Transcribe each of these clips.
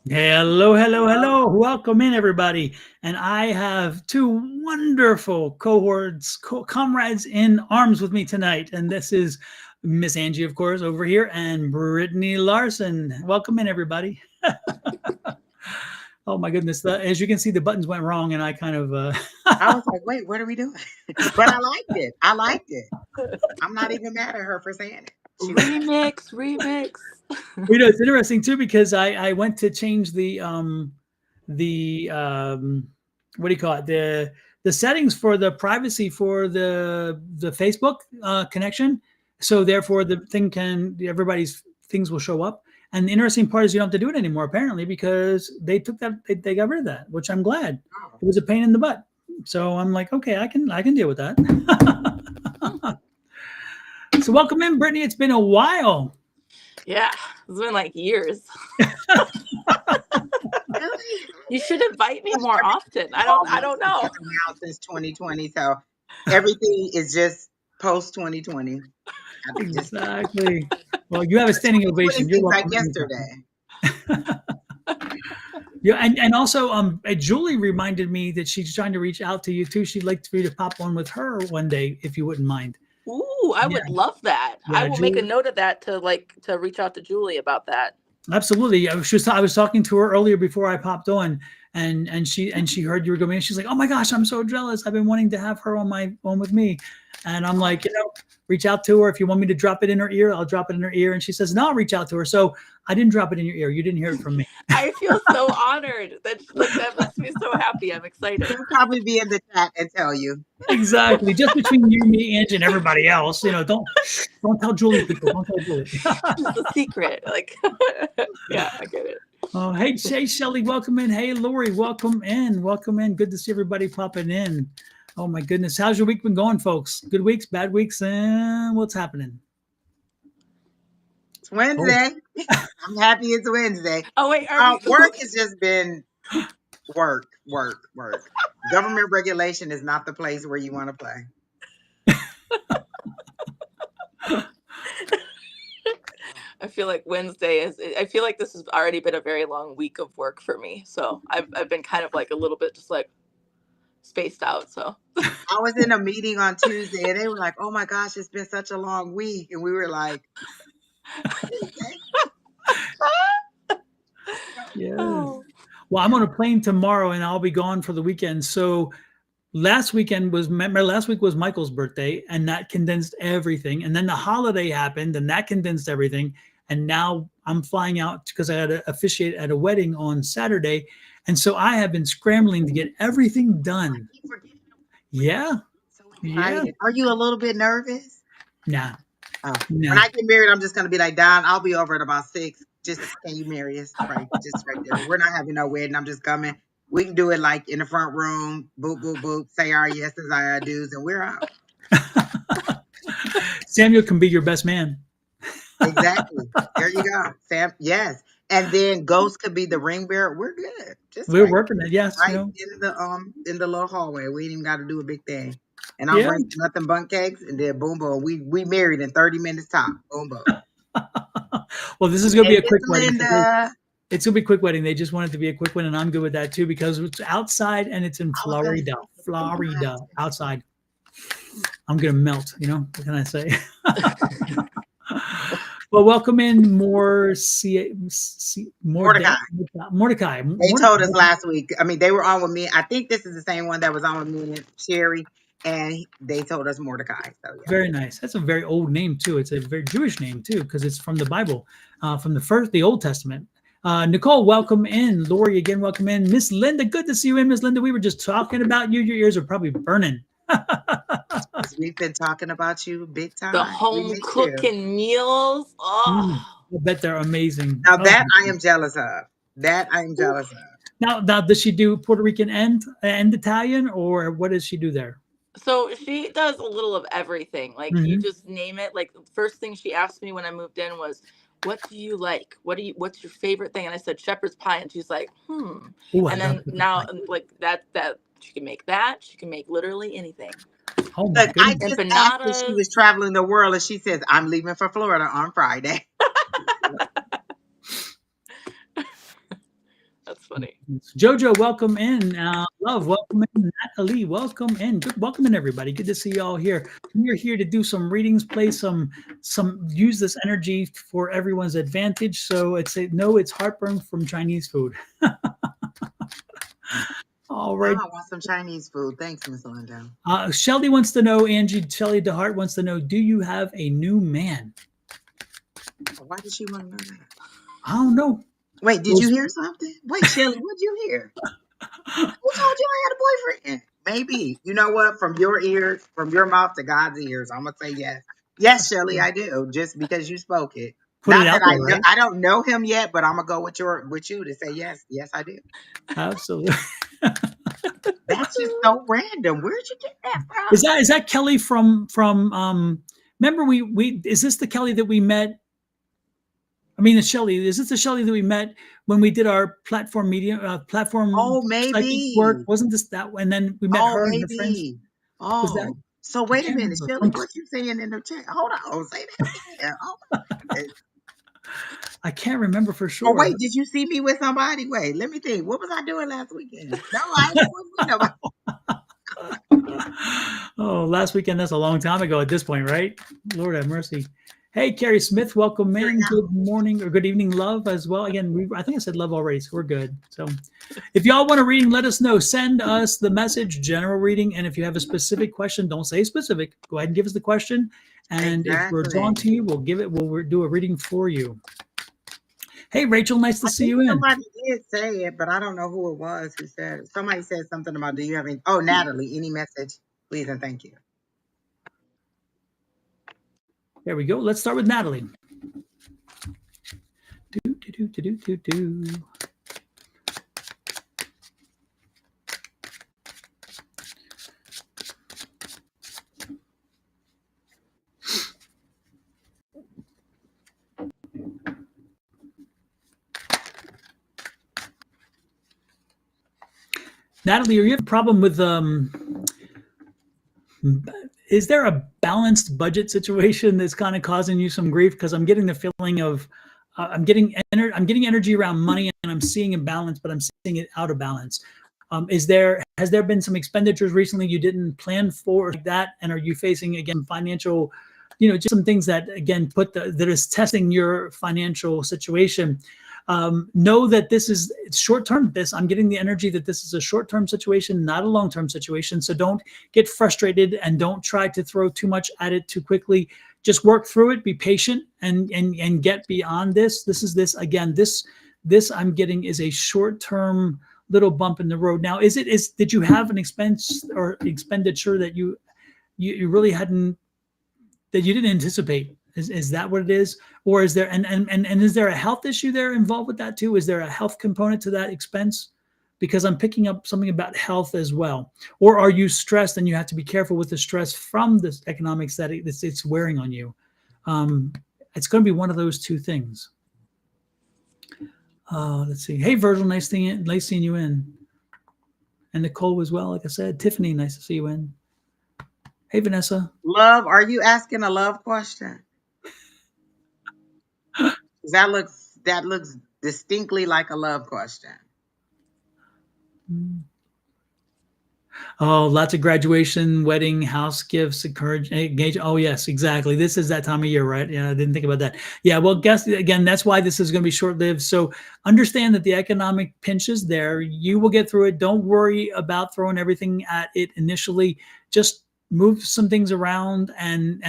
Hello, hello, hello. Welcome in, everybody. And I have two wonderful cohorts, comrades in arms with me tonight. And this is Miss Angie, of course, over here, and Brittany Larson. Welcome in, everybody. Oh, my goodness. As you can see, the buttons went wrong, and I kind of. I was like, wait, what are we doing? But I liked it. I liked it. I'm not even mad at her for saying it. She was Remix. It's interesting, too, because I went to change the what do you call it, the settings for the privacy for the Facebook connection, so therefore the thing can everybody's things will show up. And the interesting part is you don't have to do it anymore, apparently, because they took that they got rid of that, which I'm glad. oh, It was a pain in the butt, so I'm like, okay, I can deal with that. So welcome in, Brittany. It's been a while. Yeah, it's been like years. really? You should invite me more often. I don't Been know. around since 2020, so everything is just post 2020. I just Exactly. Well, you have a standing 2020 ovation. You're seems like welcome yesterday. Yeah, and also Julie reminded me that she's trying to reach out to you too. She'd like for you to pop one with her one day if you wouldn't mind. Ooh, I Yeah, would love that. I yeah, will make a Julie. note of that to reach out to Julie about that. Absolutely. I was talking to her earlier before I popped on, and she heard you were going. And she's like, "Oh my gosh, I'm so jealous. I've been wanting to have her on with me." And I'm like, reach out to her if you want me to drop it in her ear. I'll drop it in her ear. And she says, "No, I'll reach out to her." So I didn't drop it in your ear. You didn't hear it from me. I feel so honored. That makes me so happy. I'm excited. She'll probably be in the chat and tell you. Exactly. Just between you, me, Angie, and everybody else. Don't tell Julie, people. Don't tell Julie. It's a secret. Like, yeah, I get it. Oh, hey, Shelly, welcome in. Hey, Lori, welcome in. Welcome in. Good to see everybody popping in. Oh my goodness, how's your week been going, folks? Good weeks, bad weeks, and what's happening? It's Oh, Wednesday. I'm happy it's Wednesday. Oh wait, are we? Work has just been work, work, work. Government regulation is not the place where you want to play. I feel like Wednesday is. I feel like this has already been a very long week of work for me. So I've been kind of like a little bit just like spaced out. So I was in a meeting on Tuesday and they were like, oh my gosh, it's been such a long week. And we were like, Tuesday? yes. oh, Well, I'm on a plane tomorrow, and I'll be gone for the weekend. So last week was Michael's birthday, and that condensed everything. And then the holiday happened, and that condensed everything. And now I'm flying out because I had to officiate at a wedding on Saturday, and so I have been scrambling to get everything I done. keep forgetting. Yeah, So yeah. excited. Are you a little bit nervous? Nah, Oh, when nah. I get married, I'm just going to be like, Don, I'll be over at about 6. Just, can you marry us? Right. Just right there. We're not having no wedding. I'm just coming. We can do it like in the front room. Boop, boop, boop. Say our yeses, our do's, and we're out. Samuel can be your best man. Exactly. There you go. Sam. Yes. And then Ghost could be the ring bearer. We're good. Just We're right. working it. Yes, Right in the little hallway. We ain't even got to do a big thing. And I'll yeah. bring nothing but cakes and then boom boom. We married in 30 minutes top. Boom boom. Well, this is going to be Hey a Miss quick wedding. Linda. It's gonna be a quick wedding. They just want it to be a quick one, and I'm good with that too because it's outside and it's in I was gonna Florida. say it's so Florida, nice. outside. I'm gonna melt. What can I say? Well, welcome in Mordecai. Mordecai. They told us last week. I mean, they were on with me. I think this is the same one that was on with me and Sherry, and they told us Mordecai. So yeah. Very nice. That's a very old name too. It's a very Jewish name too because it's from the Bible, from the Old Testament. Nicole, welcome in. Lori, again, welcome in. Miss Linda, good to see you in, Miss Linda. We were just talking about you. Your ears are probably burning. We've been talking about you big the time. We home miss you. cooking meals. Mm, Oh, I bet they're amazing. Now Oh, that I am jealous of. That I am jealous of. now, does she do Puerto Rican and Italian, or what does she do there? so she does a little of everything. Like you Mm-hmm. just name it. Like the first thing she asked me when I moved in was, "What do you like? What's your favorite thing?" And I said shepherd's pie, and she's like, "Hmm." Oh, I And love then pepper now, pie. like that she can make that. She can make literally anything. Oh my Look, I goodness. just asked if she Empanadas. was traveling the world, and she says I'm leaving for Florida on Friday. That's funny. Jojo, welcome in. Love, welcome in. Natalie, welcome in. Welcome in, everybody. Good to see you all here. We're here to do some readings, play some use this energy for everyone's advantage. So it's heartburn from Chinese food. All right. I want some Chinese food. Thanks, Miss Linda. Shelly wants to know, Shelly DeHart wants to know, do you have a new man? Why did she want to know that? I don't know. Wait, did you hear something? Wait, Shelly, what did you hear? Who told you I had a boyfriend? Maybe. You know what? From your ears, from your mouth to God's ears, I'm gonna say yes. Yes, Shelly, I do. Just because you spoke it. Put Not it out that there, right? I don't know him yet, but I'm gonna go with you to say yes. Yes, I do. Absolutely. That's just so random. Where'd you get that from? Is that Kelly from remember we is this the Kelly that we met? I mean, it's Shelly. Is this the Shelly that we met when we did our platform Oh, psychic maybe. work? Wasn't this that? And then we met Oh, her and her friends. maybe. Was that? Oh, so I wait a can't minute, remember. Shelly, what you saying in the chat? Hold on, say that again. Oh my goodness. I can't remember for Oh sure. wait, did you see me with somebody? Wait, let me think. What was I doing last weekend? No, I wasn't with nobody. Oh, last weekend, that's a long time ago at this point, right? Lord have mercy. Hey, Carrie Smith, welcome in. Good morning or good evening, love, as well. Again, I think I said love already, so we're good. So if y'all want a reading, let us know. Send us the message, general reading. And if you have a specific question, don't say specific. Go ahead and give us the question. And if we're drawn to you, we'll do a reading for you. Hey, Rachel, nice to see you in. Somebody did say it, but I don't know who it was who said it. Somebody said something about, do you have any? Oh, Natalie, any message, please and thank you. There we go. Let's start with Natalie. Natalie, are you having a problem with is there a balanced budget situation that's kind of causing you some grief? Because I'm getting the feeling of I'm getting energy around money, and I'm seeing imbalance, but I'm seeing it out of balance. Has there been some expenditures recently you didn't plan for like that, and are you facing again financial, just some things that again that is testing your financial situation? Know that it's short term. I'm getting the energy that this is a short term situation, not a long term situation. So don't get frustrated and don't try to throw too much at it too quickly. Just work through it, be patient, and get beyond this. This I'm getting is a short term little bump in the road. Now, did you have an expense or expenditure that you really hadn't, that you didn't anticipate? Is that what it is? Or is there, and is there a health issue there involved with that too? Is there a health component to that expense? Because I'm picking up something about health as well. Or are you stressed and you have to be careful with the stress from this economics that it's wearing on you? It's going to be one of those two things. Let's see. Hey, Virgil, nice seeing you in. And Nicole as well, like I said. Tiffany, nice to see you in. Hey, Vanessa. Love, are you asking a love question? That looks distinctly like a love question. Oh, lots of graduation, wedding, house gifts, engagement. Oh, yes, exactly. This is that time of year, right? Yeah, I didn't think about that. Yeah, well, again, that's why this is going to be short-lived. So understand that the economic pinch is there. You will get through it. Don't worry about throwing everything at it initially. Just move some things around and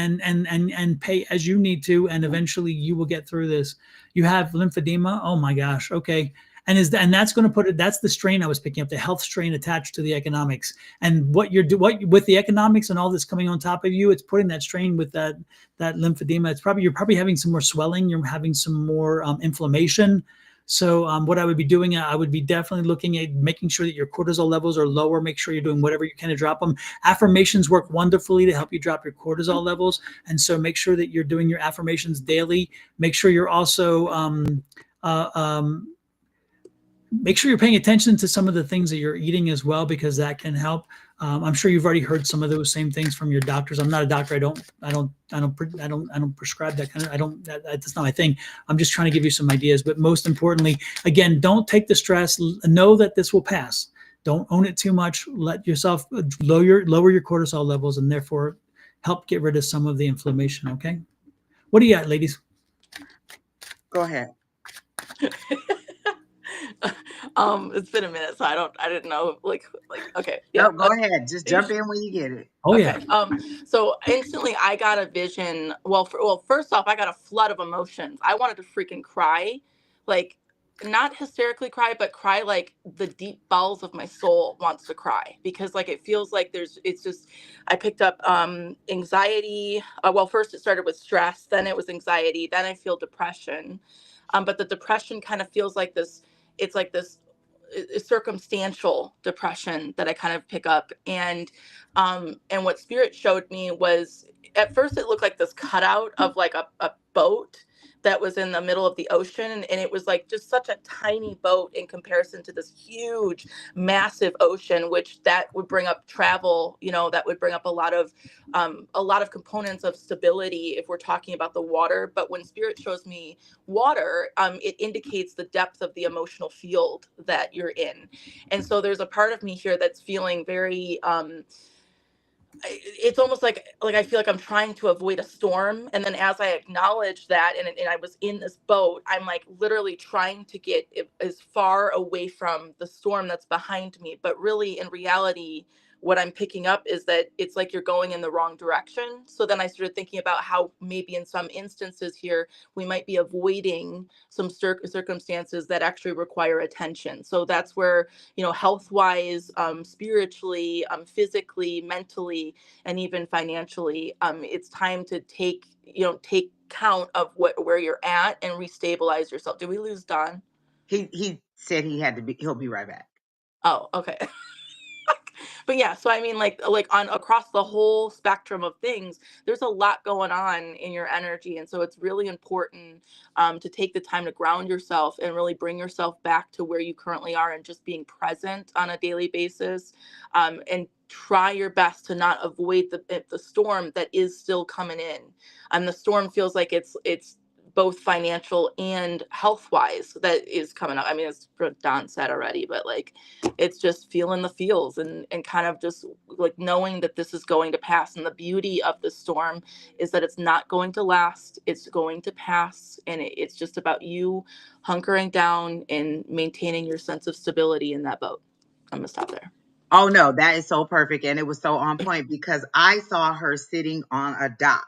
pay as you need to, and eventually you will get through this. You have lymphedema. Oh my gosh. Okay. And that's going to put it. That's the strain I was picking up, the health strain attached to the economics. And what with the economics and all this coming on top of you, it's putting that strain with that lymphedema. You're probably having some more swelling. You're having some more inflammation. So what I would be doing, I would be definitely looking at making sure that your cortisol levels are lower. Make sure you're doing whatever you can to drop them. Affirmations work wonderfully to help you drop your cortisol levels. And so make sure that you're doing your affirmations daily. Make sure you're also make sure you're paying attention to some of the things that you're eating as well, because that can help. I'm sure you've already heard some of those same things from your doctors. I'm not a doctor. I don't prescribe that kind of. That's not my thing. I'm just trying to give you some ideas. But most importantly, again, don't take the stress. Know that this will pass. Don't own it too much. Let yourself lower your cortisol levels, and therefore help get rid of some of the inflammation. Okay. What do you got, ladies? Go ahead. It's been a minute, so I didn't know, okay, yeah, No, go ahead. Just jump in when you get it. Oh okay. yeah. So instantly I got a vision. Well, first off, I got a flood of emotions. I wanted to freaking cry, like not hysterically cry, but cry like the deep bowels of my soul wants to cry, because like it feels like it's just, I picked up anxiety. Well, first it started with stress, then it was anxiety, then I feel depression. But the depression kind of feels like this. It's like this circumstantial depression that I kind of pick up. And what spirit showed me was, at first it looked like this cutout of like a boat that was in the middle of the ocean, and it was like just such a tiny boat in comparison to this huge massive ocean, which that would bring up travel, that would bring up a lot of components of stability if we're talking about the water. But when spirit shows me water, it indicates the depth of the emotional field that you're in. And so there's a part of me here that's feeling very it's almost like I feel like I'm trying to avoid a storm, and then as I acknowledge that, and I was in this boat, I'm like literally trying to get as far away from the storm that's behind me. But really, in reality, what I'm picking up is that it's like you're going in the wrong direction. So then I started thinking about how maybe in some instances here we might be avoiding some circumstances that actually require attention. So that's where, health wise, spiritually, physically, mentally, and even financially, it's time to take count of where you're at and restabilize yourself. Did we lose Don? He said he'll be right back. Oh, okay. But yeah, so I mean, like on across the whole spectrum of things, there's a lot going on in your energy, and so it's really important to take the time to ground yourself and really bring yourself back to where you currently are, and just being present on a daily basis, and try your best to not avoid the storm that is still coming in. And the storm feels like it's both financial and health wise that is coming up. I mean, it's what Don said already, but like it's just feeling the feels, and kind of just like knowing that this is going to pass. And the beauty of the storm is that it's not going to last, it's going to pass. And it's just about you hunkering down and maintaining your sense of stability in that boat. I'm gonna stop there. Oh no, that is so perfect. And it was so on point because I saw her sitting on a dock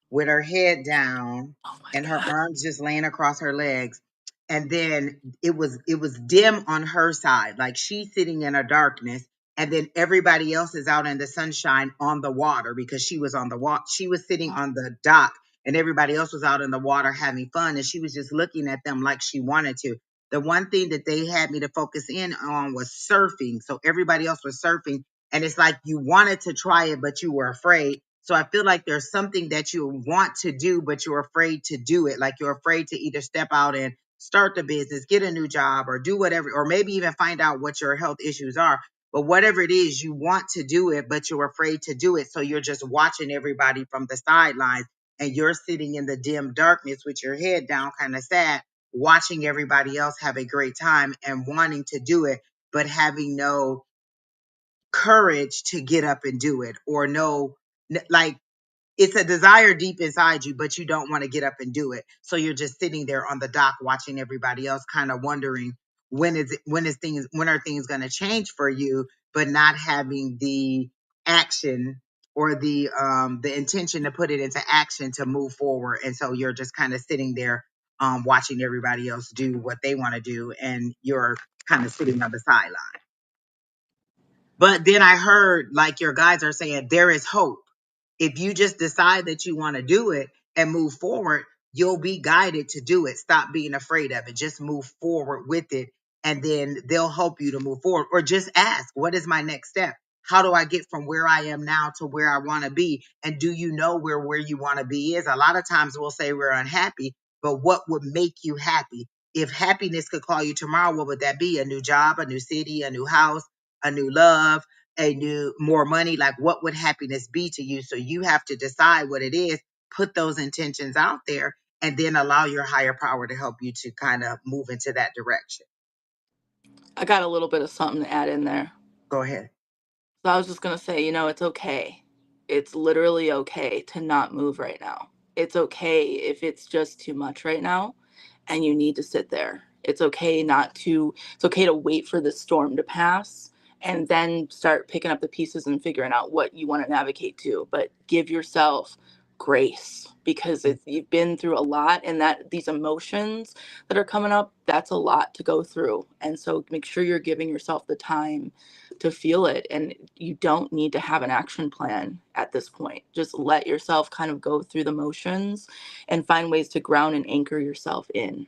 with her head down and her arms just laying across her legs. And then it was dim on her side, like she's sitting in a darkness, and then everybody else is out in the sunshine on the water, because she was on the water. She was sitting on the dock, and everybody else was out in the water having fun, and she was just looking at them like she wanted to. The one thing that they had me to focus in on was surfing. So everybody else was surfing, and it's like you wanted to try it, but you were afraid. So I feel like there's something that you want to do, but you're afraid to do it. Like you're afraid to either step out and start the business, get a new job, or do whatever, or maybe even find out what your health issues are. But whatever it is, you want to do it, but you're afraid to do it. So you're just watching everybody from the sidelines, and you're sitting in the dim darkness with your head down, kind of sad, watching everybody else have a great time and wanting to do it, but having no courage to get up and do it, or like it's a desire deep inside you, but you don't want to get up and do it. So you're just sitting there on the dock watching everybody else, kind of wondering when are things going to change for you, but not having the action or the intention to put it into action to move forward. And so you're just kind of sitting there watching everybody else do what they want to do, and you're kind of sitting on the sideline. But then I heard, like your guys are saying, there is hope. If you just decide that you want to do it and move forward, you'll be guided to do it. Stop being afraid of it. Just move forward with it. And then they'll help you to move forward. Or just ask, what is my next step? How do I get from where I am now to where I want to be? And do you know where you want to be is? A lot of times we'll say we're unhappy, but what would make you happy? if happiness could call you tomorrow, what would that be? A new job, a new city, a new house, a new love, a new more money? Like, what would happiness be to you? So you have to decide what it is, put those intentions out there, and then allow your higher power to help you to kind of move into that direction. I got a little bit of something to add in there. Go ahead. So I was just going to say, it's okay. It's literally okay to not move right now. It's okay if it's just too much right now and you need to sit there. It's okay it's okay to wait for the storm to pass and then start picking up the pieces and figuring out what you want to navigate to. But give yourself grace because you've been through a lot, and that these emotions that are coming up, that's a lot to go through. And so make sure you're giving yourself the time to feel it, and you don't need to have an action plan at this point. Just let yourself kind of go through the motions and find ways to ground and anchor yourself in.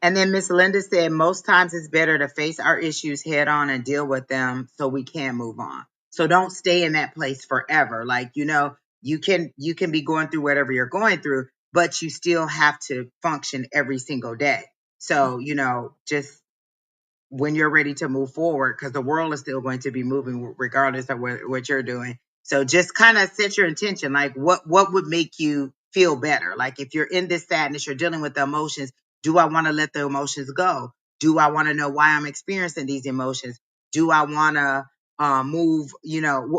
And then Miss Linda said, most times it's better to face our issues head on and deal with them so we can move on. So don't stay in that place forever. Like, you can be going through whatever you're going through, but you still have to function every single day. So, just when you're ready to move forward, because the world is still going to be moving regardless of what you're doing. So just kind of set your intention, like what would make you feel better? Like if you're in this sadness, you're dealing with the emotions. Do I want to let the emotions go? Do I want to know why I'm experiencing these emotions? Do I want to move?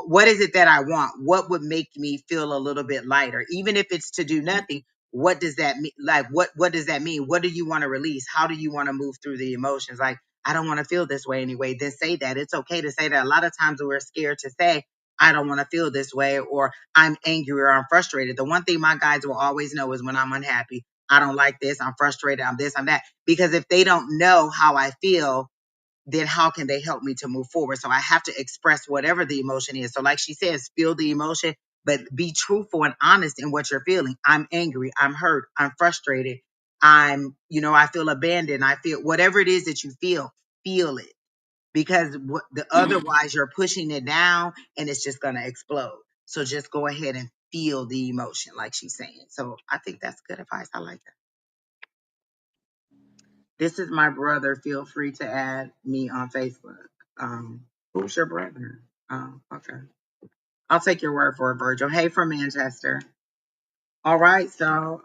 What is it that I want? What would make me feel a little bit lighter? Even if it's to do nothing, what does that mean? Like what does that mean? What do you want to release? How do you want to move through the emotions? Like, I don't want to feel this way anyway. Then say that. It's okay to say that. A lot of times we're scared to say, I don't want to feel this way, or I'm angry or I'm frustrated. The one thing my guides will always know is when I'm unhappy. I don't like this. I'm frustrated. I'm this, I'm that. Because if they don't know how I feel, then how can they help me to move forward? So I have to express whatever the emotion is. So like she says, feel the emotion, but be truthful and honest in what you're feeling. I'm angry. I'm hurt. I'm frustrated. I feel abandoned. I feel whatever it is that you feel it, because otherwise you're pushing it down and it's just going to explode. So just go ahead and feel the emotion like she's saying. So I think that's good advice. I like that. This is my brother. Feel free to add me on Facebook. Who's your brother? Okay. I'll take your word for it, Virgil. Hey, from Manchester. All right. So,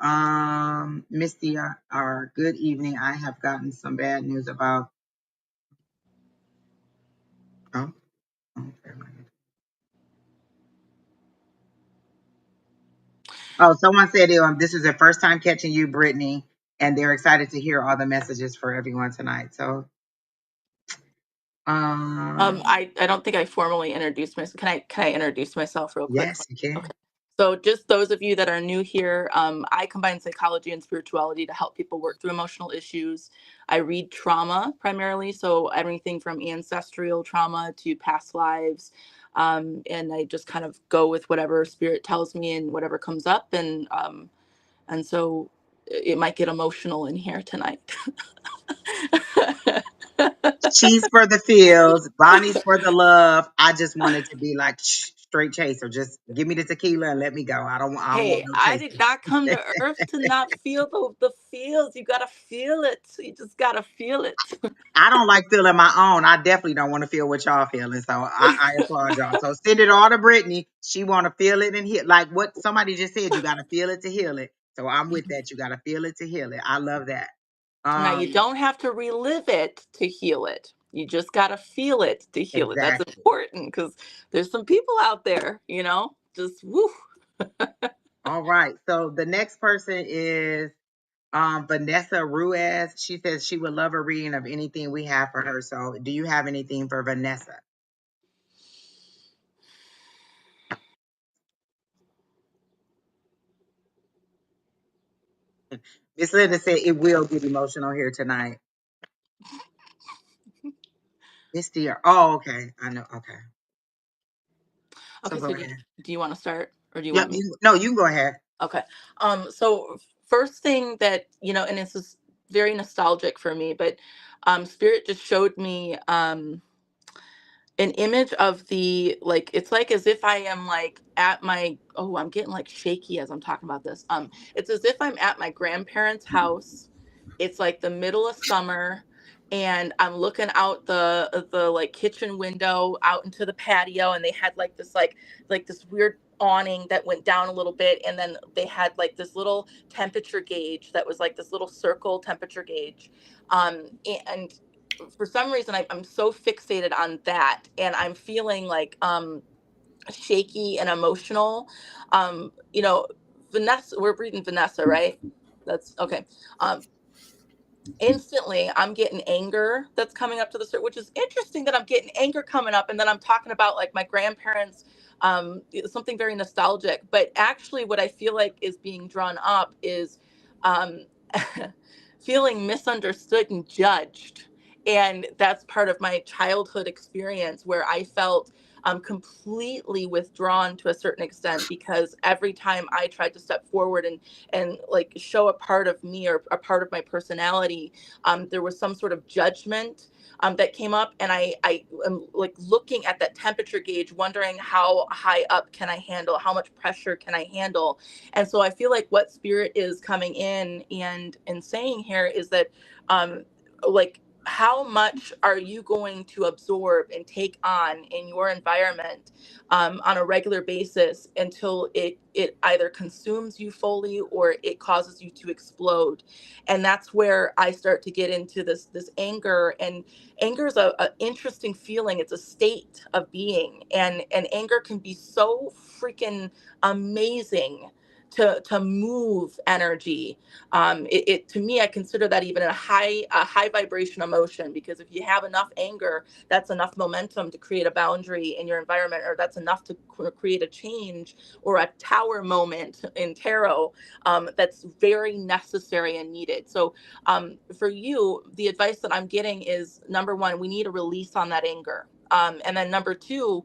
Misty, our good evening. I have gotten some bad news about. Oh, okay. Oh, someone said this is their first time catching you, Brittany, and they're excited to hear all the messages for everyone tonight. So, I don't think I formally introduced myself. Can I introduce myself real quick? yes, you can. Okay. So just those of you that are new here, I combine psychology and spirituality to help people work through emotional issues. I read trauma primarily, so everything from ancestral trauma to past lives. And I just kind of go with whatever spirit tells me and whatever comes up. And so it might get emotional in here tonight. She's for the feels, Bonnie's for the love. I just wanted to be like straight chaser. Just give me the tequila and let me go. I don't want Hey, no I did chasing. not come to Earth to not feel the feels. You gotta feel it. You just gotta feel it. I don't like feeling my own. I definitely don't want to feel what y'all feeling. So I applaud y'all. So send it all to Brittany. She want to feel it and heal. Like what somebody just said, you got to feel it to heal it. So I'm with that. You got to feel it to heal it. I love that. Now you don't have to relive it to heal it. You just gotta feel it to heal it. That's Exactly. important because there's some people out there, just woo. All right. So the next person is Vanessa Ruiz. She says she would love a reading of anything we have for her. So do you have anything for Vanessa? Miss Linda said it will get emotional here tonight. Miss Dear. Oh, okay. I know. Okay. So Okay, go so ahead. do you want to start or do you Yep. want me? No, you can go ahead. Okay. So first thing that, and this is very nostalgic for me, but Spirit just showed me an image of it's like as if I am like at my, oh, I'm getting like shaky as I'm talking about this. It's as if I'm at my grandparents' house It's like the middle of summer, and I'm looking out the like kitchen window out into the patio, and they had like this weird awning that went down a little bit, and then they had like this little temperature gauge that was like this little circle temperature gauge, and for some reason I'm so fixated on that, and I'm feeling like shaky and emotional. You know, Vanessa, we're reading Vanessa, right? That's okay. Um, Instantly I'm getting anger that's coming up to the surface, which is interesting that I'm getting anger coming up, and then I'm talking about like my grandparents, something very nostalgic. But actually what I feel like is being drawn up is um, feeling misunderstood and judged. And that's part of my childhood experience where I felt completely withdrawn to a certain extent, because every time I tried to step forward and like show a part of me or a part of my personality, there was some sort of judgment that came up, and I am like looking at that temperature gauge, wondering how high up can I handle, how much pressure can I handle. And so I feel like what spirit is coming in and saying here is that um, like, how much are you going to absorb and take on in your environment on a regular basis until it either consumes you fully or it causes you to explode. And that's where I start to get into this anger. And anger is a interesting feeling. It's a state of being, and anger can be so freaking amazing to move energy. It to me, I consider that even a high vibration emotion, because if you have enough anger, that's enough momentum to create a boundary in your environment, or that's enough to create a change or a tower moment in tarot, that's very necessary and needed. So for you, the advice that I'm getting is, number one, we need a release on that anger. And then number two,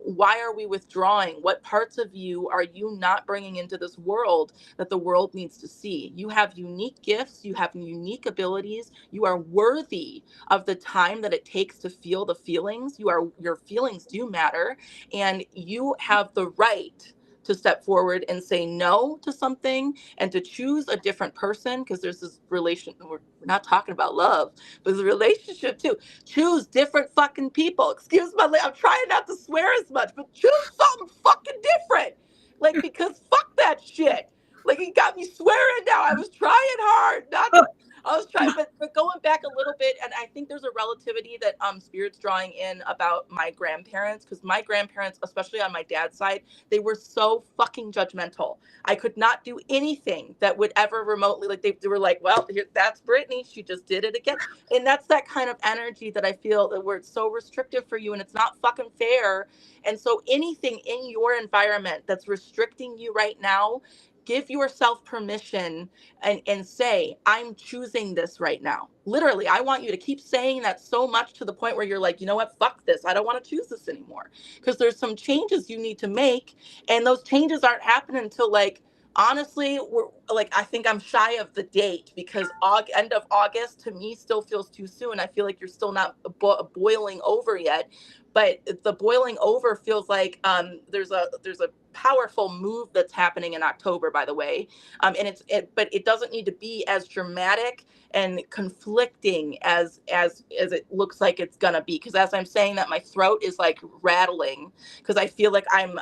why are we withdrawing? What parts of you are you not bringing into this world that the world needs to see? You have unique gifts, you have unique abilities, you are worthy of the time that it takes to feel the feelings. Your feelings do matter, and you have the right to step forward and say no to something and to choose a different person, because there's this relation, we're not talking about love, but there's a relationship too. Choose different fucking people. Excuse my, I'm trying not to swear as much, but choose something fucking different. Like, because fuck that shit. Like, he got me swearing now. I was trying hard not to. I was trying, but going back a little bit, and I think there's a relativity that spirit's drawing in about my grandparents, because my grandparents, especially on my dad's side, they were so fucking judgmental. I could not do anything that would ever remotely, like, they were like, well, here, that's Brittany, she just did it again. And that's that kind of energy that I feel that where it's so restrictive for you, and it's not fucking fair. And so anything in your environment that's restricting you right now, give yourself permission and say, I'm choosing this right now. Literally, I want you to keep saying that so much to the point where you're like, you know what, fuck this, I don't want to choose this anymore. Because there's some changes you need to make, and those changes aren't happening until, like, honestly, we're like, I think I'm shy of the date, because end of August to me still feels too soon. I feel like you're still not boiling over yet, but the boiling over feels like there's a powerful move that's happening in October, by the way, and but it doesn't need to be as dramatic and conflicting as it looks like it's gonna be. Because as I'm saying that, my throat is like rattling, because I feel like I'm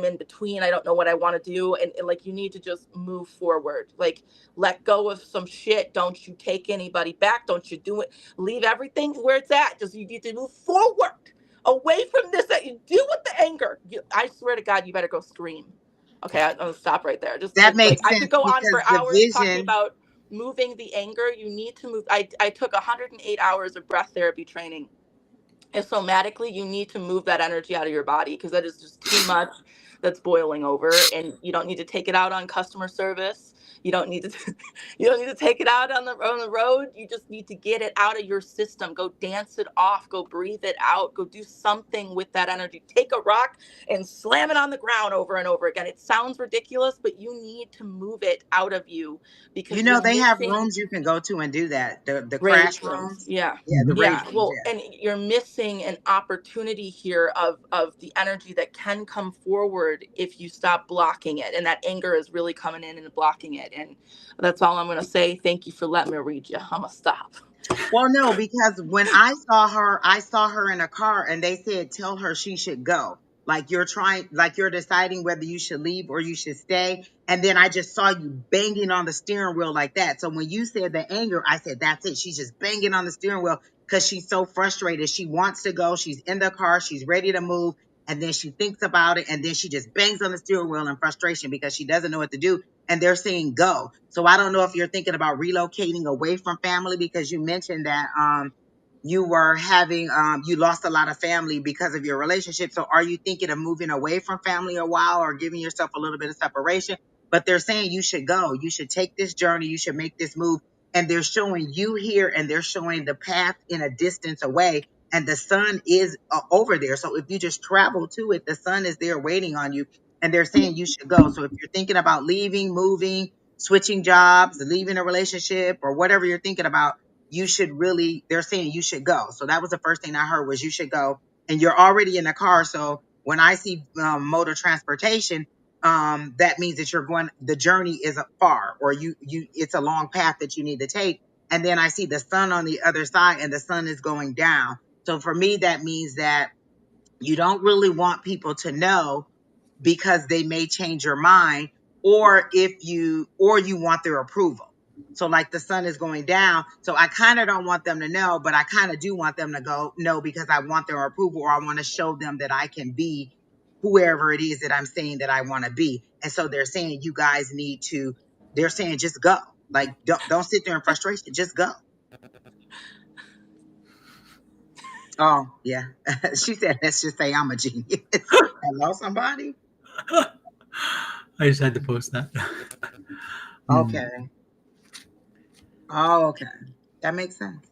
in between. I don't know what I want to do, and like, you need to just move forward. Like, let go of some shit. Don't you take anybody back. Don't you do it. Leave everything where it's at. Just, you need to move forward, away from this that you deal with the anger. I swear to God, you better go scream. Okay, I'm gonna stop right there. Just That like, makes I sense could go on because for the hours talking vision. about moving the anger. You need to move. I took 108 hours of breath therapy training. And somatically, you need to move that energy out of your body, because that is just too much that's boiling over, and you don't need to take it out on customer service. You don't need to you don't need to take it out on the road. You just need to get it out of your system. Go dance it off, go breathe it out, go do something with that energy. Take a rock and slam it on the ground over and over again. It sounds ridiculous, but you need to move it out of you, You because know, you're they have missing rooms you can go to and do that. The crash rage rooms. rooms. Yeah. Yeah, the rage Yeah. rooms. Well, and you're missing an opportunity here of the energy that can come forward if you stop blocking it. And that anger is really coming in and blocking it. And that's all I'm going to say. Thank you for letting me read you. I'm going to stop. Well, no, because when I saw her in a car and they said, tell her she should go. Like you're deciding whether you should leave or you should stay. And then I just saw you banging on the steering wheel like that. So when you said the anger, I said, that's it. She's just banging on the steering wheel because she's so frustrated. She wants to go. She's in the car. She's ready to move. And then she thinks about it. And then she just bangs on the steering wheel in frustration because she doesn't know what to do, and they're saying go. So I don't know if you're thinking about relocating away from family, because you mentioned that you were having you lost a lot of family because of your relationship. So are you thinking of moving away from family a while or giving yourself a little bit of separation? But they're saying you should go. You should take this journey. You should make this move. And they're showing you here, and they're showing the path in a distance away. And the sun is over there. So if you just travel to it, the sun is there waiting on you, and they're saying you should go. So if you're thinking about leaving, moving, switching jobs, leaving a relationship, or whatever you're thinking about, you should really, they're saying you should go. So that was the first thing I heard, was you should go. And you're already in the car. So when I see mode of transportation, that means that you're going, the journey is far, or it's a long path that you need to take. And then I see the sun on the other side, and the sun is going down. So for me, that means that you don't really want people to know, because they may change your mind, or you want their approval. So like the sun is going down. So I kind of don't want them to know, but I kind of do want them to go no, because I want their approval, or I want to show them that I can be whoever it is that I'm saying that I want to be. And so they're saying you guys they're saying just go. Like don't sit there in frustration, just go. Oh, yeah. She said, let's just say I'm a genius. Hello, somebody? I just had to post that. Okay. Oh, okay. That makes sense.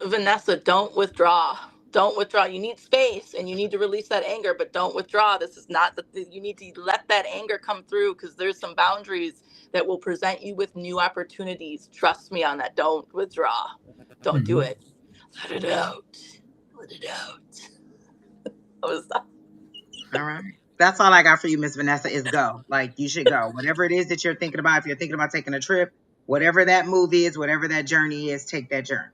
Vanessa, don't withdraw. Don't withdraw. You need space and you need to release that anger, but don't withdraw. This is not you need to let that anger come through, because there's some boundaries that will present you with new opportunities. Trust me on that. Don't withdraw. Don't do it. Let it out. Let it out. All right. That's all I got for you, Miss Vanessa, is go. Like, you should go. Whatever it is that you're thinking about, if you're thinking about taking a trip, whatever that move is, whatever that journey is, take that journey.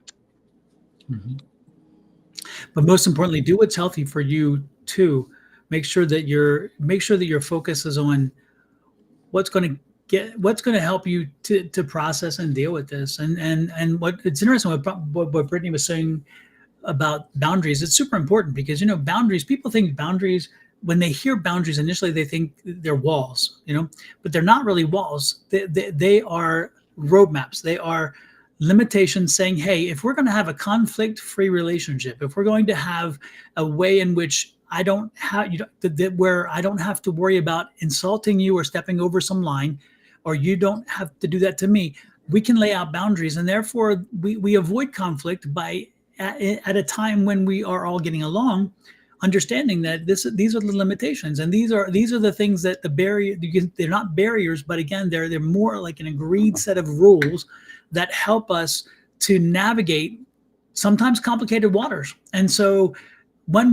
But most importantly, do what's healthy for you too. Make sure that your focus is on what's going to help you to process and deal with this. And what it's interesting what Brittany was saying about boundaries. It's super important, because boundaries. People think boundaries, when they hear boundaries initially, they think they're walls. But they're not really walls. They are roadmaps. They are limitations saying, hey, if we're going to have a conflict-free relationship, if we're going to have a way in which I don't have where I don't have to worry about insulting you or stepping over some line, or you don't have to do that to me, we can lay out boundaries, and therefore we avoid conflict by at a time when we are all getting along, understanding that these are the limitations, and these are the things that they're not barriers, but again, they're more like an agreed set of rules that help us to navigate sometimes complicated waters. And so when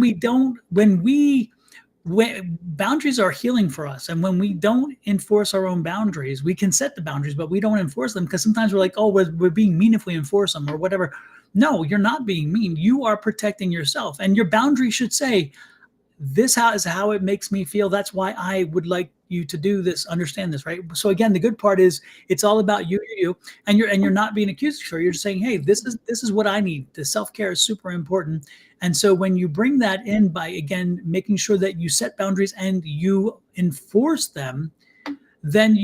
boundaries are healing for us, and when we don't enforce our own boundaries, we can set the boundaries, but we don't enforce them, because sometimes we're like, oh, we're being mean if we enforce them or whatever. No, you're not being mean. You are protecting yourself, and your boundary should say, this is how it makes me feel. That's why I would like you to do this, understand this, right? So again, the good part is it's all about you, and you're not being accusatory. You're just saying, hey, this is what I need. The self-care is super important. And so when you bring that in by, again, making sure that you set boundaries and you enforce them, then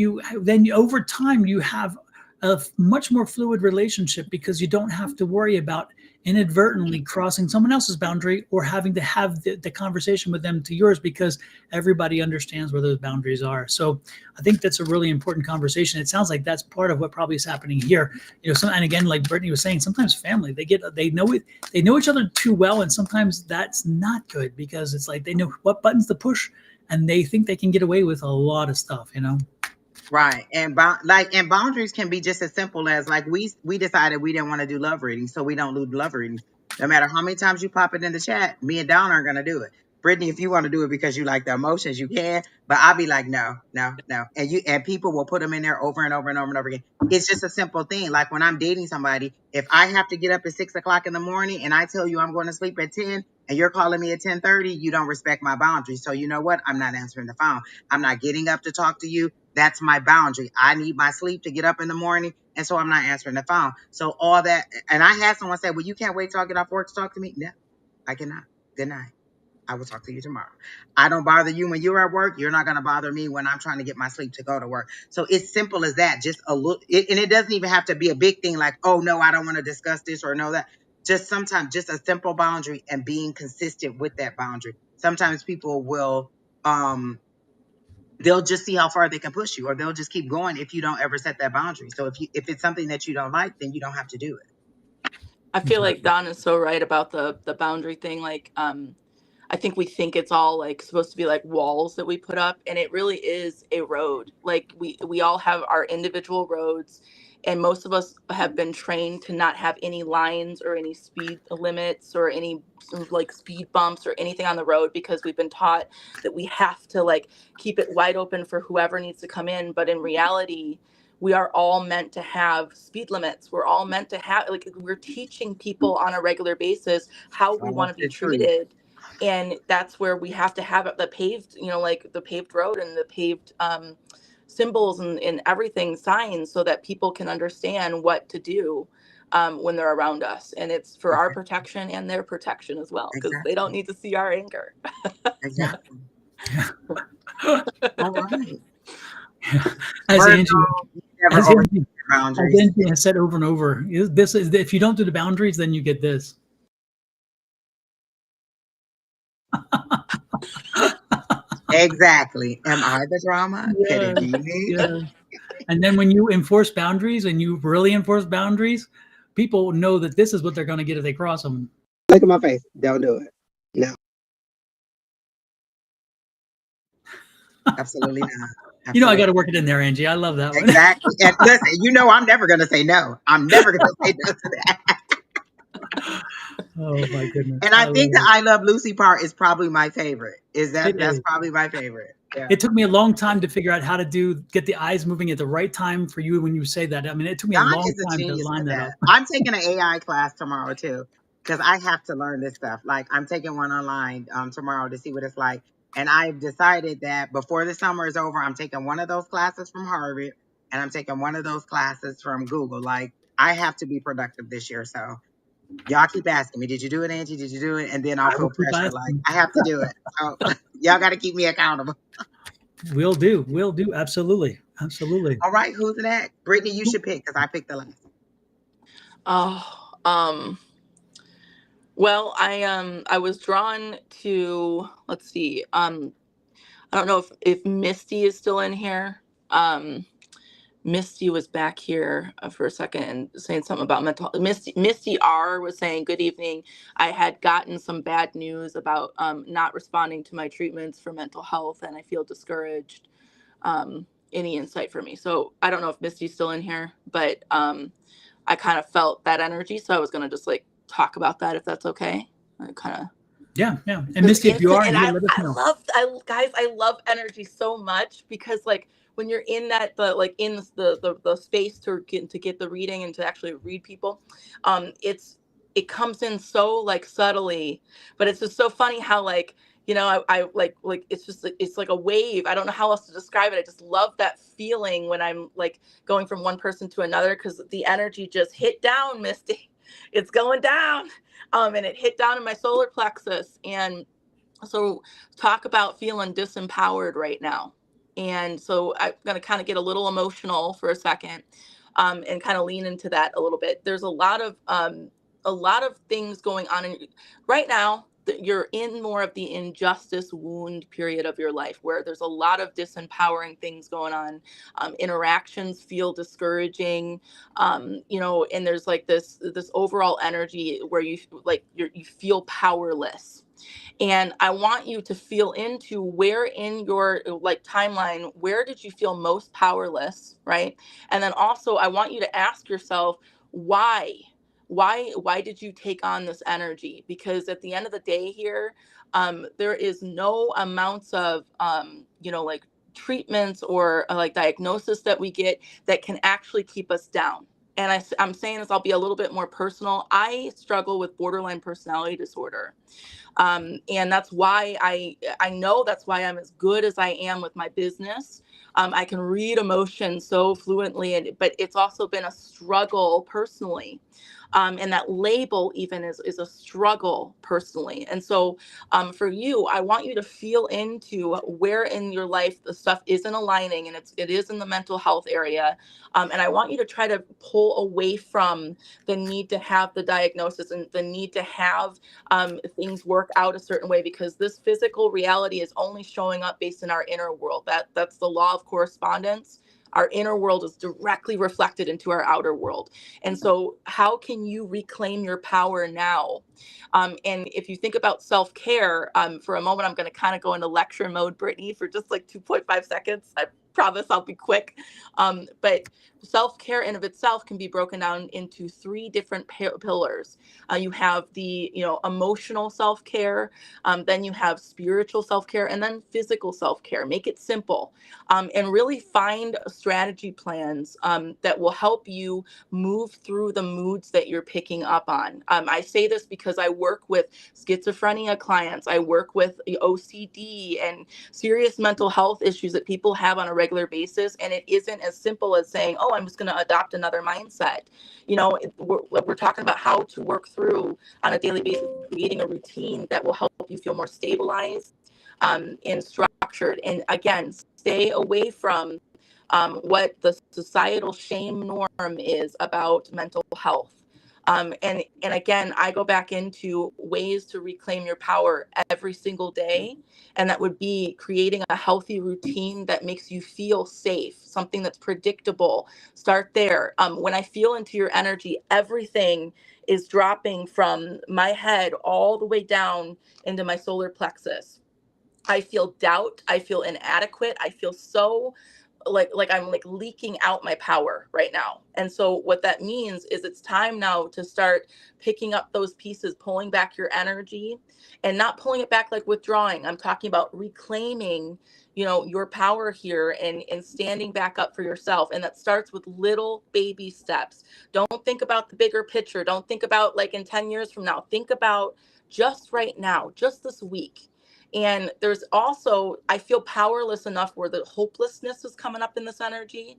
over time you have a much more fluid relationship, because you don't have to worry about inadvertently crossing someone else's boundary or having to have the conversation with them to yours, because everybody understands where those boundaries are. So I think that's a really important conversation. It sounds like that's part of what probably is happening here. And again, like Brittany was saying, sometimes family, they know each other too well, and sometimes that's not good, because it's like they know what buttons to push, and they think they can get away with a lot of stuff, Right. And boundaries can be just as simple as, like, we decided we didn't want to do love readings, so we don't do love readings. No matter how many times you pop it in the chat, me and Dawn aren't going to do it. Brittany, if you want to do it because you like the emotions, you can. But I'll be like, no, no, no. And people will put them in there over and over and over and over again. It's just a simple thing. Like when I'm dating somebody, if I have to get up at 6 o'clock in the morning and I tell you I'm going to sleep at 10 and you're calling me at 10:30, you don't respect my boundaries. So you know what? I'm not answering the phone. I'm not getting up to talk to you. That's my boundary. I need my sleep to get up in the morning. And so I'm not answering the phone. So all that, and I had someone say, well, you can't wait till I get off work to talk to me. No, I cannot. Good night. I will talk to you tomorrow. I don't bother you when you're at work. You're not going to bother me when I'm trying to get my sleep to go to work. So it's simple as that. Just a look, and it doesn't even have to be a big thing like, oh no, I don't want to discuss this or no that. Just sometimes just a simple boundary and being consistent with that boundary. Sometimes people will, they'll just see how far they can push you, or they'll just keep going if you don't ever set that boundary. So if it's something that you don't like, then you don't have to do it. I feel like Don is so right about the boundary thing. Like, I think we think it's all like supposed to be like walls that we put up, and it really is a road. Like we all have our individual roads, and most of us have been trained to not have any lines or any speed limits or any like speed bumps or anything on the road, because we've been taught that we have to like keep it wide open for whoever needs to come in. But in reality, we are all meant to have speed limits. We're all meant to have, like, we're teaching people on a regular basis how we want to be treated. And that's where we have to have the paved, like the paved road and the paved symbols and everything, signs, so that people can understand what to do when they're around us. And it's for our protection and their protection as well, because they don't need to see our anger. Exactly. Yeah. All right. As Angie, never as overstep boundaries. Angie has said over and over, this is, if you don't do the boundaries, then you get this. Exactly. Am I the drama? Yeah, Could it be me? yeah. And then when you enforce boundaries and you really enforce boundaries, people know that this is what they're going to get if they cross them. Look at my face. Don't do it. No. Absolutely not. Absolutely. You know, I got to work it in there, Angie. I love that one. Exactly. And listen, I'm never going to say no. I'm never going to say no to that. Oh my goodness. And I think the I Love Lucy part is probably my favorite. That's probably my favorite. Yeah. It took me a long time to figure out how to get the eyes moving at the right time for you when you say that. I mean, it took me a long time to line that up. I'm taking an AI class tomorrow too, because I have to learn this stuff. Like I'm taking one online tomorrow to see what it's like. And I've decided that before the summer is over, I'm taking one of those classes from Harvard and I'm taking one of those classes from Google. Like I have to be productive this year. So y'all keep asking me, did you do it, Angie? Did you do it? And then I'll feel pressure like I have to do it. So y'all got to keep me accountable. Will do. Absolutely. Absolutely. All right. Who's next? Brittany, you should pick because I picked the last. Well, I was drawn to, let's see, I don't know if Misty is still in here. Misty was back here for a second and saying something about mental. Misty R was saying, good evening. I had gotten some bad news about not responding to my treatments for mental health, and I feel discouraged. Any insight for me? So I don't know if Misty's still in here, but I kind of felt that energy. So I was going to just like talk about that, if that's okay. I kind of. Yeah. And Misty, if you are, let us know. I love energy so much, because like when you're in that, in the space to get the reading and to actually read people, it comes in so like subtly, but it's just so funny how like, I like it's just it's like a wave. I don't know how else to describe it. I just love that feeling when I'm like going from one person to another, because the energy just hit down, Misty. It's going down. And it hit down in my solar plexus. And so talk about feeling disempowered right now. And so I'm going to kind of get a little emotional for a second, and kind of lean into that a little bit. There's a lot of things going on right now. You're in more of the injustice wound period of your life, where there's a lot of disempowering things going on. Interactions feel discouraging, and there's like this overall energy where you feel powerless. And I want you to feel into where in your like timeline, where did you feel most powerless, right? And then also I want you to ask yourself, why why did you take on this energy? Because at the end of the day here, there is no amounts of like treatments or like diagnosis that we get that can actually keep us down. And I'm saying this, I'll be a little bit more personal. I struggle with borderline personality disorder. And that's why I know that's why I'm as good as I am with my business. I can read emotion so fluently, but it's also been a struggle personally. And that label even is a struggle personally. And so for you, I want you to feel into where in your life the stuff isn't aligning, and it is in the mental health area. And I want you to try to pull away from the need to have the diagnosis and the need to have things work out a certain way, because this physical reality is only showing up based in our inner world. That's the law of correspondence. Our inner world is directly reflected into our outer world. And so how can you reclaim your power now? And if you think about self-care, for a moment, I'm going to kind of go into lecture mode, Brittany, for just like 2.5 seconds. I promise I'll be quick. But self-care in of itself can be broken down into 3 different pillars. You have the emotional self-care, then you have spiritual self-care, and then physical self-care. Make it simple, and really find strategy plans that will help you move through the moods that you're picking up on. I say this because I work with schizophrenia clients. I work with OCD and serious mental health issues that people have on a regular basis. And it isn't as simple as saying, oh, I'm just going to adopt another mindset. We're talking about how to work through on a daily basis, creating a routine that will help you feel more stabilized and structured. And again, stay away from what the societal shame norm is about mental health. And again, I go back into ways to reclaim your power every single day. And that would be creating a healthy routine that makes you feel safe, something that's predictable. Start there. When I feel into your energy, everything is dropping from my head all the way down into my solar plexus. I feel doubt. I feel inadequate. I feel so like I'm like leaking out my power right now. And so what that means is it's time now to start picking up those pieces, pulling back your energy, and not pulling it back like withdrawing. I'm talking about reclaiming, your power here, and standing back up for yourself. And that starts with little baby steps. Don't think about the bigger picture. Don't think about like in 10 years from now. Think about just right now, just this week. And there's also, I feel powerless enough where the hopelessness is coming up in this energy.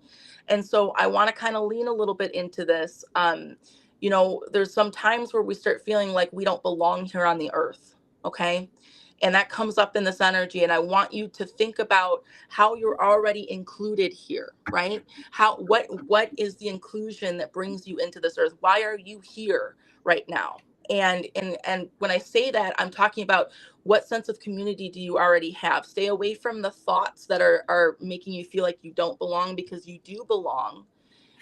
And so I want to kind of lean a little bit into this. There's some times where we start feeling like we don't belong here on the earth. Okay. And that comes up in this energy. And I want you to think about how you're already included here, right? What is the inclusion that brings you into this earth? Why are you here right now? And when I say that, I'm talking about what sense of community do you already have? Stay away from the thoughts that are making you feel like you don't belong, because you do belong.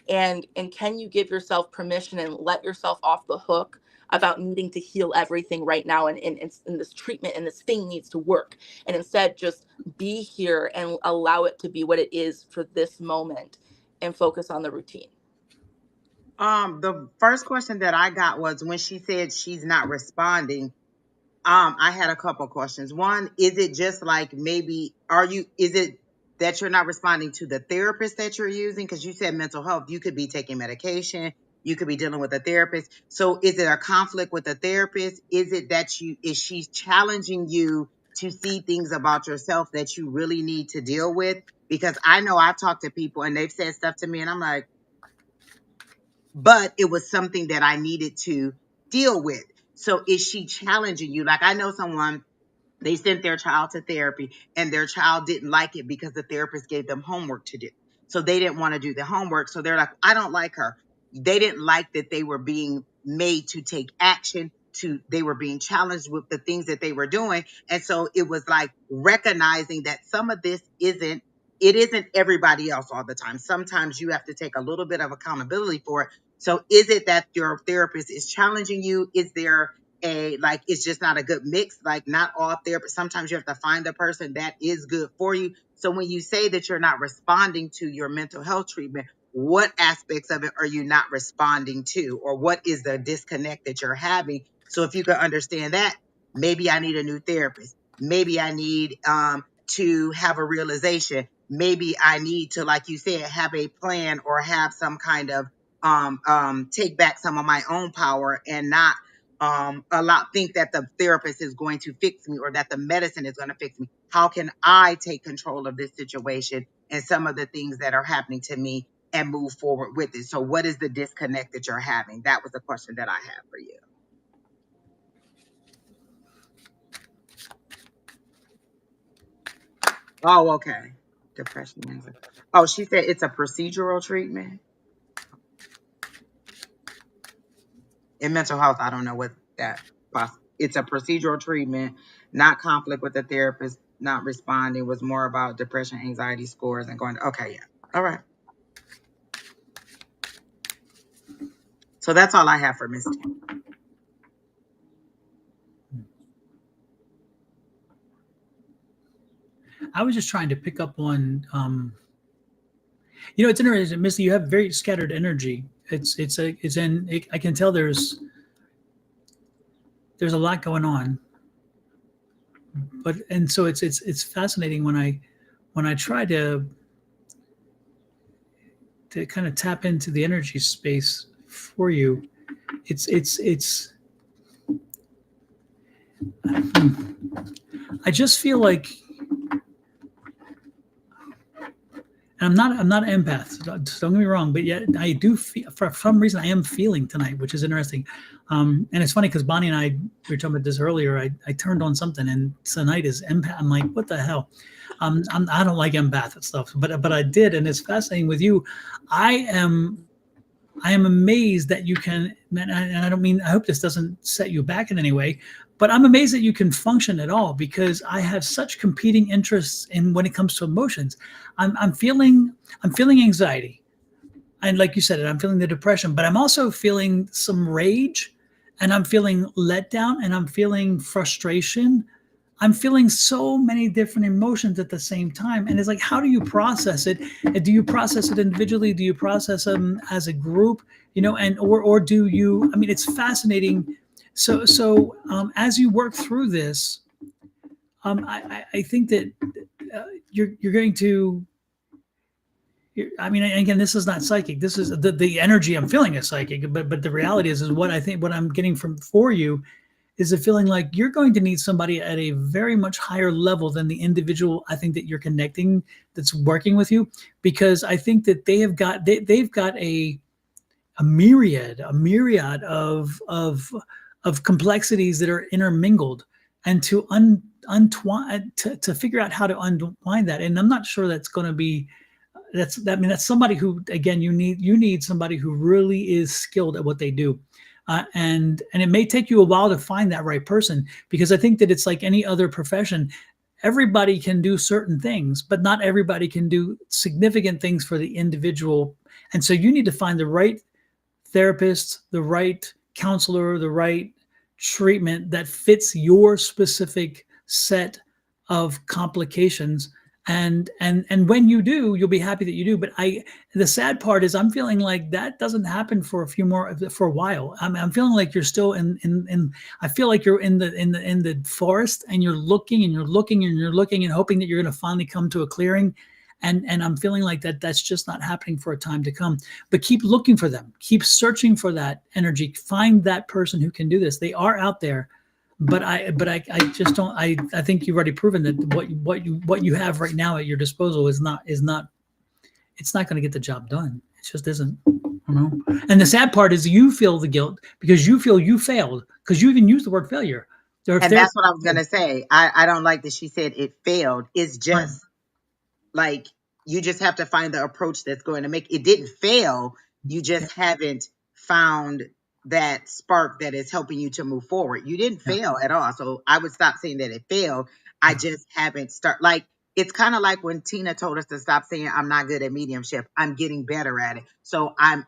And can you give yourself permission and let yourself off the hook about needing to heal everything right now, and this treatment and this thing needs to work, and instead just be here and allow it to be what it is for this moment, and focus on the routine. The first question that I got was when she said she's not responding. I had a couple questions. One, is it just like maybe is it that you're not responding to the therapist that you're using? Because you said mental health, you could be taking medication, you could be dealing with a therapist. So is it a conflict with the therapist? Is it that is she challenging you to see things about yourself that you really need to deal with? Because I know I've talked to people and they've said stuff to me and I'm like, but it was something that I needed to deal with. So is she challenging you? Like I know someone, they sent their child to therapy and their child didn't like it because the therapist gave them homework to do. So they didn't want to do the homework. So they're like, I don't like her. They didn't like that they were being made to take action, they were being challenged with the things that they were doing. And so it was like recognizing that some of this it isn't everybody else all the time. Sometimes you have to take a little bit of accountability for it. So is it that your therapist is challenging you? Is there it's just not a good mix? Like not all therapists, sometimes you have to find a person that is good for you. So when you say that you're not responding to your mental health treatment, what aspects of it are you not responding to, or what is the disconnect that you're having? So if you can understand that, maybe I need a new therapist. Maybe I need to have a realization. Maybe I need to, like you said, have a plan or have some kind of take back some of my own power and not think that the therapist is going to fix me or that the medicine is going to fix me. How can I take control of this situation and some of the things that are happening to me and move forward with it? So what is the disconnect that you're having? That was the question that I had for you. Oh, okay. Depression. Anxiety. Oh, she said it's a procedural treatment. In mental health, I don't know what that it's a procedural treatment, not conflict with the therapist, not responding, was more about depression, anxiety scores and going, okay, yeah. All right. So that's all I have for Miss T. I was just trying to pick up on, it's interesting, Missy. You have very scattered energy. I can tell there's a lot going on, and so it's fascinating when I try to kind of tap into the energy space for you. It's I just feel like, and I'm not an empath. Don't get me wrong, but yet I do feel, for some reason, I am feeling tonight, which is interesting. And it's funny because Bonnie and we were talking about this earlier. I turned on something, and tonight is empath. I'm like, what the hell? I don't like empath stuff, but I did, and it's fascinating with you. I am amazed that you can, and I don't mean, I hope this doesn't set you back in any way, but I'm amazed that you can function at all, because I have such competing interests in when it comes to emotions. I'm feeling anxiety. And like you said, I'm feeling the depression, but I'm also feeling some rage, and I'm feeling letdown, and I'm feeling frustration. I'm feeling so many different emotions at the same time. And it's like, how do you process it? Do you process it individually? Do you process them as a group? Or do you, I mean, it's fascinating. So as you work through this, I think that you're going to, I mean, again, this is not psychic. This is the energy I'm feeling is psychic, but the reality is what I think, what I'm getting for you is a feeling like you're going to need somebody at a very much higher level than the individual I think that you're connecting, that's working with you, because I think that they've got a myriad of complexities that are intermingled, and to untwine, to figure out how to unwind that. And I'm not sure that's going to be, that's somebody who, again, you need somebody who really is skilled at what they do. And it may take you a while to find that right person, because I think that it's like any other profession. Everybody can do certain things, but not everybody can do significant things for the individual. And so you need to find the right therapist, the right counselor, the right treatment that fits your specific set of complications. And when you do, you'll be happy that you do. But the sad part is, I'm feeling like that doesn't happen for a while. I'm feeling like you're still I feel like you're in the forest, and you're looking and you're looking and you're looking and hoping that you're going to finally come to a clearing. And I'm feeling like that's just not happening for a time to come. But keep looking for them. Keep searching for that energy. Find that person who can do this. They are out there. But I just don't. I think you've already proven that what you have right now at your disposal is not. It's not going to get the job done. It just isn't. And the sad part is, you feel the guilt because you feel you failed, because you even used the word failure. And that's what I was gonna say. I don't like that she said it failed. It's just like, you just have to find the approach that's going to make it. Didn't fail. You just haven't found that spark that is helping you to move forward. You didn't fail at all. So I would stop saying that it failed. I just haven't like, it's kind of like when Tina told us to stop saying I'm not good at mediumship. I'm getting better at it. So I'm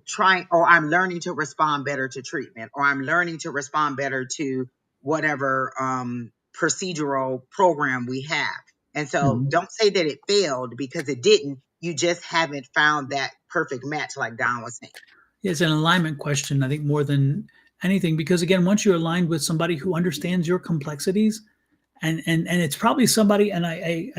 trying, or I'm learning to respond better to treatment, or I'm learning to respond better to whatever procedural program we have. And so don't say that it failed, because it didn't. You just haven't found that perfect match, like Don was saying. It's an alignment question, I think, more than anything, because again, once you're aligned with somebody who understands your complexities, and it's probably somebody, and I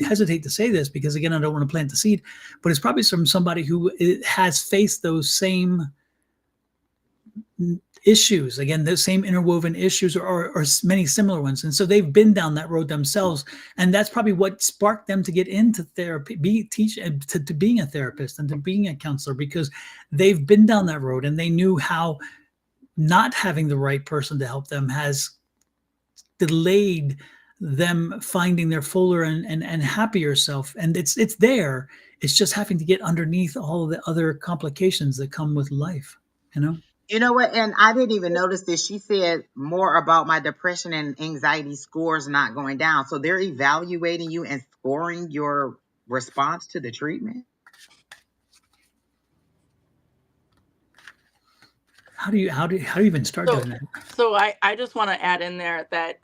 hesitate to say this because again, I don't want to plant the seed, but it's probably from somebody who has faced those same issues, again, the same interwoven issues, or many similar ones, and so they've been down that road themselves, and that's probably what sparked them to get into therapy, to being a therapist and to being a counselor, because they've been down that road and they knew how not having the right person to help them has delayed them finding their fuller and happier self. And it's there. It's just having to get underneath all of the other complications that come with life, you know? You know what? And I didn't even notice this. She said more about my depression and anxiety scores not going down. So they're evaluating you and scoring your response to the treatment. How do you even start doing that? So I just want to add in there that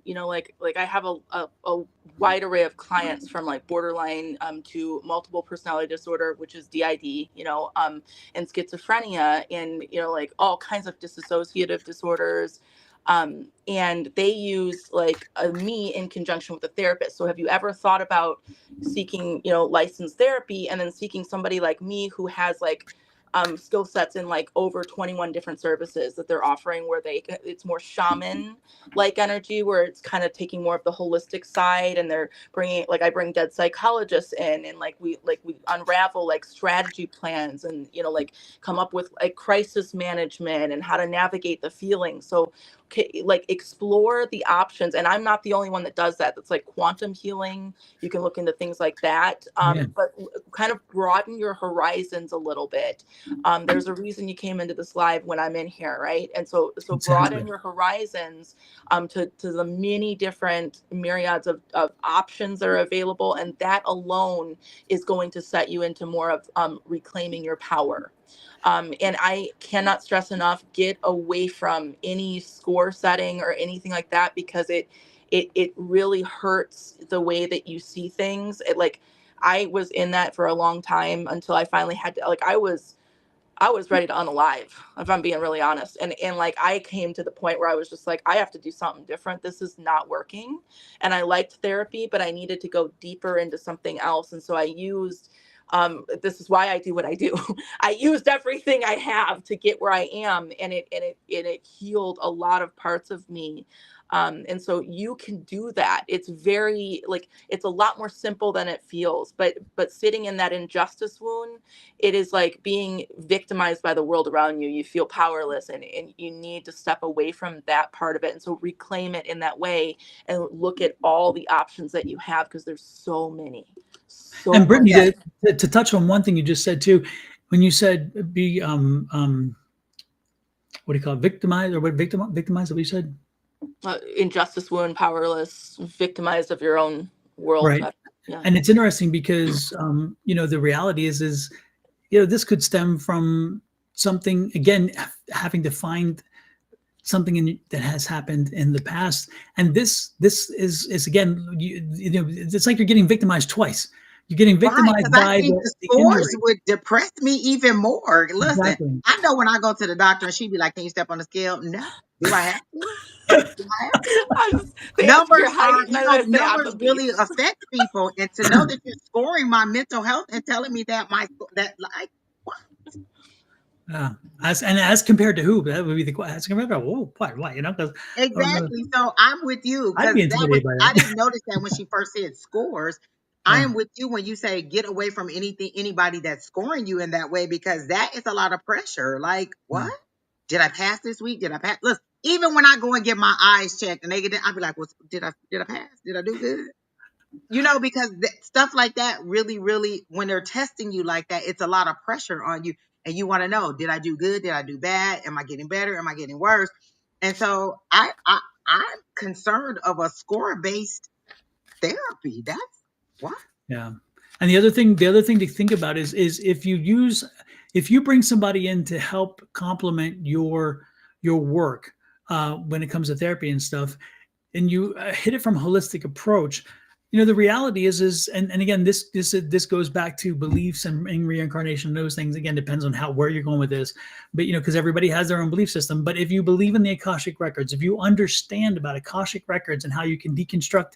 you know, like I have a wide array of clients from like borderline to multiple personality disorder, which is DID, you know, and schizophrenia, and you know, like all kinds of dissociative disorders. And they use like me in conjunction with a therapist. So have you ever thought about seeking, you know, licensed therapy and then seeking somebody like me who has like skill sets in like over 21 different services that they're offering, where it's more shaman like energy, where it's kind of taking more of the holistic side, and they're bringing, like, I bring dead psychologists in, and like we unravel like strategy plans, and you know, like come up with like crisis management and how to navigate the feelings. So like explore the options, and I'm not the only one that does that. That's like quantum healing. You can look into things like that, but kind of broaden your horizons a little bit. There's a reason you came into this live when I'm in here, right? And so broaden your horizons to the many different myriads of options that are available, and that alone is going to set you into more of reclaiming your power. And I cannot stress enough, get away from any score setting or anything like that, because it really hurts the way that you see things. It, like, I was in that for a long time until I finally had to, like, I was ready to unalive, if I'm being really honest. And like, I came to the point where I was just like, I have to do something different. This is not working. And I liked therapy, but I needed to go deeper into something else. And so I used, this is why I do what I do. I used everything I have to get where I am. And it healed a lot of parts of me. And so you can do that. It's very, like, it's a lot more simple than it feels, but sitting in that injustice wound, it is like being victimized by the world around you. You feel powerless, and you need to step away from that part of it. And so reclaim it in that way and look at all the options that you have, because there's so many. And Brittany, to touch on one thing you just said too, when you said be what do you call it, victimized, or victimized, what you said? Injustice wound, powerless, victimized of your own world. Right. Yeah. And it's interesting because you know, the reality is you know, this could stem from something, again, having to find something that has happened in the past. And this is again, you know, it's like you're getting victimized twice. You're getting victimized by I think the scores would depress me even more. Listen, exactly. I know when I go to the doctor and she'd be like, "Can you step on the scale?" No. Do I have to? Do I have to? Numbers really affect people, and to know that you're scoring my mental health and telling me that like what? As compared to who? That would be the question. As compared to why? You know, exactly. So I'm with you, because I didn't notice that when she first said scores. I am with you when you say get away from anybody that's scoring you in that way, because that is a lot of pressure. Like, what? Did I pass this week? Did I pass? Look, even when I go and get my eyes checked and I'll be like, well, did I pass? Did I do good? You know, because stuff like that really, really, when they're testing you like that, it's a lot of pressure on you. And you want to know, did I do good? Did I do bad? Am I getting better? Am I getting worse? And so I'm concerned of a score-based therapy. That's what? Yeah. And the other thing to think about is if you bring somebody in to help complement your work when it comes to therapy and stuff, and you hit it from a holistic approach, the reality is, and again, this goes back to beliefs and reincarnation and those things. Again, depends on where you're going with this, but because everybody has their own belief system. But if you believe in the Akashic records, if you understand about Akashic records and how you can deconstruct,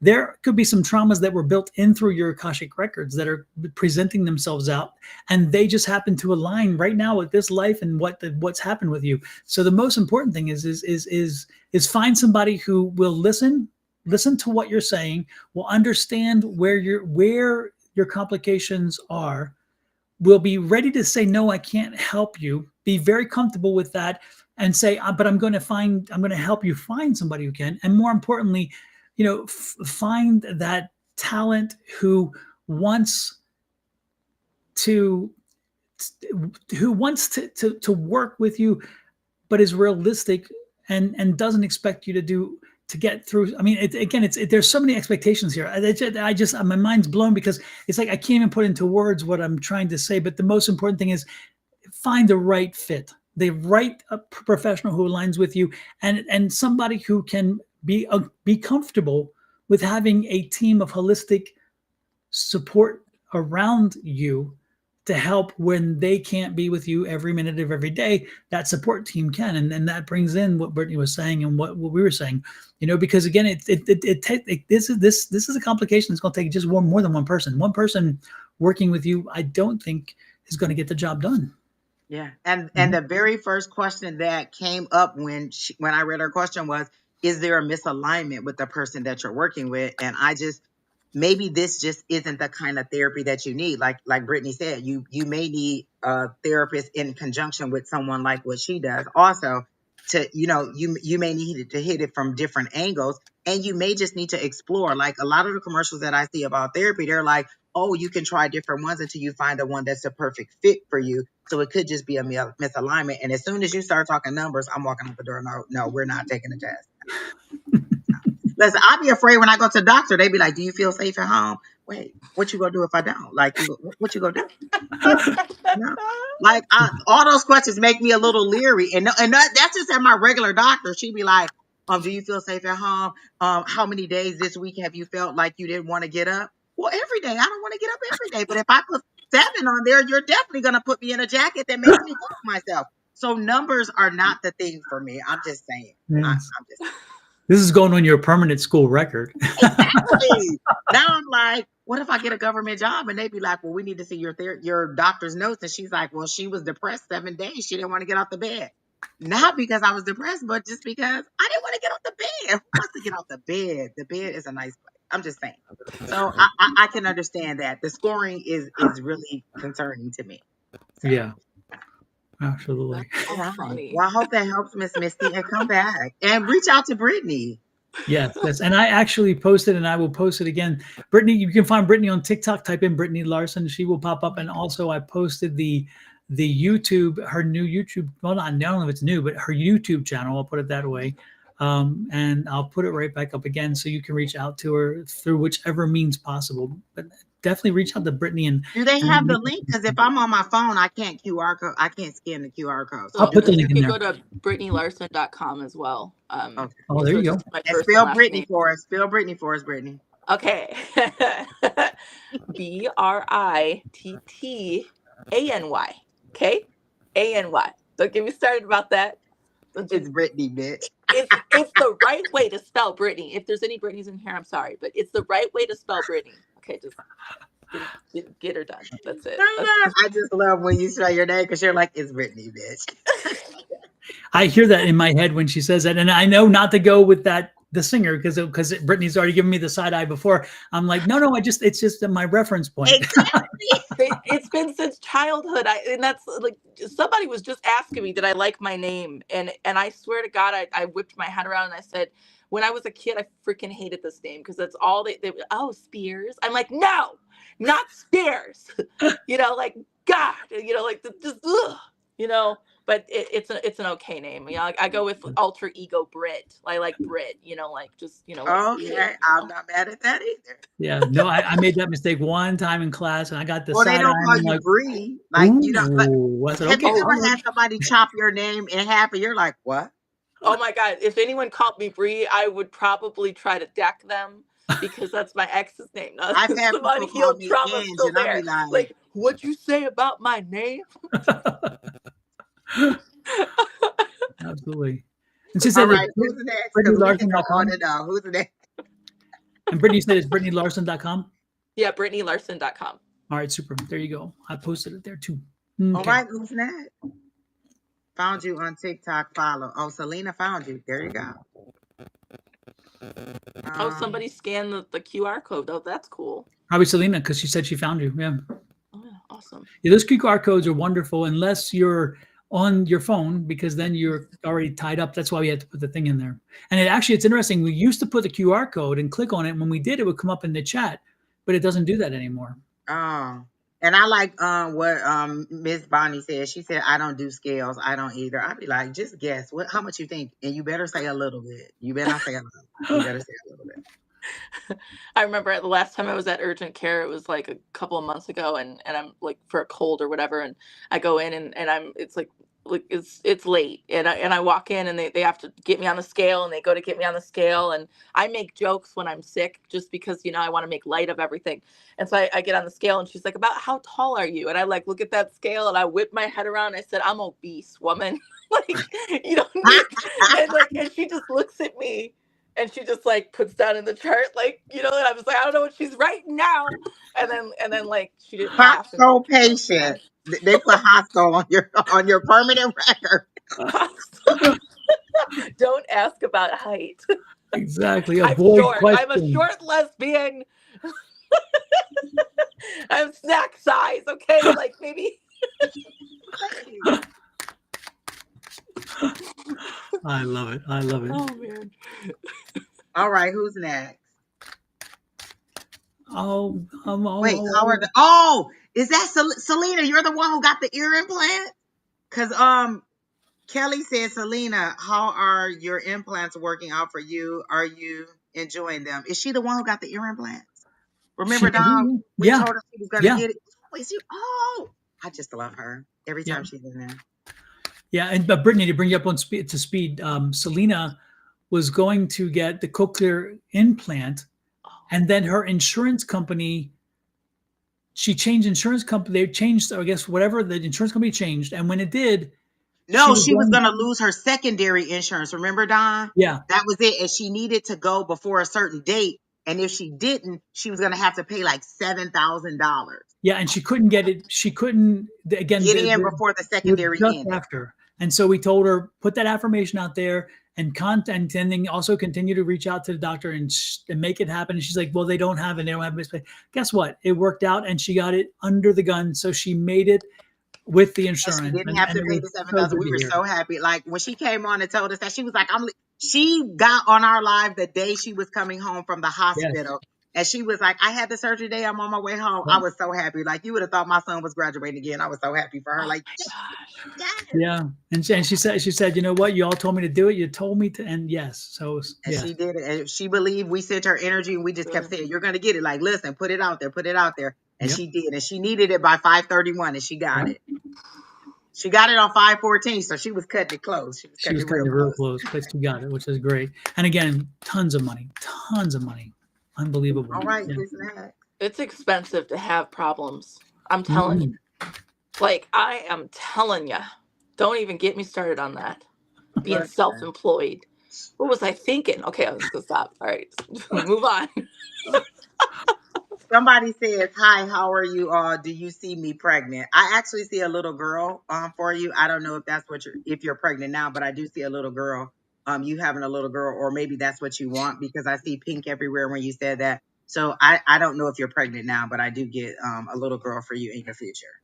there could be some traumas that were built in through your Akashic records that are presenting themselves out, and they just happen to align right now with this life and what's happened with you. So the most important thing is find somebody who will listen to what you're saying, will understand where your complications are, will be ready to say, no, I can't help you. Be very comfortable with that and say, but I'm going to help you find somebody who can. And more importantly, find that talent who wants to work with you, but is realistic and doesn't expect you to get through. I mean, there's so many expectations here. I just my mind's blown because it's like I can't even put into words what I'm trying to say. But the most important thing is find the right fit, the right professional who aligns with you, and somebody who can be comfortable with having a team of holistic support around you to help when they can't be with you every minute of every day. That support team can, and that brings in what Brittany was saying and what we were saying, because again, this is a complication. It's going to take just more than one person. One person working with you, I don't think is going to get the job done. Yeah, and the very first question that came up when I read her question was, is there a misalignment with the person that you're working with? And maybe this just isn't the kind of therapy that you need. Like Brittany said, you may need a therapist in conjunction with someone like what she does. Also, you may need to hit it from different angles, and you may just need to explore. Like a lot of the commercials that I see about therapy, they're like, oh, you can try different ones until you find the one that's a perfect fit for you. So it could just be a misalignment. And as soon as you start talking numbers, I'm walking out the door. No, we're not taking the test. Listen, I'd be afraid when I go to the doctor. They'd be like, do you feel safe at home? Wait, what you gonna do if I don't? Like, what you gonna do? No. Like, all those questions make me a little leery. And that's just at my regular doctor. She'd be like, do you feel safe at home? How many days this week have you felt like you didn't want to get up? Well, every day. I don't want to get up every day. But if I put 7 on there, you're definitely going to put me in a jacket that makes me cook myself. So numbers are not the thing for me. I'm just saying. Yes. I'm just saying. This is going on your permanent school record. Exactly. Now I'm like, what if I get a government job and they be like, well, we need to see your doctor's notes. And she's like, well, she was depressed 7 days. She didn't want to get off the bed. Not because I was depressed, but just because I didn't want to get off the bed. Who wants to get off the bed? The bed is a nice place. I'm just saying. So I can understand that. The scoring is really concerning to me. So. Yeah. Absolutely. All right. Well, I hope that helps, Miss Misty, and come back and reach out to Brittany. Yes. And I actually posted, and I will post it again. Brittany, you can find Brittany on TikTok. Type in Brittany Larson; she will pop up. And also, I posted the YouTube, her new YouTube. Well, I don't know if it's new, but her YouTube channel. I'll put it that way, and I'll put it right back up again, so you can reach out to her through whichever means possible. But definitely reach out to Brittany. And do they have the link? Because if I'm on my phone, I can't QR code. I can't scan the QR code. So I'll put the link in there. You can go to BrittanyLarson.com as well. Okay. Oh, there you go. And spell Brittany for us. Spell Brittany for us, Brittany. Okay. BRITTANY. Okay. ANY. Don't get me started about that. It's Brittany, bitch. It's the right way to spell Brittany. If there's any Brittany's in here, I'm sorry, but it's the right way to spell Brittany. Okay, just get her done. That's it. I just love when you spell your name because you're like, it's Brittany, bitch. I hear that in my head when she says that, and I know not to go with the singer because Brittany's already given me the side eye before. I'm like, no, it's just my reference point. Exactly. It's been since childhood. And that's like, somebody was just asking me, did I like my name? And I swear to God, I whipped my head around and I said, when I was a kid, I freaking hated this name because that's all they Spears. I'm like, no, not Spears. Like, God, like just ugh, but it's an okay name. I go with alter ego Brit. I like Brit, like just, Okay, I'm not mad at that either. Yeah, no, I made that mistake one time in class, and I got the well, side eye. They don't call you like, Bree. Like, have you ever okay. had somebody chop your name in half and you're like, what? Oh my God, if anyone called me Bree, I would probably try to deck them. because that's my ex's name. I've had Some people call unhealed me trauma Angie, still and I'll be there. like, Like, what'd you say about my name? Absolutely. And she all said it's right, who's next? Because we can go on BrittanyLarson.com. and on. Who's next? And Brittany said it's BrittanyLarson.com. Yeah, BrittanyLarson.com. All right, super. There you go. I posted it there too. All Okay. right, who's next? Found you on TikTok. Follow. Oh, Selena found you. There you go. Oh, somebody scanned the QR code. Oh, that's cool. Probably Selena, because she said she found you. Yeah. Oh, yeah, awesome. Yeah, those QR codes are wonderful unless you're on your phone, because then you're already tied up. That's why we had to put the thing in there. And it's interesting. We used to put the QR code and click on it. And when we did, it would come up in the chat, but it doesn't do that anymore. Oh. And I like what Miss Bonnie said. She said, I don't do scales. I don't either. I'd be like, just guess how much you think. And you better say a little bit. You better not say a lot. You better say a little bit. I remember the last time I was at urgent care, it was like a couple of months ago, and I'm like for a cold or whatever, and I go in and it's like it's late, and I walk in and they have to get me on the scale, and they go to get me on the scale, and I make jokes when I'm sick just because I want to make light of everything. And so I get on the scale, and she's like, about how tall are you? And I like look at that scale, and I whip my head around, and I said, I'm obese, woman. Like, you don't need. And she just looks at me, and she just like puts down in the chart, like, and I was like, I don't know what she's writing now. And then like she didn't laugh. And So patient. They put hostile on your permanent record. don't ask about height. Exactly. I'm Avoid short. I'm a questions. short lesbian. I'm snack size, okay? Like maybe. I love it. I love it. Oh man. All right, who's next? Oh, Wait, oh, is that Selena? You're the one who got the ear implant? Because Kelly said, Selena, how are your implants working out for you? Are you enjoying them? Is she the one who got the ear implants? Remember, Dom? We Yeah. told her she was going to get it. Oh, is you? Oh, I just love her every time she's in there. Yeah, and but Brittany, to bring you up on speed, Selena was going to get the cochlear implant, and then her insurance company, she changed insurance company. They changed, I guess, whatever the insurance company changed, and when it did, no, she was going to lose her secondary insurance. Remember, Don? Yeah, that was it, and she needed to go before a certain date. And if she didn't, she was going to have to pay like $7,000. Yeah, and she couldn't get it. She couldn't again get in before the secondary just ended. After. And so we told her, put that affirmation out there and then also continue to reach out to the doctor and make it happen. And she's like, well, they don't have it. They don't have it. Guess what? It worked out, and she got it under the gun. So she made it with the insurance. And she didn't have to pay the $7,000. We were so happy. Like when she came on and told us that, she was like, she got on our live the day she was coming home from the hospital. Yes. And she was like, I had the surgery today. I'm on my way home. I was so happy. Like, you would have thought my son was graduating again. I was so happy for her. Like, yes. Yeah. And she said, you know what? You all told me to do it. You told me to. And yes. So and she did it. And she believed we sent her energy, and we just kept saying, you're going to get it. Like, listen, put it out there. Put it out there. And she did. And she needed it by 5:31, and she got it. She got it on 5:14, so she was cutting it close. She was cutting it real close, but she got it, which is great. And again, tons of money, unbelievable. All right, it's expensive to have problems. I'm telling you. Like, I am telling you. Don't even get me started on that. Being self-employed. What was I thinking? Okay, I was gonna stop. All right, move on. Somebody says, hi, how are you all? Do you see me pregnant? I actually see a little girl for you. I don't know if that's if you're pregnant now, but I do see a little girl. You having a little girl, or maybe that's what you want, because I see pink everywhere when you said that. So I don't know if you're pregnant now, but I do get a little girl for you in your future.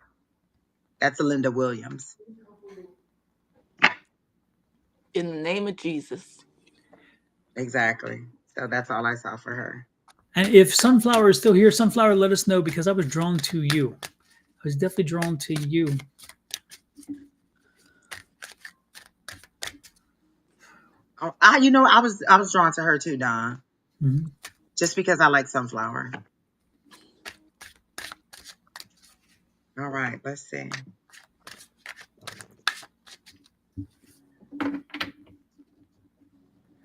That's Linda Williams. In the name of Jesus. Exactly. So that's all I saw for her. And if Sunflower is still here, Sunflower, let us know, because I was drawn to you. I was definitely drawn to you. Oh, I was drawn to her too, Don. Mm-hmm. Just because I like Sunflower. All right, let's see.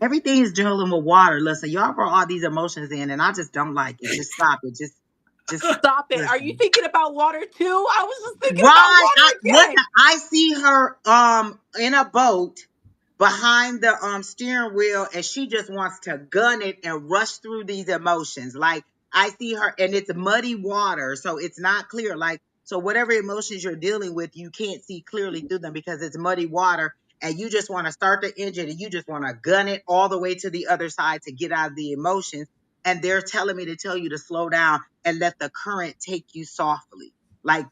Everything's dealing with water. Listen, y'all brought all these emotions in, and I just don't like it. Just stop it. Just Stop it. Are you listen. thinking about water too? I was just thinking about Why? water again. I see her in a boat behind the steering wheel, and she just wants to gun it and rush through these emotions. Like I see her, and it's muddy water, so it's not clear. Like, so whatever emotions you're dealing with, you can't see clearly through them because it's muddy water, and you just want to start the engine and you just want to gun it all the way to the other side to get out of the emotions. And they're telling me to tell you to slow down and let the current take you softly, like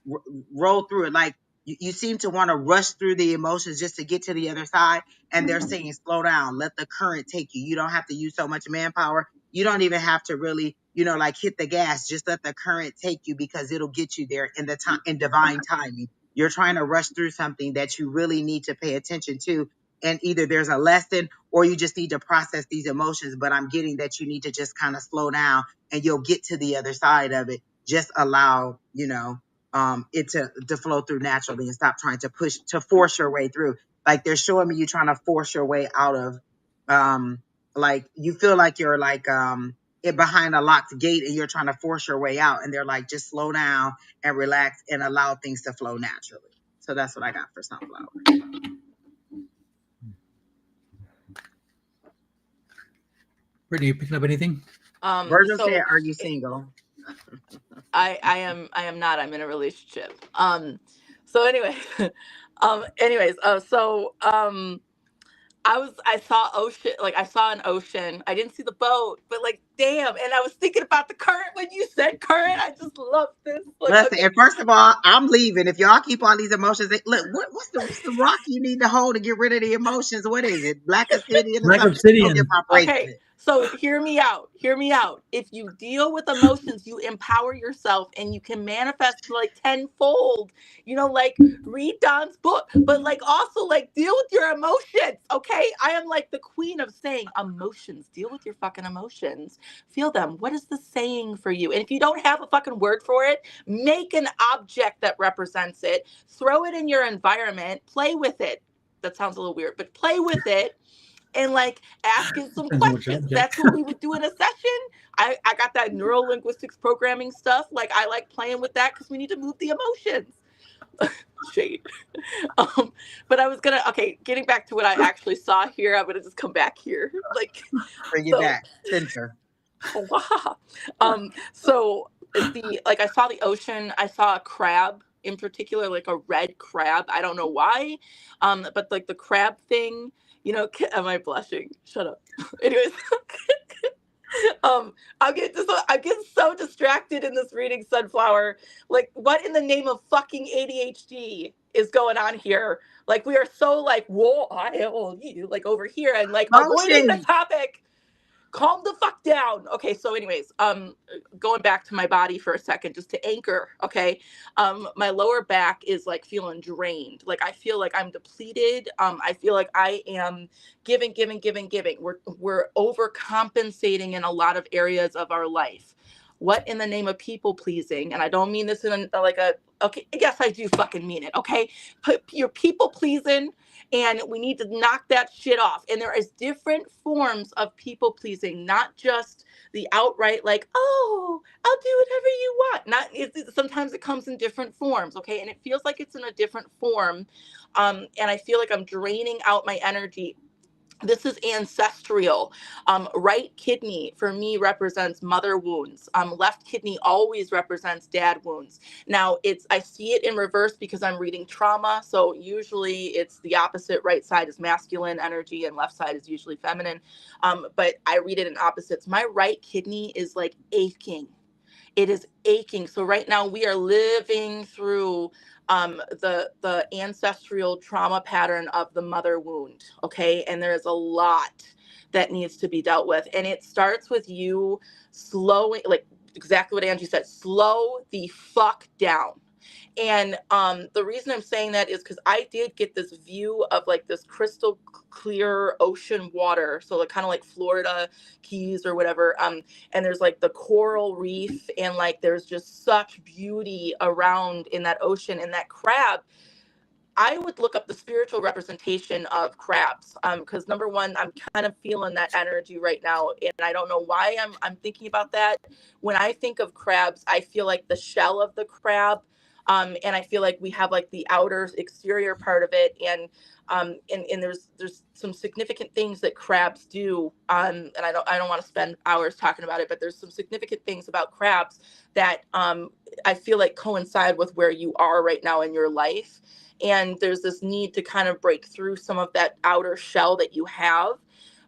roll through it. Like you seem to want to rush through the emotions just to get to the other side. And they're saying, slow down, let the current take you. You don't have to use so much manpower. You don't even have to really, like hit the gas. Just let the current take you because it'll get you there in the time, in divine timing. You're trying to rush through something that you really need to pay attention to. And either there's a lesson or you just need to process these emotions. But I'm getting that you need to just kind of slow down and you'll get to the other side of it. Just allow, it to flow through naturally and stop trying to force your way through. Like they're showing me you trying to force your way out of, like you feel like you're like, it behind a locked gate and you're trying to force your way out. And they're like, just slow down and relax and allow things to flow naturally. So that's what I got for sunflower. Brittany, you picking up anything? Virgil said, So are you single? I am not. I'm in a relationship. So anyway, I saw ocean, like I saw an ocean. I didn't see the boat, but like damn, and I was thinking about the current when you said current. I just love this. Like Listen, okay. and first of all, I'm leaving. If y'all keep on these emotions, look, what's the rock you need to hold to get rid of the emotions? What is it? Black obsidian or Black something? Go get obsidian. my Okay, bracelet. so hear me out. Hear me out. If you deal with emotions, you empower yourself and you can manifest like tenfold. Like read Don's book, but like also like deal with your emotions. Okay. I am like the queen of saying emotions. Deal with your fucking emotions. Feel them. What is the saying for you? And if you don't have a fucking word for it, make an object that represents it, throw it in your environment, play with it. That sounds a little weird, but play with it and like asking some Depends on which questions. object. That's what we would do in a session. I got that neuro linguistics programming stuff. Like I like playing with that because we need to move the emotions. Shade. But I was gonna getting back to what I actually saw here. I'm gonna just come back here. Like Bring it so back. Center. wow. So I saw the ocean, I saw a crab in particular, like a red crab. I don't know why. But like the crab thing, am I blushing? Shut up. Anyways, I'm getting so distracted in this reading, Sunflower. Like, what in the name of fucking ADHD is going on here? Like, we are so like, whoa, like over here and like avoiding the Motion. topic. Calm the fuck down. Okay, so anyways, going back to my body for a second, just to anchor. Okay, my lower back is like feeling drained. Like I feel like I'm depleted. I feel like I am giving. We're overcompensating in a lot of areas of our life. What in the name of people pleasing? And I don't mean this in like a okay. Yes, I do fucking mean it. Okay, you're people pleasing and we need to knock that shit off. And there is different forms of people pleasing, not just the outright like, oh, I'll do whatever you want. Sometimes it comes in different forms, okay? And it feels like it's in a different form, and I feel like I'm draining out my energy. This is ancestral. Right kidney for me represents mother wounds. Left kidney always represents dad wounds. Now I see it in reverse because I'm reading trauma. So usually it's the opposite. Right side is masculine energy and left side is usually feminine. But I read it in opposites. My right kidney is like aching. It is aching. So right now we are living through the ancestral trauma pattern of the mother wound. Okay, and there's a lot that needs to be dealt with, and it starts with you slowing, like exactly what Angie said, slow the fuck down. And the reason I'm saying that is because I did get this view of like this crystal clear ocean water. So like kind of like Florida Keys or whatever. And there's like the coral reef and like there's just such beauty around in that ocean and that crab. I would look up the spiritual representation of crabs, because number one, I'm kind of feeling that energy right now, and I don't know why I'm thinking about that. When I think of crabs, I feel like the shell of the crab, and I feel like we have like the outer exterior part of it, and there's some significant things that crabs do, and I don't want to spend hours talking about it, but there's some significant things about crabs that I feel like coincide with where you are right now in your life. And there's this need to kind of break through some of that outer shell that you have.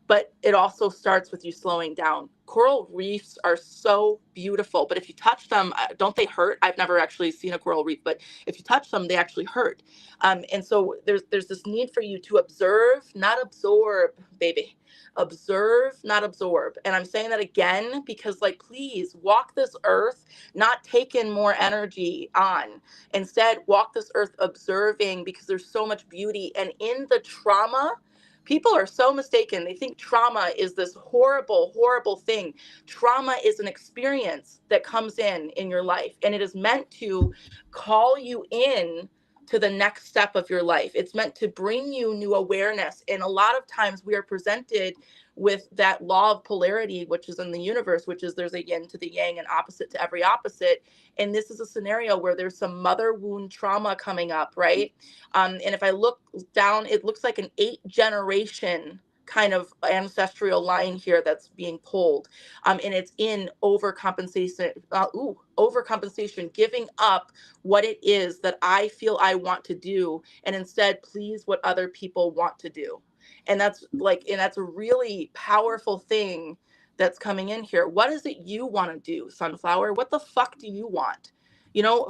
But it also starts with you slowing down. Coral reefs are so beautiful, but if you touch them, don't they hurt? I've never actually seen a coral reef, but if you touch them, they actually hurt. And so there's this need for you to observe, not absorb, baby. Observe, not absorb. And I'm saying that again because, like, please walk this earth, not taking more energy on. Instead, walk this earth observing, because there's so much beauty. And in the trauma, people are so mistaken. They think trauma is this horrible, horrible thing. Trauma is an experience that comes in your life, and it is meant to call you in to the next step of your life. It's meant to bring you new awareness. And a lot of times we are presented with that law of polarity, which is in the universe, which is there's a yin to the yang and opposite to every opposite. And this is a scenario where there's some mother wound trauma coming up, right? And if I look down, it looks like an 8-generation kind of ancestral line here that's being pulled. And it's in overcompensation, overcompensation, giving up what it is that I feel I want to do, and instead please what other people want to do. And that's a really powerful thing that's coming in here. What is it you want to do, Sunflower? What the fuck do you want?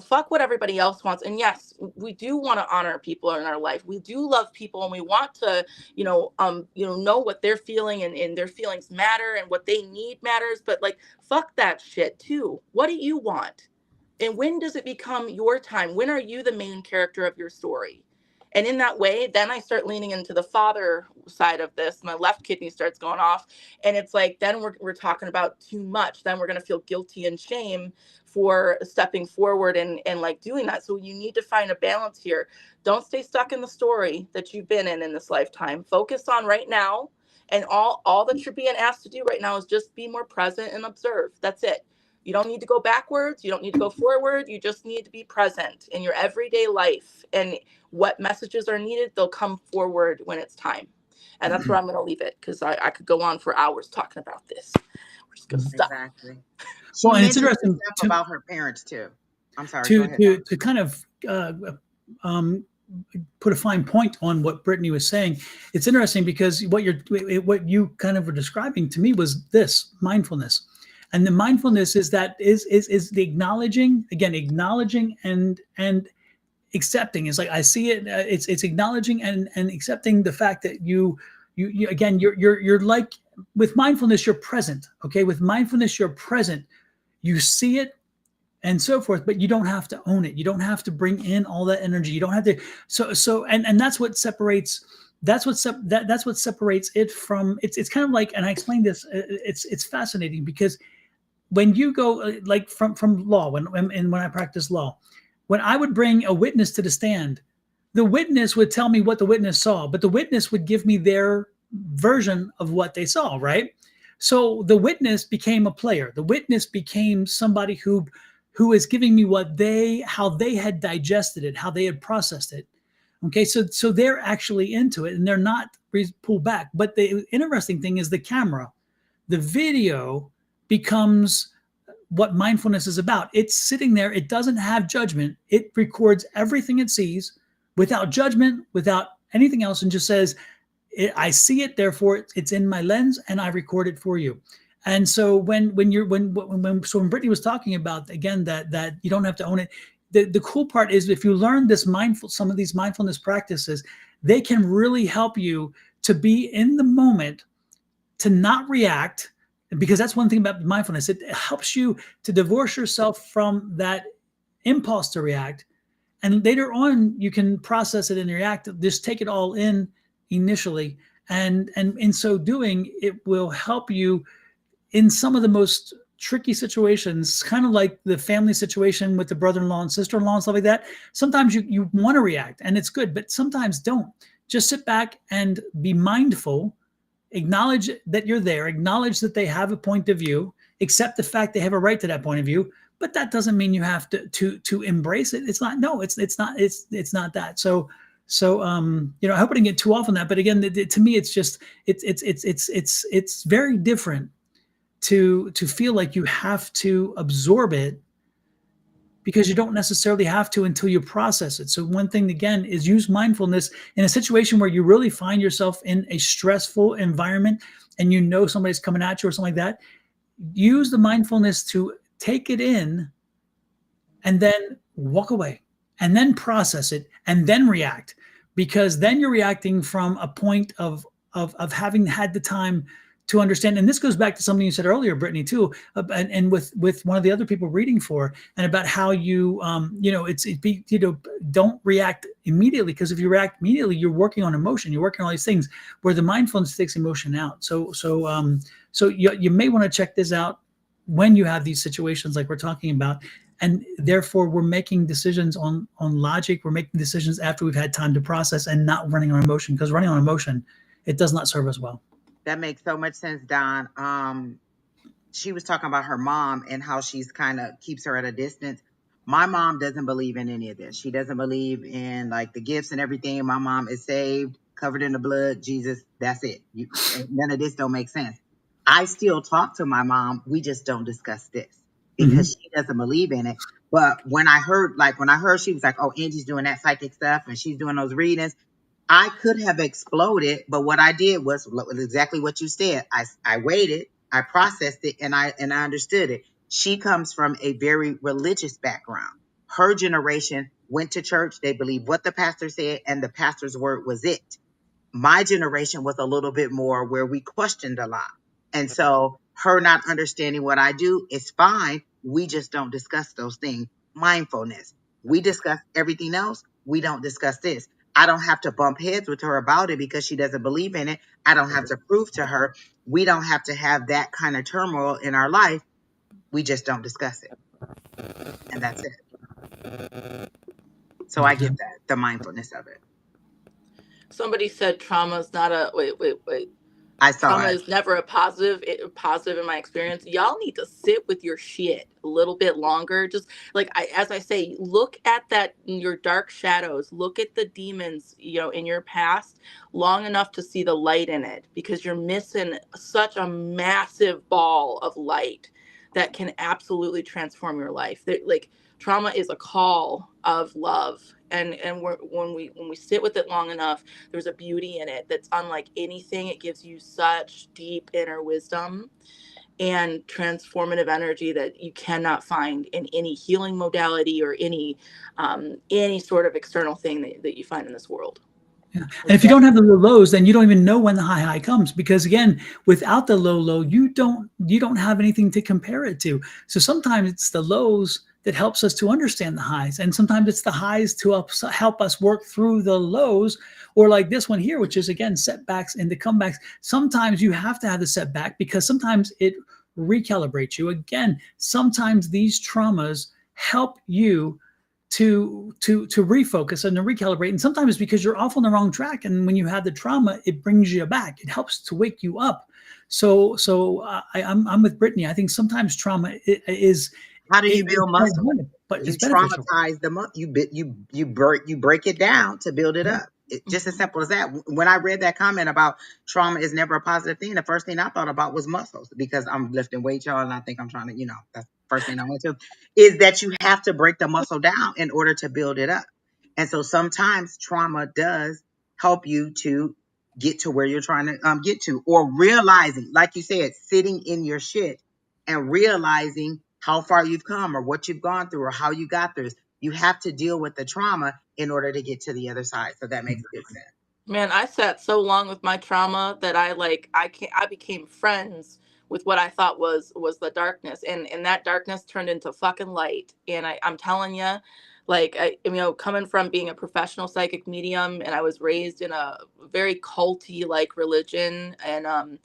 Fuck what everybody else wants. And yes, we do want to honor people in our life. We do love people, and we want to, know what they're feeling, and their feelings matter, and what they need matters. But like, fuck that shit too. What do you want? And when does it become your time? When are you the main character of your story? And in that way, then I start leaning into the father side of this. My left kidney starts going off. And it's like, then we're talking about too much. Then we're going to feel guilty and shame for stepping forward and like doing that. So you need to find a balance here. Don't stay stuck in the story that you've been in this lifetime. Focus on right now. And all that you're being asked to do right now is just be more present and observe. That's it. You don't need to go backwards. You don't need to go forward. You just need to be present in your everyday life. And what messages are needed, they'll come forward when it's time. And that's where I'm going to leave it, because I could go on for hours talking about this. We're just going to stop. Exactly. So, and it's interesting about her parents too. I'm sorry. To kind of put a fine point on what Brittany was saying. It's interesting because what you kind of were describing to me was this mindfulness. And the mindfulness is the acknowledging and accepting. It's like, I see it. It's acknowledging and accepting the fact that you again, you're like, with mindfulness, you're present. Okay. With mindfulness, you're present. You see it and so forth, but you don't have to own it. You don't have to bring in all that energy. You don't have to. And that's what separates. That's what separates it from. It's kind of like, and I explained this. It's fascinating because when you go like from law, when I practice law, when I would bring a witness to the stand, the witness would tell me what the witness saw, but the witness would give me their version of what they saw, right? So the witness became a player. The witness became somebody who is giving me how they had digested it, how they had processed it. Okay, so they're actually into it and they're not pulled back. But the interesting thing is the camera, the video becomes what mindfulness is about. It's sitting there. It doesn't have judgment. It records everything it sees without judgment, without anything else, and just says, I see it, therefore it's in my lens, and I record it for you. And so when Brittany was talking about, again, that you don't have to own it, the cool part is if you learn some of these mindfulness practices, they can really help you to be in the moment, to not react, because that's one thing about mindfulness. It helps you to divorce yourself from that impulse to react. And later on, you can process it and react, just take it all in initially. And in so doing, it will help you in some of the most tricky situations, kind of like the family situation with the brother-in-law and sister-in-law and stuff like that, sometimes you want to react and it's good, but sometimes don't. Just sit back and be mindful, acknowledge that you're there, acknowledge that they have a point of view, accept the fact they have a right to that point of view, but that doesn't mean you have to embrace it. It's not, no, it's not that. So you know, I hope I didn't get too off on that, but again, to me, it's just, it's very different to feel like you have to absorb it, because you don't necessarily have to until you process it. So one thing, again, is use mindfulness in a situation where you really find yourself in a stressful environment and you know somebody's coming at you or something like that. Use the mindfulness to take it in and then walk away and then process it and then react, because then you're reacting from a point of having had the time to understand. And this goes back to something you said earlier, Brittany, too, and with one of the other people reading for, and about how you, you know, don't react immediately, because if you react immediately, you're working on emotion, you're working on all these things, where the mindfulness takes emotion out. So you may want to check this out when you have these situations like we're talking about. And therefore, we're making decisions on logic. We're making decisions after we've had time to process and not running on emotion, because running on emotion, it does not serve us well. That makes so much sense, Don. She was talking about her mom and how she's kind of keeps her at a distance. My mom doesn't believe in any of this. She doesn't believe in like the gifts and everything. My mom is saved, covered in the blood, Jesus. That's it. None of this don't make sense. I still talk to my mom. We just don't discuss this because she doesn't believe in it. But when I heard she was like, oh, Angie's doing that psychic stuff and she's doing those readings, I could have exploded, but what I did was exactly what you said. I waited, I processed it, and I understood it. She comes from a very religious background. Her generation went to church. They believed what the pastor said, and the pastor's word was it. My generation was a little bit more where we questioned a lot. And so her not understanding what I do is fine. We just don't discuss those things. Mindfulness. We discuss everything else. We don't discuss this. I don't have to bump heads with her about it because she doesn't believe in it. I don't have to prove to her. We don't have to have that kind of turmoil in our life. We just don't discuss it. And that's it. So I get that, the mindfulness of it. Somebody said trauma is not a wait. I saw trauma it. is never a positive in my experience. Y'all need to sit with your shit a little bit longer. Just like as I say, look at that, your dark shadows, look at the demons, you know, in your past long enough to see the light in it, because you're missing such a massive ball of light that can absolutely transform your life. Like trauma is a call of love, and when we sit with it long enough, there's a beauty in it that's unlike anything. It gives you such deep inner wisdom and transformative energy that you cannot find in any healing modality or any sort of external thing that you find in this world. Yeah. And if you don't have the lows, then you don't even know when the high comes, because again, without the low, you don't have anything to compare it to. So sometimes it's the lows that helps us to understand the highs, and sometimes it's the highs to help us work through the lows, or like this one here, which is again setbacks and the comebacks. Sometimes you have to have the setback because sometimes it recalibrates you. Again, sometimes these traumas help you to refocus and to recalibrate, and sometimes it's because you're off on the wrong track, and when you have the trauma, it brings you back. It helps to wake you up. So I'm with Brittany. I think sometimes trauma is, how do you build muscle? But you it's beneficial. traumatize the muscle. You break it down to build it up. Just as simple as that. When I read that comment about trauma is never a positive thing, the first thing I thought about was muscles, because I'm lifting weights, y'all, and I think I'm trying to, that's the first thing I went to, is that you have to break the muscle down in order to build it up. And so sometimes trauma does help you to get to where you're trying to get to, or realizing, like you said, sitting in your shit and realizing how far you've come or what you've gone through or how you got through. You have to deal with the trauma in order to get to the other side. So that makes good sense. Man, I sat so long with my trauma that I became friends with what I thought was the darkness, and that darkness turned into fucking light. And I'm telling you, Like, coming from being a professional psychic medium, and I was raised in a very culty like religion, and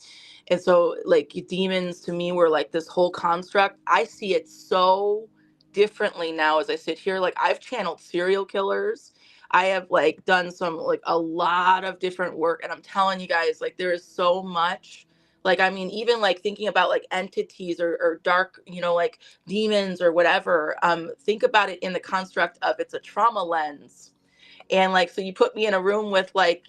so like demons to me were like this whole construct. I see it so differently now as I sit here. Like, I've channeled serial killers. I have like done some like a lot of different work, and I'm telling you guys, like, there is so much. Like, I mean, even like thinking about like entities or dark, like demons or whatever. Think about it in the construct of it's a trauma lens. And like, so you put me in a room with like,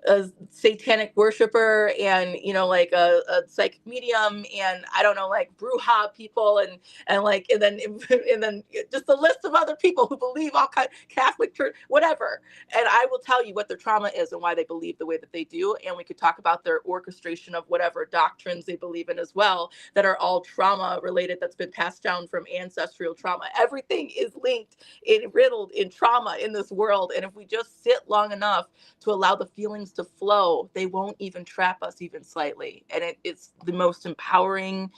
a satanic worshiper and, like a psychic medium and I don't know, like Bruja people and then just a list of other people who believe all kind Catholic church, whatever. And I will tell you what their trauma is and why they believe the way that they do. And we could talk about their orchestration of whatever doctrines they believe in as well, that are all trauma related, that's been passed down from ancestral trauma. Everything is linked and riddled in trauma in this world. And if we just sit long enough to allow the feelings to flow, they won't even trap us even slightly. And it's the most empowering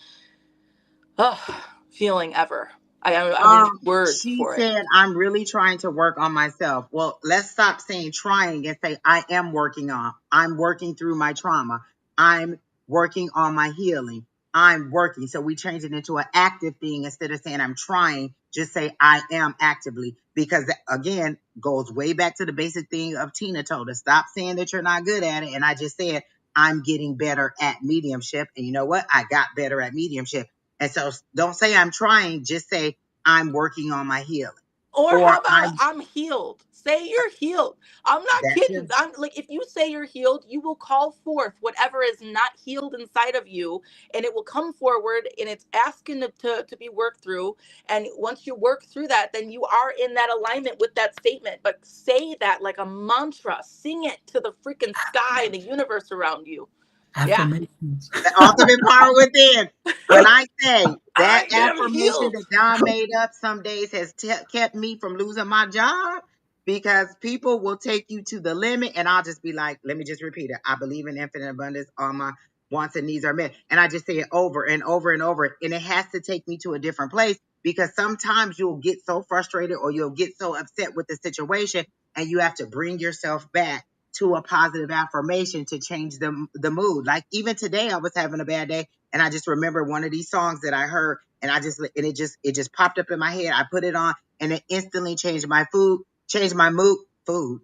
feeling ever. I mean, words She for it. said, I'm really trying to work on myself. Well, let's stop saying trying and say, I'm working through my trauma. I'm working on my healing. I'm working. So we change it into an active thing instead of saying I'm trying. Just say I am actively, because that, again, goes way back to the basic thing of Tina told us. Stop saying that you're not good at it. And I just said, I'm getting better at mediumship. And you know what? I got better at mediumship. And so don't say I'm trying, just say I'm working on my healing. Or how about I'm healed? Say you're healed. I'm not kidding. It. I'm like, if you say you're healed, you will call forth whatever is not healed inside of you, and it will come forward and it's asking to be worked through. And once you work through that, then you are in that alignment with that statement. But say that like a mantra, sing it to the freaking sky and the universe around you. Affirmations. The ultimate power within. When I say that I am affirmation healed. that Don made up some days has kept me from losing my job, because people will take you to the limit and I'll just be like, let me just repeat it. I believe in infinite abundance. All my wants and needs are met. And I just say it over and over and over. And it has to take me to a different place, because sometimes you'll get so frustrated or you'll get so upset with the situation and you have to bring yourself back to a positive affirmation to change the mood. Like even today I was having a bad day and I just remember one of these songs that I heard and it just popped up in my head. I put it on and it instantly changed my mood.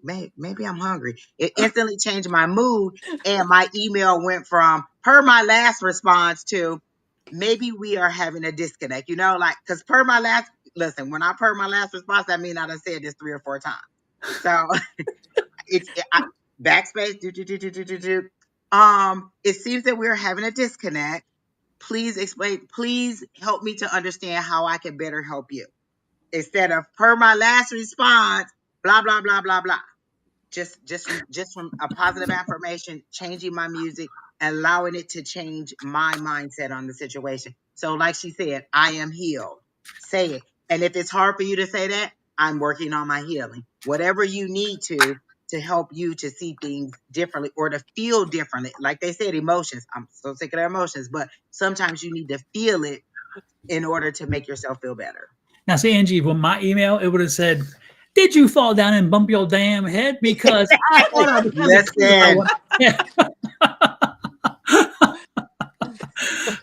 Maybe I'm hungry. It instantly changed my mood, and my email went from per my last response to maybe we are having a disconnect, like, because when I per my last response, that means I done said this 3 or 4 times. So backspace. It seems that we're having a disconnect. Please explain. Please help me to understand how I can better help you. Instead of per my last response, blah blah blah blah blah. Just from a positive affirmation, changing my music, allowing it to change my mindset on the situation. So, like she said, I am healed. Say it. And if it's hard for you to say that, I'm working on my healing. Whatever you need to help you to see things differently or to feel differently. Like they said, emotions. I'm so sick of their emotions, but sometimes you need to feel it in order to make yourself feel better. Now, see, Angie, when my email, it would have said, did you fall down and bump your damn head? Because I thought I was Listen.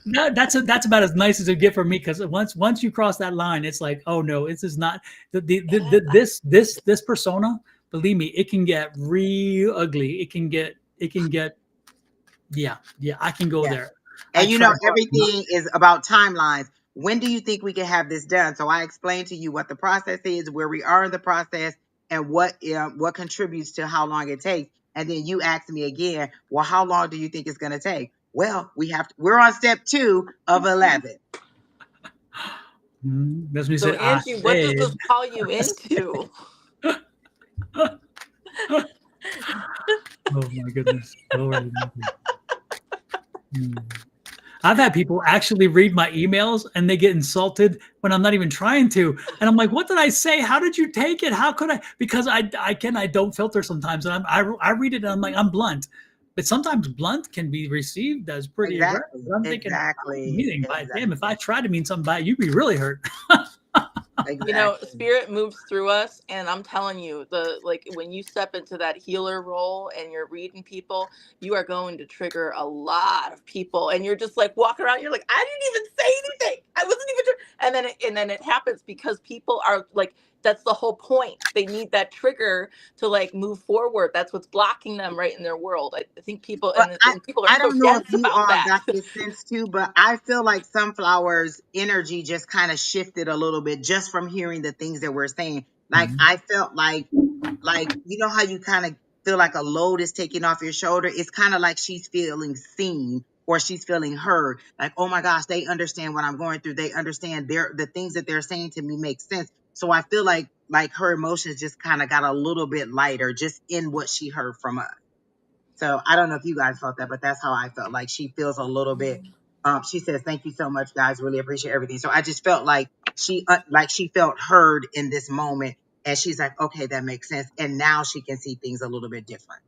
That's about as nice as it get for me, because once you cross that line, it's like, oh no, this is not this persona. Believe me, it can get real ugly. It can get yeah. I can go there. And everything is about timelines. When do you think we can have this done? So I explained to you what the process is, where we are in the process, and what contributes to how long it takes. And then you asked me again, well, how long do you think it's going to take? Well, we're on step 2 of 11. That's what so Angie, what does this call you into? Oh my goodness. I've had people actually read my emails and they get insulted when I'm not even trying to. And I'm like, what did I say? How did you take it? How could I? Because I don't filter sometimes. And I read it and I'm like, I'm blunt. But sometimes blunt can be received as pretty aggressive. I'm thinking, exactly. Damn, if I try to mean something by it, you'd be really hurt. You know, Exactly. spirit moves through us, and I'm telling you, when you step into that healer role and you're reading people, you are going to trigger a lot of people, and you're just like walking around, you're like, I didn't even say anything, I wasn't even and then it happens because people are like, that's the whole point. They need that trigger to like move forward. That's what's blocking them right in their world. I think people But and people are I so don't know if dense you about all that. got this sense too, but I feel like Sunflower's energy just kind of shifted a little bit just from hearing the things that we're saying. Like Mhm. I felt like you know how you kind of feel like a load is taken off your shoulder. It's kind of like she's feeling seen or she's feeling heard. Like, oh my gosh, they understand what I'm going through. They understand the things that they're saying to me make sense. So I feel like her emotions just kind of got a little bit lighter just in what she heard from us. So I don't know if you guys felt that, but that's how I felt. Like she feels a little bit. She says, "Thank you so much, guys. Really appreciate everything." So I just felt like she felt heard in this moment, and she's like, "Okay, that makes sense." And now she can see things a little bit different.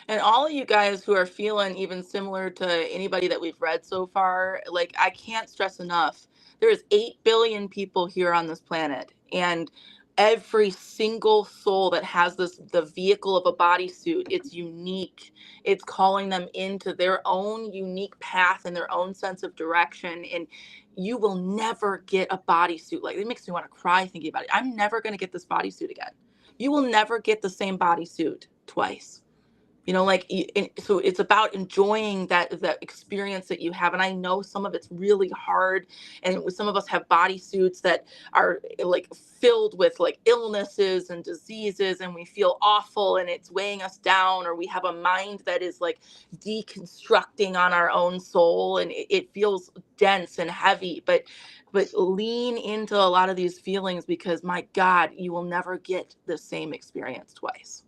And all of you guys who are feeling even similar to anybody that we've read so far, like I can't stress enough, there's 8 billion people here on this planet. And every single soul that has the vehicle of a bodysuit, it's unique. It's calling them into their own unique path and their own sense of direction. And you will never get a bodysuit. Like it makes me want to cry thinking about it. I'm never going to get this bodysuit again. You will never get the same bodysuit twice. You know, like so it's about enjoying that experience that you have. And I know some of it's really hard, and some of us have bodysuits that are like filled with like illnesses and diseases, and we feel awful and it's weighing us down, or we have a mind that is like deconstructing on our own soul, and it feels dense and heavy. But lean into a lot of these feelings, because my God, you will never get the same experience twice.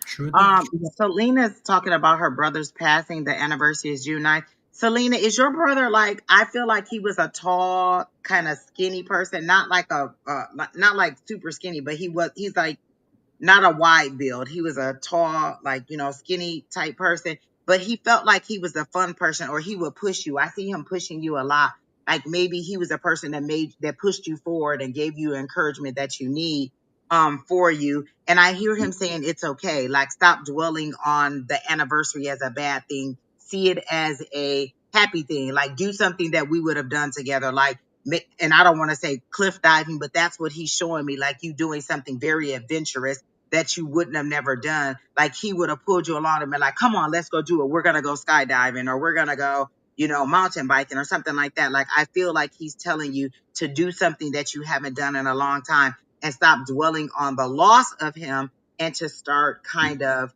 True that. True that. Selena's talking about her brother's passing. The anniversary is June 9th. Selena, is your brother like? I feel like he was a tall, kind of skinny person, not like not like super skinny, but he's like not a wide build. He was a tall, like, skinny type person, but he felt like he was a fun person, or he would push you. I see him pushing you a lot. Like maybe he was a person that pushed you forward and gave you encouragement that you need for you. And I hear him saying it's okay. Like stop dwelling on the anniversary as a bad thing. See it as a happy thing. Like do something that we would have done together. Like, and I don't want to say cliff diving, but that's what he's showing me. Like you doing something very adventurous that you wouldn't have never done. Like he would have pulled you along and been like, come on, let's go do it. We're going to go skydiving, or we're going to go, mountain biking or something like that. Like I feel like he's telling you to do something that you haven't done in a long time and stop dwelling on the loss of him, and to start kind of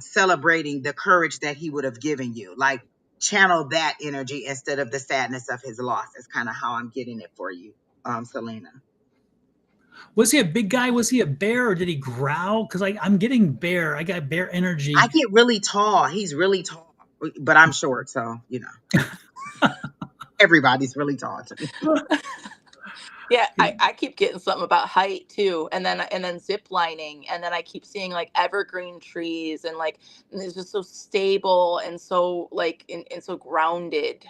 celebrating the courage that he would have given you. Like channel that energy instead of the sadness of his loss. Is kind of how I'm getting it for you, Selena. Was he a big guy? Was he a bear, or did he growl? Because I'm getting bear. I got bear I energy. get really tall. He's really tall, but I'm short, so everybody's really tall to me. Yeah, I keep getting something about height too, and then zip lining, and then I keep seeing like evergreen trees, and like and it's just so stable and so like and so grounded,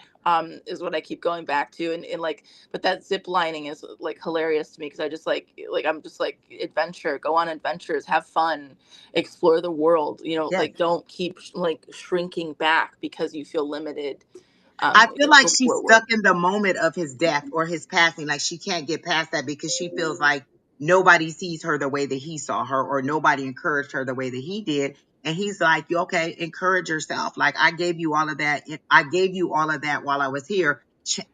is what I keep going back to, and like, but that zip lining is like hilarious to me, because I just like I'm just like, adventure, go on adventures, have fun, explore the world, Yes. like don't keep like shrinking back because you feel limited. I feel like Go she's forward. stuck in the moment of his death or his passing. Like she can't get past that because she feels like nobody sees her the way that he saw her, or nobody encouraged her the way that he did. And he's like, "You okay? Encourage yourself. Like I gave you all of that. I gave you all of that while I was here.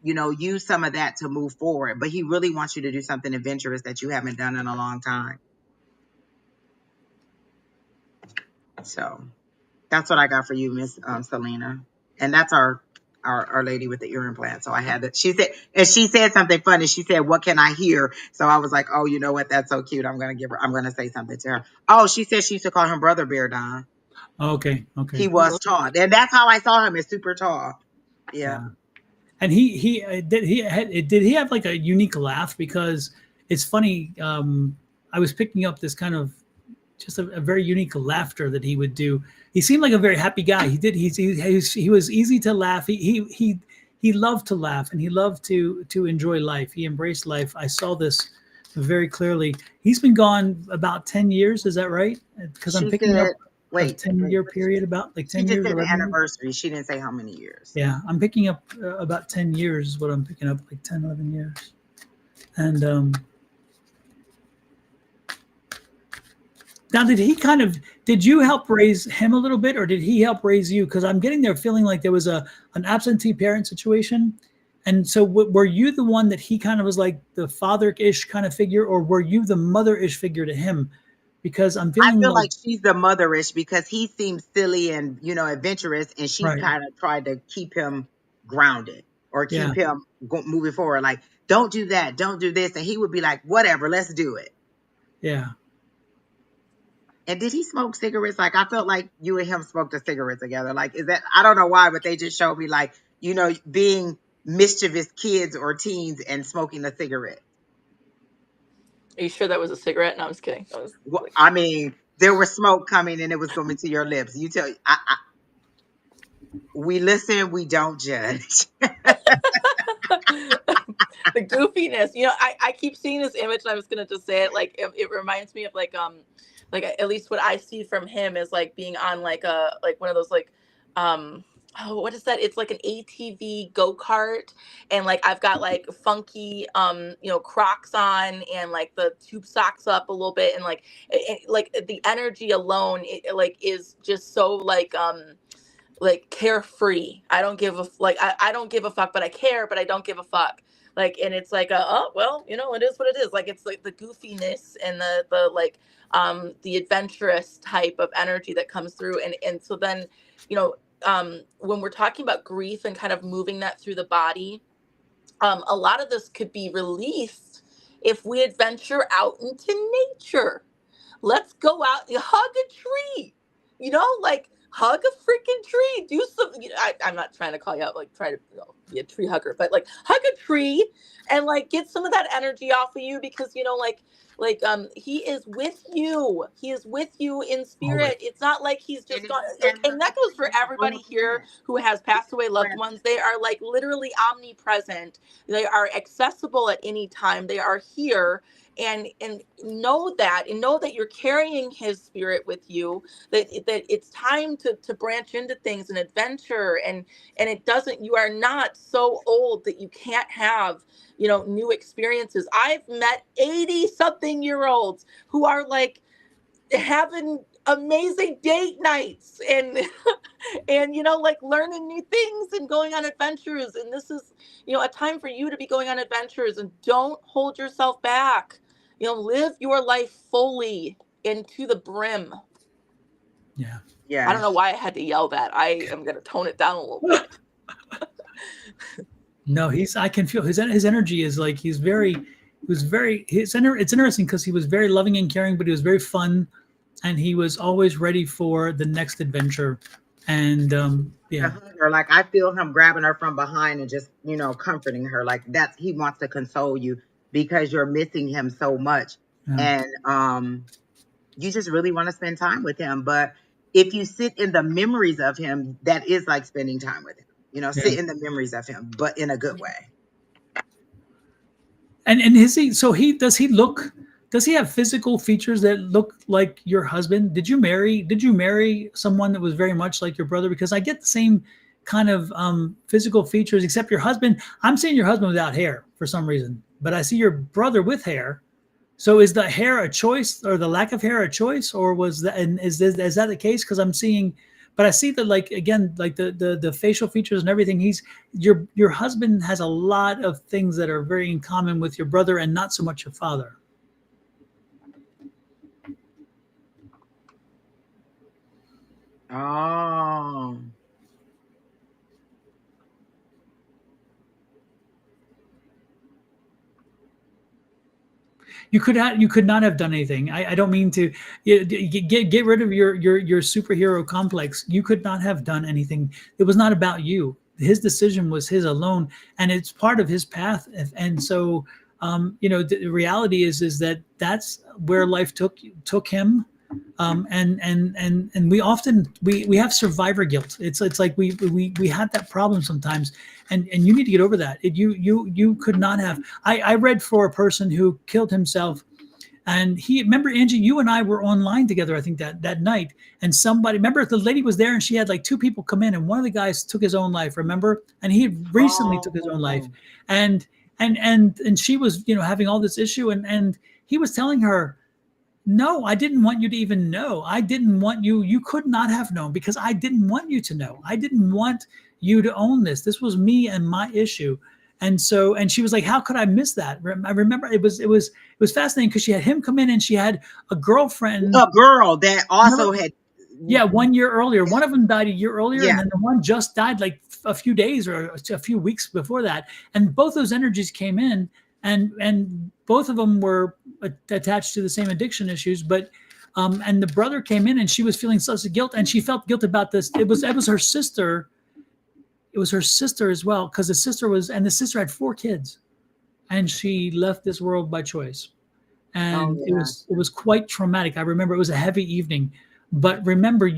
Use some of that to move forward." But he really wants you to do something adventurous that you haven't done in a long time. So that's what I got for you, Miss Selena. And that's our lady with the ear implant. So I had that. She said something funny. She said, "What can I hear?" So I was like, "Oh, you know what? That's so cute. I'm gonna say something to her." Oh, she said she used to call him Brother Bear, Don. Okay, He okay, was tall. And that's how I saw him, as super tall. Yeah. yeah. And did he have like a unique laugh? Because it's funny. I was picking up this kind of just a very unique laughter that he would do. He seemed like a very happy guy. He was easy to laugh. He loved to laugh, and he loved to enjoy life. He embraced life. I saw this very clearly. He's been gone about 10 years. Is that right? Because I'm She picking up said, a wait, 10-year what did she period, say? about like She 10 just years, said the 11 years. anniversary. She didn't say how many years. Yeah, I'm picking up about 10 years is what I'm picking up, like 10, 11 years. And now, did you help raise him a little bit, or did he help raise you? Because I'm getting there feeling like there was an absentee parent situation. And so were you the one that he kind of was like the father-ish kind of figure, or were you the mother-ish figure to him? Because I'm I feeling feel like, like she's the motherish because he seems silly and, adventurous, and she right, kind of tried to keep him grounded or yeah, keep him moving forward. Like, don't do that, don't do this, and he would be like, whatever, let's do it. yeah. And did he smoke cigarettes? Like, I felt like you and him smoked a cigarette together. Like, is that, I don't know why, but they just showed me like, being mischievous kids or teens and smoking a cigarette. Are you sure that was a cigarette? No, I'm just kidding. That was Well, like... I mean, there was smoke coming and it was coming to your lips. You tell, we listen, we don't judge. The goofiness. I keep seeing this image, and I was gonna just say it. Like it reminds me of like at least what I see from him is like being on like one of those like oh, what is that? It's like an ATV go-kart, and like I've got like funky Crocs on, and like the tube socks up a little bit, and like the energy alone like is just so like carefree. I don't give a I don't give a fuck, but I care, but I don't give a fuck. Like, and it's like oh well, it is what it is. Like, it's like the goofiness and the like the adventurous type of energy that comes through, and so then when we're talking about grief and kind of moving that through the body, a lot of this could be released if we adventure out into nature. Let's go out and hug a tree. Like hug a freaking tree. Do something. I'm not trying to call you out, like try to be a tree hugger, but like hug a tree and like get some of that energy off of you, because he is with you. He is with you in Always. spirit. It's not like he's And just if gone. you stand And that goes for on the everybody here plant, who has passed away loved plant. ones. They are like literally omnipresent. They are accessible at any time. They are here, and know that you're carrying his spirit with you, that it's time to branch into things and adventure, and it doesn't, you are not so old that you can't have new experiences. I've met 80 something year olds who are like having amazing date nights and and like learning new things and going on adventures, and this is a time for you to be going on adventures, and don't hold yourself back. Live your life fully and to the brim. Yeah. I don't Yes. know why I had to yell that. I am going to tone it down a little bit. No, I can feel his energy is like it's interesting because he was very loving and caring, but he was very fun, and he was always ready for the next adventure. And To yeah, hug her, like I feel him grabbing her from behind and just comforting her. Like he wants to console you because you're missing him so much, yeah, and you just really want to spend time with him. But if you sit in the memories of him, that is like spending time with him. yeah. Sit in the memories of him, but in a good way. And does he have physical features that look like your husband? Did you marry someone that was very much like your brother? Because I get the same kind of physical features, except your husband. I'm seeing your husband without hair for some reason, but I see your brother with hair. So is the hair a choice, or the lack of hair a choice, or was that, and is that the case? Because I'm seeing, but I see that, like, again, like the facial features and everything. Your husband has a lot of things that are very in common with your brother, and not so much your father. Oh. You could not have done anything. I don't mean to get rid of your superhero complex. You could not have done anything. It was not about you. His decision was his alone, and it's part of his path. And so, the reality is that that's where life took him, And we often we have survivor guilt. It's like we have that problem sometimes, and you need to get over that. You could not have. I read for a person who killed himself, and he, remember, Angie, you and I were online together, I think that night, and somebody, remember, the lady was there and she had like two people come in, and one of the guys took his own life, remember, and he recently took his own life, and and she was, you know, having all this issue, and he was telling her, no, I didn't want you to even know. I didn't want you. You could not have known because I didn't want you to know. I didn't want you to own this. This was me and my issue. And so, and she was like, how could I miss that? I remember it was fascinating because she had him come in and she had a girlfriend. A girl that also had. Yeah, 1 year earlier. One of them died a year earlier, Yeah. and then the one just died like a few days or a few weeks before that. And both those energies came in, and both of them were attached to the same addiction issues. But and the brother came in, and she was feeling such a guilt, and she felt guilt about this. It was her sister. It was her sister as well, because the sister had 4 kids, and she left this world by choice. And it was quite traumatic. I remember it was a heavy evening. But remember,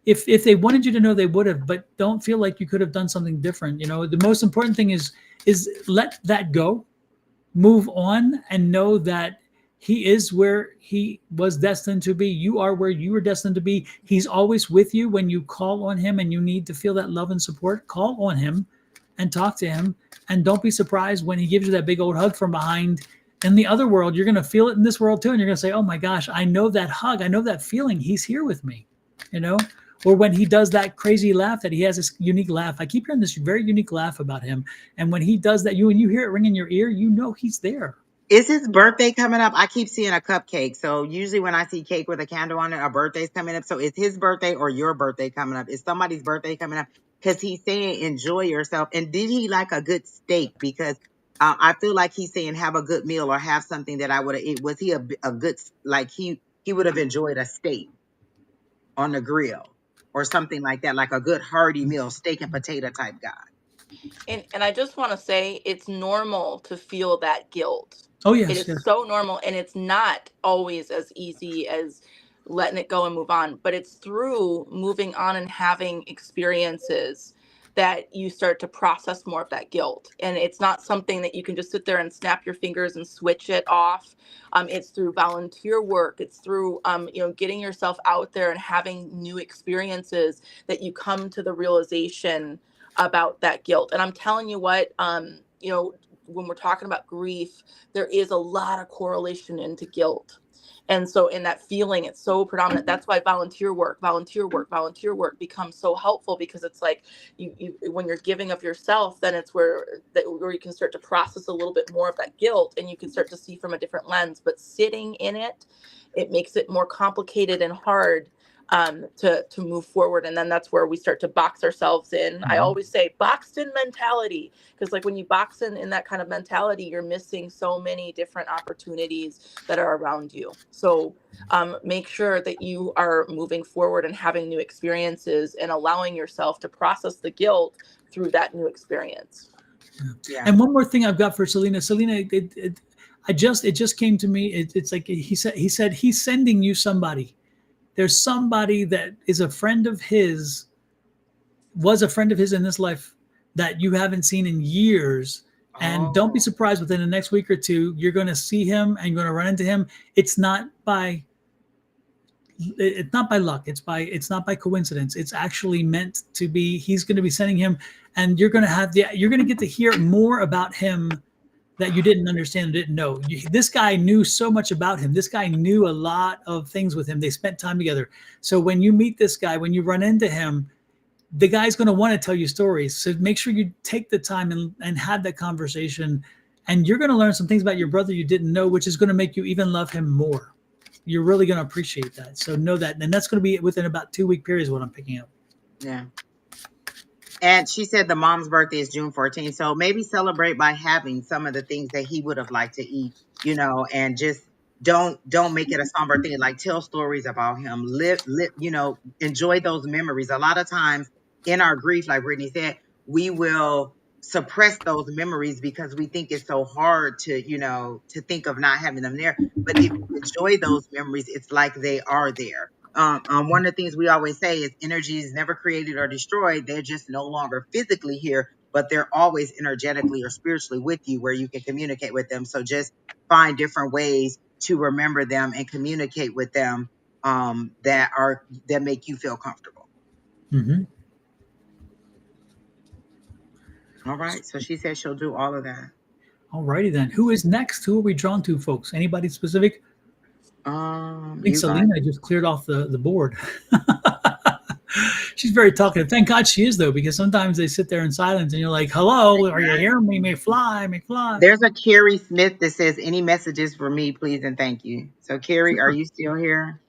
if they wanted you to know, they would have. But don't feel like you could have done something different. You know, the most important thing is let that go, move on, and know that he is where he was destined to be. You are where you were destined to be. He's always with you when you call on him and you need to feel that love and support. Call on him and talk to him. And don't be surprised when he gives you that big old hug from behind. In the other world, you're going to feel it in this world too. And you're going to say, oh my gosh, I know that hug. I know that feeling. He's here with me, you know? Or when he does that crazy laugh, that he has this unique laugh. I keep hearing this very unique laugh about him. And when he does that, when you hear it ring in your ear, you know he's there. Is his birthday coming up? I keep seeing a cupcake. So usually when I see cake with a candle on it, a birthday's coming up. So is his birthday or your birthday coming up? Is somebody's birthday coming up? Because he's saying enjoy yourself. And did he like a good steak? Because I feel like he's saying have a good meal or have something that I would have eat. Was he a good, like he would have enjoyed a steak on the grill or something like that, like a good hearty meal, steak and potato type guy. And I just want to say it's normal to feel that guilt. Oh, yes. It is yes. so normal, and it's not always as easy as letting it go and move on, but it's through moving on and having experiences that you start to process more of that guilt. And it's not something that you can just sit there and snap your fingers and switch it off. It's through volunteer work. It's through, getting yourself out there and having new experiences that you come to the realization about that guilt. And I'm telling you what, when we're talking about grief, there is a lot of correlation into guilt. And so in that feeling, it's so predominant. That's why volunteer work becomes so helpful, because it's like you when you're giving of yourself, then it's where you can start to process a little bit more of that guilt, and you can start to see from a different lens. But sitting in it makes it more complicated and hard to move forward. And then that's where we start to box ourselves in. Mm-hmm. I always say boxed in mentality, because like when you box in that kind of mentality, you're missing so many different opportunities that are around you. So make sure that you are moving forward and having new experiences and allowing yourself to process the guilt through that new experience. Yeah. And one more thing I've got for Selena. Selena, it just came to me. It's like he said he's sending you somebody. There's somebody that is a friend of his, was a friend of his in this life that you haven't seen in years. And don't be surprised within the next week or two, you're going to see him and you're going to run into him. It's not by luck. It's not by coincidence. It's actually meant to be. He's going to be sending him, and you're going to get to hear more about him that you didn't understand or didn't know. This guy knew so much about him. This guy knew a lot of things with him. They spent time together. So when you meet this guy, when you run into him, the guy's going to want to tell you stories. So make sure you take the time and have that conversation. And you're going to learn some things about your brother you didn't know, which is going to make you even love him more. You're really going to appreciate that. So know that. And that's going to be within about 2-week period is what I'm picking up. Yeah. And she said the mom's birthday is June 14th. So maybe celebrate by having some of the things that he would have liked to eat, and just don't make it a somber thing. Like tell stories about him, live, enjoy those memories. A lot of times in our grief, like Brittany said, we will suppress those memories because we think it's so hard to, to think of not having them there. But if you enjoy those memories, it's like they are there. One of the things we always say is energy is never created or destroyed. They're just no longer physically here, but they're always energetically or spiritually with you where you can communicate with them. So just find different ways to remember them and communicate with them that make you feel comfortable. Mm-hmm. All right. So she said she'll do all of that. All righty then. Who is next? Who are we drawn to, folks? Anybody specific? I think You guys. Selena just cleared off the board. She's very talkative. Thank God she is, though, because sometimes they sit there in silence and you're like, hello, are you hearing me? May fly. There's a Carrie Smith that says, any messages for me, please and thank you. So, Carrie, are you still here?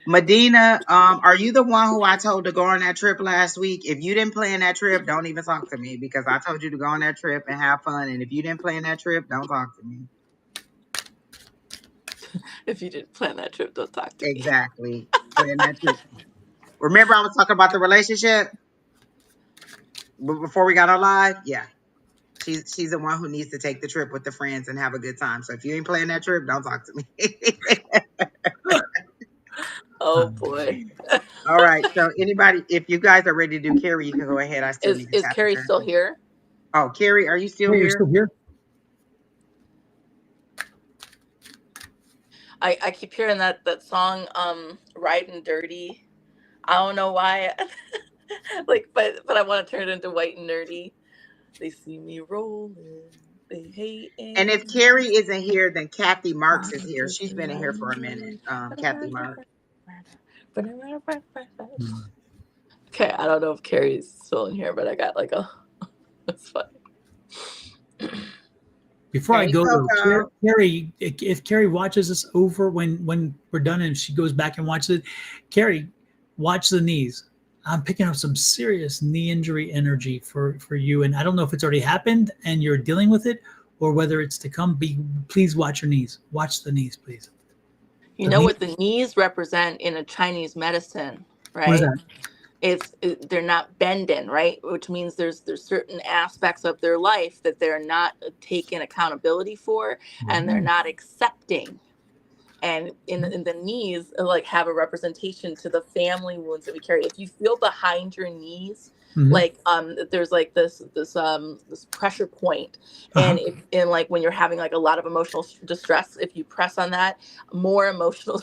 Medina, are you the one who I told to go on that trip last week? If you didn't plan that trip, don't even talk to me because I told you to go on that trip and have fun. And if you didn't plan that trip, don't talk to me. If you didn't plan that trip, don't talk to me. Exactly. Plan that trip. Remember I was talking about the relationship before we got on live? Yeah. She's the one who needs to take the trip with the friends and have a good time. So if you ain't planning that trip, don't talk to me. Oh boy. All right. So anybody, if you guys are ready to do Carrie, you can go ahead. I still need to Is tap Carrie into her. still here? Oh, Carrie, are you still Hey, here? you're still here? I keep hearing that song, Riding Dirty. I don't know why. Like, but I want to turn it into White and Nerdy. They see me rolling, they hate it. And if Carrie isn't here, then Kathy Marks is here. She's been in here for a minute. Kathy Marks. Okay, I don't know if Carrie's still in here, but I got like a. That's funny. Before I Hey, go, Coco. Carrie, if Carrie watches this over when we're done and she goes back and watches it, Carrie, watch the knees. I'm picking up some serious knee injury energy for you, and I don't know if it's already happened and you're dealing with it, or whether it's to come. Please watch your knees. Watch the knees, please. You know what the knees represent in a Chinese medicine, right? What is that? They're not bending, right? Which means there's certain aspects of their life that they're not taking accountability for, and they're not accepting. And in the knees, like, have a representation to the family wounds that we carry. If you feel behind your knees, like there's like this pressure point, and and like when you're having like a lot of emotional distress, if you press on that, more emotions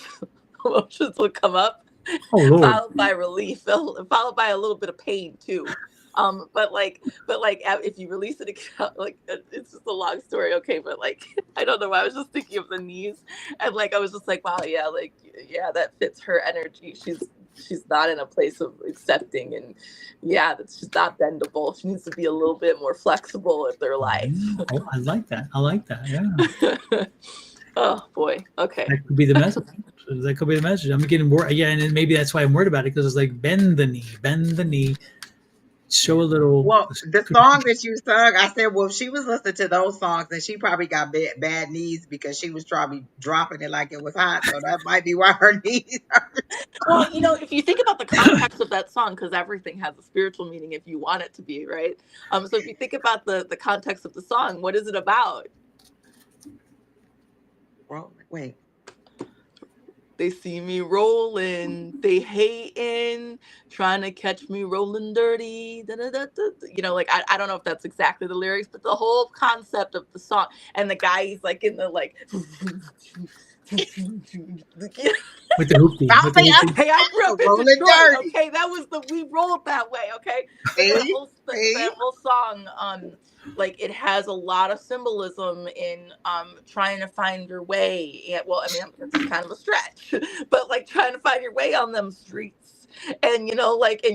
will come up. Oh, Lord. Followed by relief, followed by a little bit of pain too. But if you release it, like, it's just a long story. Okay, but like, I don't know why I was just thinking of the knees, and like I was just like, wow, yeah, like, yeah, that fits her energy. She's not in a place of accepting, and yeah, that's just not bendable. She needs to be a little bit more flexible with their life. Oh, I like that. Yeah. Oh boy. Okay. That could be the message. I'm getting more. Yeah, and maybe that's why I'm worried about it, because it's like bend the knee, show a little. Well, the song that you sung, I said, well, if she was listening to those songs, then she probably got bad knees because she was probably dropping it like it was hot. So that might be why her knees hurt. Well, if you think about the context of that song, because everything has a spiritual meaning if you want it to be, right? So if you think about the context of the song, what is it about? Well, wait. They see me rolling, they hating, trying to catch me rolling dirty. Da, da, da, da. Like, I don't know if that's exactly the lyrics, but the whole concept of the song, and the guy, he's like in the like. With the hoopty. Hey, I grew up in Detroit. Okay, we rolled that way. Okay, that whole song, like, it has a lot of symbolism in trying to find your way. Well, I mean, it's kind of a stretch, but like trying to find your way on them streets, and and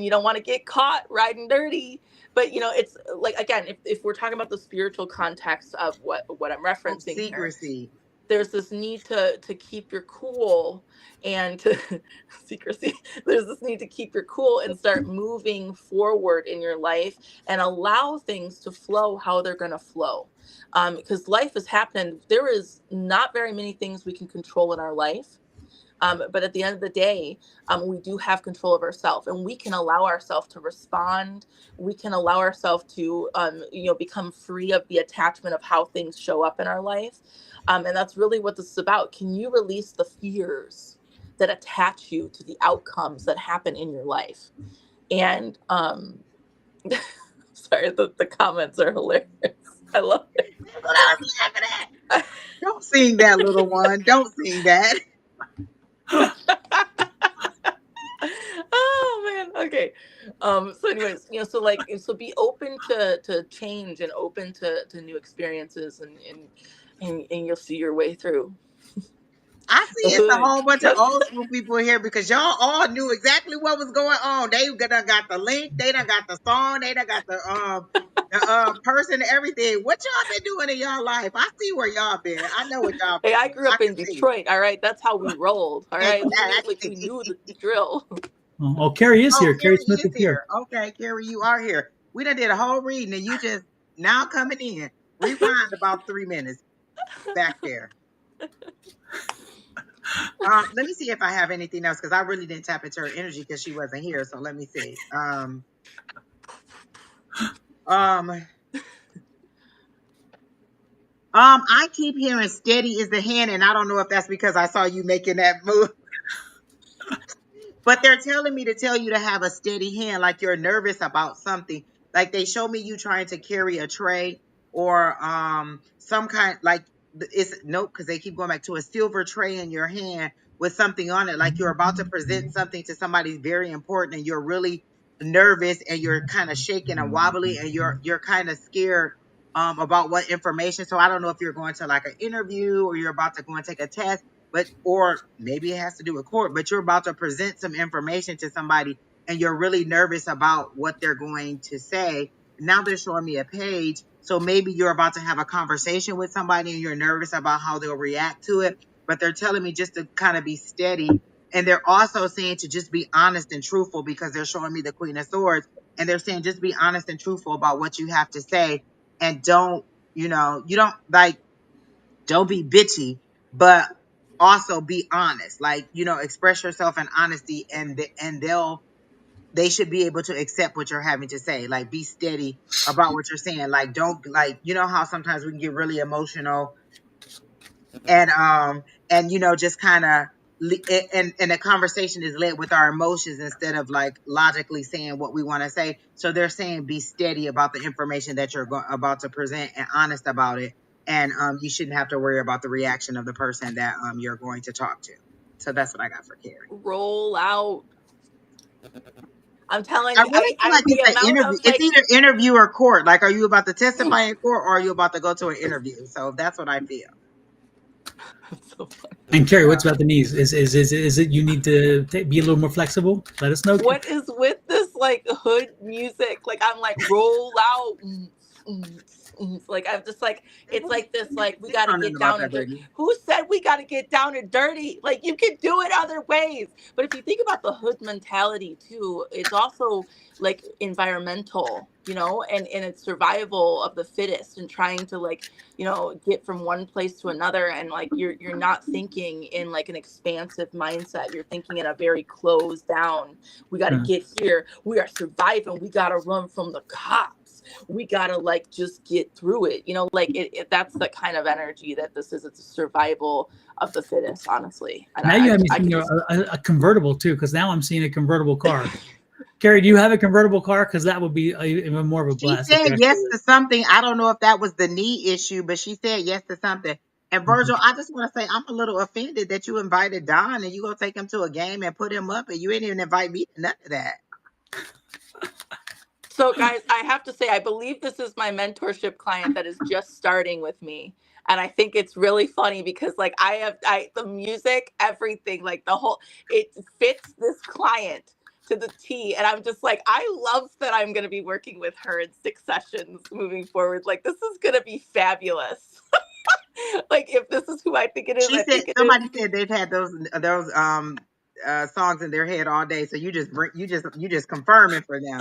you don't want to get caught riding dirty. But it's like, again, if we're talking about the spiritual context of what I'm referencing, secrecy. There's this need to keep your cool, and to secrecy. There's this need to keep your cool and start moving forward in your life and allow things to flow how they're going to flow. Because life has happened. There is not very many things we can control in our life. But at the end of the day, we do have control of ourselves, and we can allow ourselves to respond. We can allow ourselves to, become free of the attachment of how things show up in our life. And that's really what this is about. Can you release the fears that attach you to the outcomes that happen in your life? And sorry, the comments are hilarious. I love it. That's what I was laughing at. Don't sing that, little one. Don't sing that. Oh man. Okay. So anyways, so be open to change and open to new experiences, and you'll see your way through. I see it's a whole bunch of old school people here because y'all all knew exactly what was going on. They done got the link, they done got the song, they done got the person, everything. What y'all been doing in y'all life? I see where y'all been. I know what y'all been Hey, I doing. grew up in can see. Detroit. All right, that's how we rolled. All right, Exactly. we knew the drill. Oh, Carrie is here. Carrie Carrie Smith is is here. here. Okay, Carrie, you are here. We done did a whole reading and you just now coming in. Rewind about 3 minutes back there. Let me see if I have anything else because I really didn't tap into her energy because she wasn't here. So let me see. I keep hearing steady is the hand, and I don't know if that's because I saw you making that move. But they're telling me to tell you to have a steady hand, like you're nervous about something. Like they show me you trying to carry a tray or some kind like it's nope, because they keep going back to a silver tray in your hand with something on it, like you're about to present something to somebody very important and you're really nervous and you're kind of shaking and wobbly and you're kind of scared about what information. So I don't know if you're going to like an interview or you're about to go and take a test, but or maybe it has to do with court, but you're about to present some information to somebody and you're really nervous about what they're going to say. Now they're showing me a page. So maybe you're about to have a conversation with somebody and you're nervous about how they'll react to it, but they're telling me just to kind of be steady. And they're also saying to just be honest and truthful because they're showing me the Queen of Swords and they're saying just be honest and truthful about what you have to say and don't, you don't like, don't be bitchy, but also be honest. Like, express yourself in honesty and they should be able to accept what you're having to say. Like, be steady about what you're saying. Like, don't like, how sometimes we can get really emotional and just kind of and the conversation is led with our emotions instead of like logically saying what we want to say. So they're saying be steady about the information that you're about to present and honest about it, and you shouldn't have to worry about the reaction of the person that you're going to talk to. So that's what I got for Carrie. Roll out. I'm telling I you, really feel like the it's an amount interview. of like, It's either interview or court. Like, are you about to testify in court or are you about to go to an interview? So that's what I feel. so funny. And Carrie, what's about the knees? Is it you need to be a little more flexible? Let us know. What is with this like hood music? Like I'm like roll out. Like I'm just like it's like this like we got to get down and dirty. Who said we got to get down and dirty? Like you can do it other ways. But if you think about the hood mentality too, it's also like environmental, and it's survival of the fittest and trying to like get from one place to another, and like you're not thinking in like an expansive mindset. You're thinking in a very closed down. We got to get here. We are surviving. We got to run from the cops. We got to like just get through it. Like that's the kind of energy that this is. It's a survival of the fittest, honestly. And now you have me seeing a convertible too, because now I'm seeing a convertible car. Carrie, do you have a convertible car? Because that would be even more of a blast. She said yes to something. I don't know if that was the knee issue, but she said yes to something. And Virgil, I just want to say I'm a little offended that you invited Don and you gonna take him to a game and put him up, and you didn't even invite me to none of that. So guys, I have to say, I believe this is my mentorship client that is just starting with me. And I think it's really funny because like the music, everything, like it fits this client to the T. And I'm just like, I love that I'm going to be working with her in 6 sessions moving forward. Like, this is going to be fabulous. Like, if this is who I think it is, Somebody said they've had those songs in their head all day. So you just confirming for them.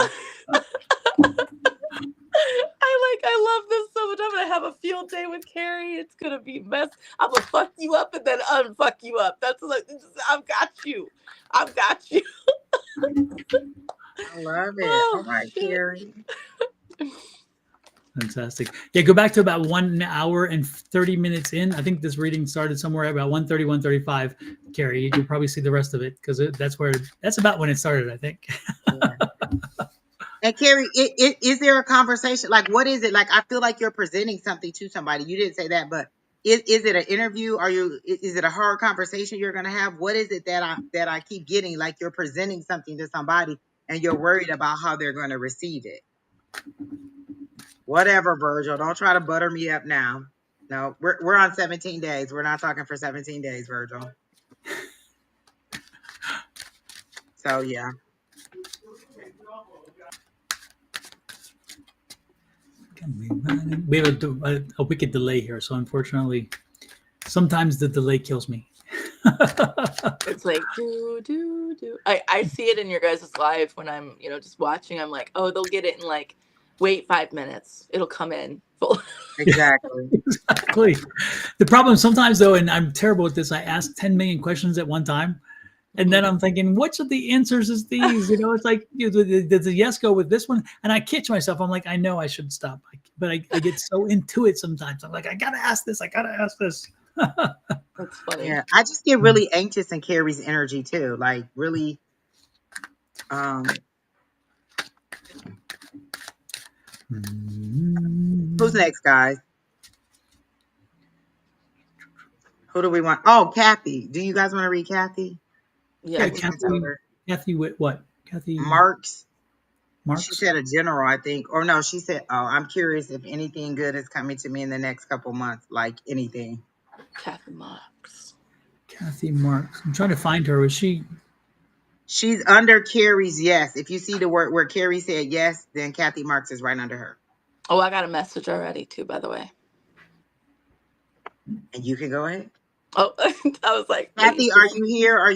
I love this so much. I'm gonna have a field day with Carrie. It's gonna be mess. I'm gonna fuck you up and then unfuck you up. That's like, I've got you. I've got you. I love it. Oh All right, shit. Carrie. Fantastic. Yeah, go back to about 1 hour and 30 minutes in. I think this reading started somewhere at about 1:30, 1:35. Carrie, you'll probably see the rest of it because that's about when it started, I think. Yeah. And Carrie, is there a conversation? Like, what is it? Like, I feel like you're presenting something to somebody. You didn't say that, but is it an interview? Is it a hard conversation you're gonna have? What is it that I keep getting? Like, you're presenting something to somebody and you're worried about how they're gonna receive it. Whatever, Virgil. Don't try to butter me up now. No, we're on 17 days. We're not talking for 17 days, Virgil. So yeah. We have a wicked delay here, so unfortunately, sometimes the delay kills me. It's like do. I see it in your guys' live when I'm just watching. I'm like, oh, they'll get it in like wait 5 minutes. It'll come in full. Exactly. Exactly. The problem sometimes, though, and I'm terrible at this, I ask 10 million questions at one time. And then I'm thinking, which of the answers is these? It's like, does the yes go with this one? And I catch myself. I'm like, I know I should stop. But I get so into it sometimes. I'm like, I got to ask this. I got to ask this. That's funny. Yeah. I just get really anxious in Carrie's energy too. Like really, who's next, guys? Who do we want? Oh, Kathy. Do you guys want to read Kathy? Yeah. Kathy, what? Kathy Marks. Marks? She said a general, I think. Or no, she said, oh, I'm curious if anything good is coming to me in the next couple months. Like anything. Kathy Marks. Kathy Marks. I'm trying to find her. Was she? She's under Carrie's yes. If you see the word where Carrie said yes, then Kathy Marks is right under her. Oh, I got a message already too, by the way. And you can go ahead. Oh, I was like, Kathy, are you here? Are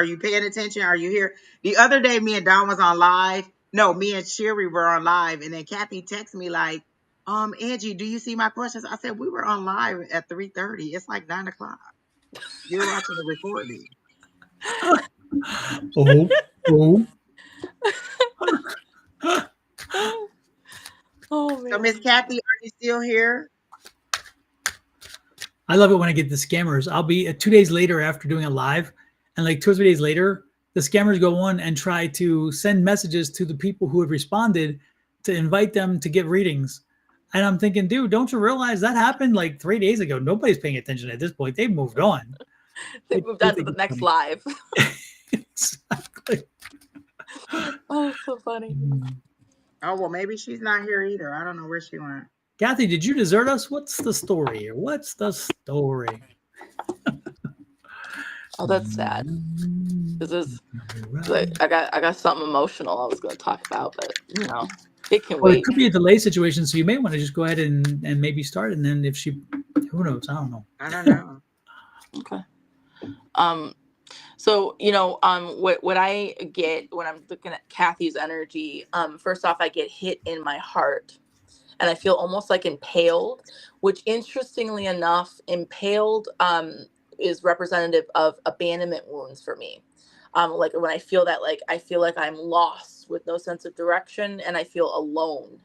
you paying attention? Are you here? The other day, me and Don was on live. No, me and Sherry were on live, and then Kathy texted me like, Angie, do you see my questions? I said we were on live at 3:30. It's like 9 o'clock. You're watching the recording. Oh man. So Miss Kathy, are you still here? I love it when I get the scammers. I'll be 2 days later after doing a live, and like 2 or 3 days later, the scammers go on and try to send messages to the people who have responded to invite them to get readings. And I'm thinking, dude, don't you realize that happened like 3 days ago? Nobody's paying attention at this point. They've moved on. They moved on to the next live. Exactly. Oh, so funny. Oh, well, maybe she's not here either. I don't know where she went. Kathy, did you desert us? What's the story here? What's the story? Oh, that's sad. This is like, I got something emotional I was going to talk about, but it can Well, wait. it could be a delay situation, so you may want to just go ahead and maybe start, and then if she, who knows? I don't know. I don't know. Okay. So what I get when I'm looking at Kathy's energy, first off, I get hit in my heart, and I feel almost like impaled, which interestingly enough, impaled is representative of abandonment wounds for me. Like when I feel that, like I feel like I'm lost with no sense of direction, and I feel alone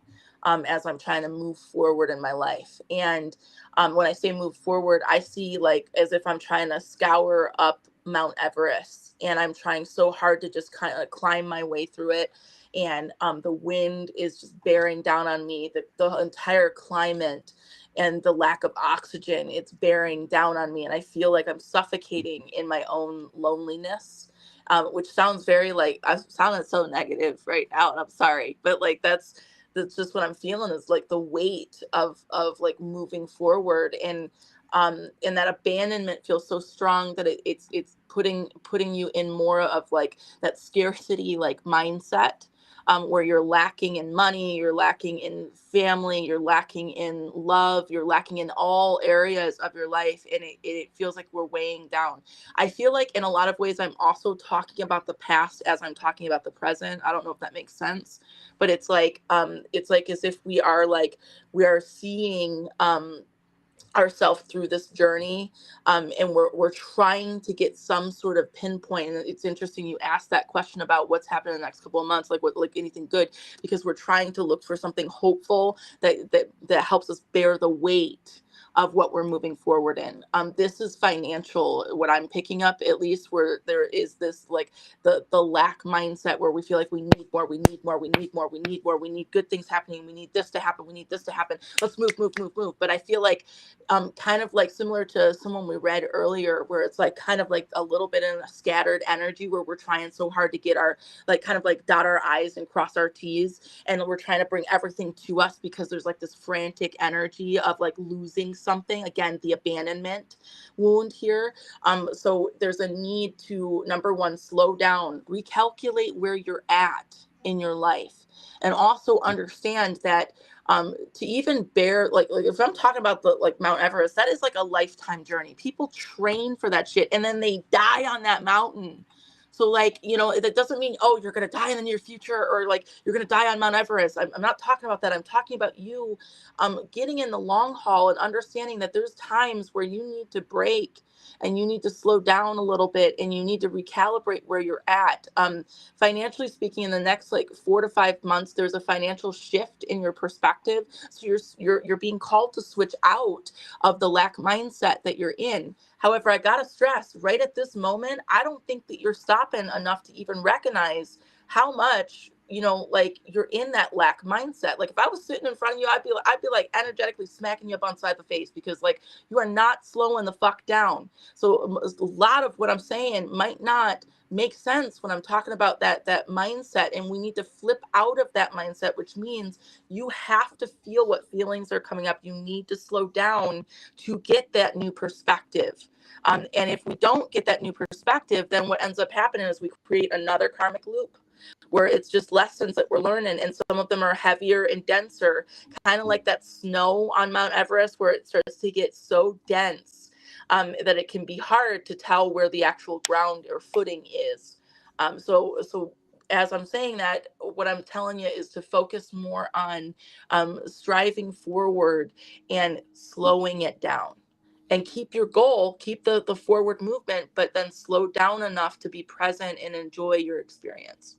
as I'm trying to move forward in my life. And when I say move forward, I see like as if I'm trying to scour up Mount Everest, and I'm trying so hard to just kind of climb my way through it. And the wind is just bearing down on me, the entire climate and the lack of oxygen, it's bearing down on me. And I feel like I'm suffocating in my own loneliness. Which sounds very like I sounded so negative right now, and I'm sorry, but like that's just what I'm feeling is like the weight of like moving forward, and that abandonment feels so strong that it's putting you in more of like that scarcity like mindset, where you're lacking in money, you're lacking in family, you're lacking in love, you're lacking in all areas of your life, and it feels like we're weighing down. I feel like in a lot of ways I'm also talking about the past as I'm talking about the present. I don't know if that makes sense, but it's like as if we are seeing ourselves through this journey, and we're trying to get some sort of pinpoint. And it's interesting you asked that question about what's happening in the next couple of months, like anything good, because we're trying to look for something hopeful that helps us bear the weight of what we're moving forward in. This is financial, what I'm picking up, at least, where there is this like the lack mindset where we feel like we need more, we need more, we need more, we need more, we need good things happening, we need this to happen, we need this to happen, let's move, move, move, move. But I feel like kind of like similar to someone we read earlier, where it's like kind of like a little bit in a scattered energy where we're trying so hard to get our like kind of like dot our I's and cross our T's, and we're trying to bring everything to us because there's like this frantic energy of like losing something, again, the abandonment wound here. So there's a need to, number one, slow down, recalculate where you're at in your life, and also understand that to even bear like if I'm talking about the like Mount Everest, that is like a lifetime journey. People train for that shit and then they die on that mountain. So like, you know, that doesn't mean, oh, you're going to die in the near future, or like you're going to die on Mount Everest. I'm not talking about that. I'm talking about you getting in the long haul and understanding that there's times where you need to break and you need to slow down a little bit and you need to recalibrate where you're at. Financially speaking, in the next like 4 to 5 months, there's a financial shift in your perspective. So you're being called to switch out of the lack mindset that you're in. However, I gotta stress, right at this moment, I don't think that you're stopping enough to even recognize how much, you know, like you're in that lack mindset. Like if I was sitting in front of you, I'd be like energetically smacking you up on side the face, because like you are not slowing the fuck down. So a lot of what I'm saying might not make sense when I'm talking about that mindset, and we need to flip out of that mindset, which means you have to feel what feelings are coming up. You need to slow down to get that new perspective. And if we don't get that new perspective, then what ends up happening is we create another karmic loop where it's just lessons that we're learning, and some of them are heavier and denser, kind of like that snow on Mount Everest where it starts to get so dense that it can be hard to tell where the actual ground or footing is. So as I'm saying that, what I'm telling you is to focus more on striving forward and slowing it down. And keep your goal, keep the forward movement, but then slow down enough to be present and enjoy your experience.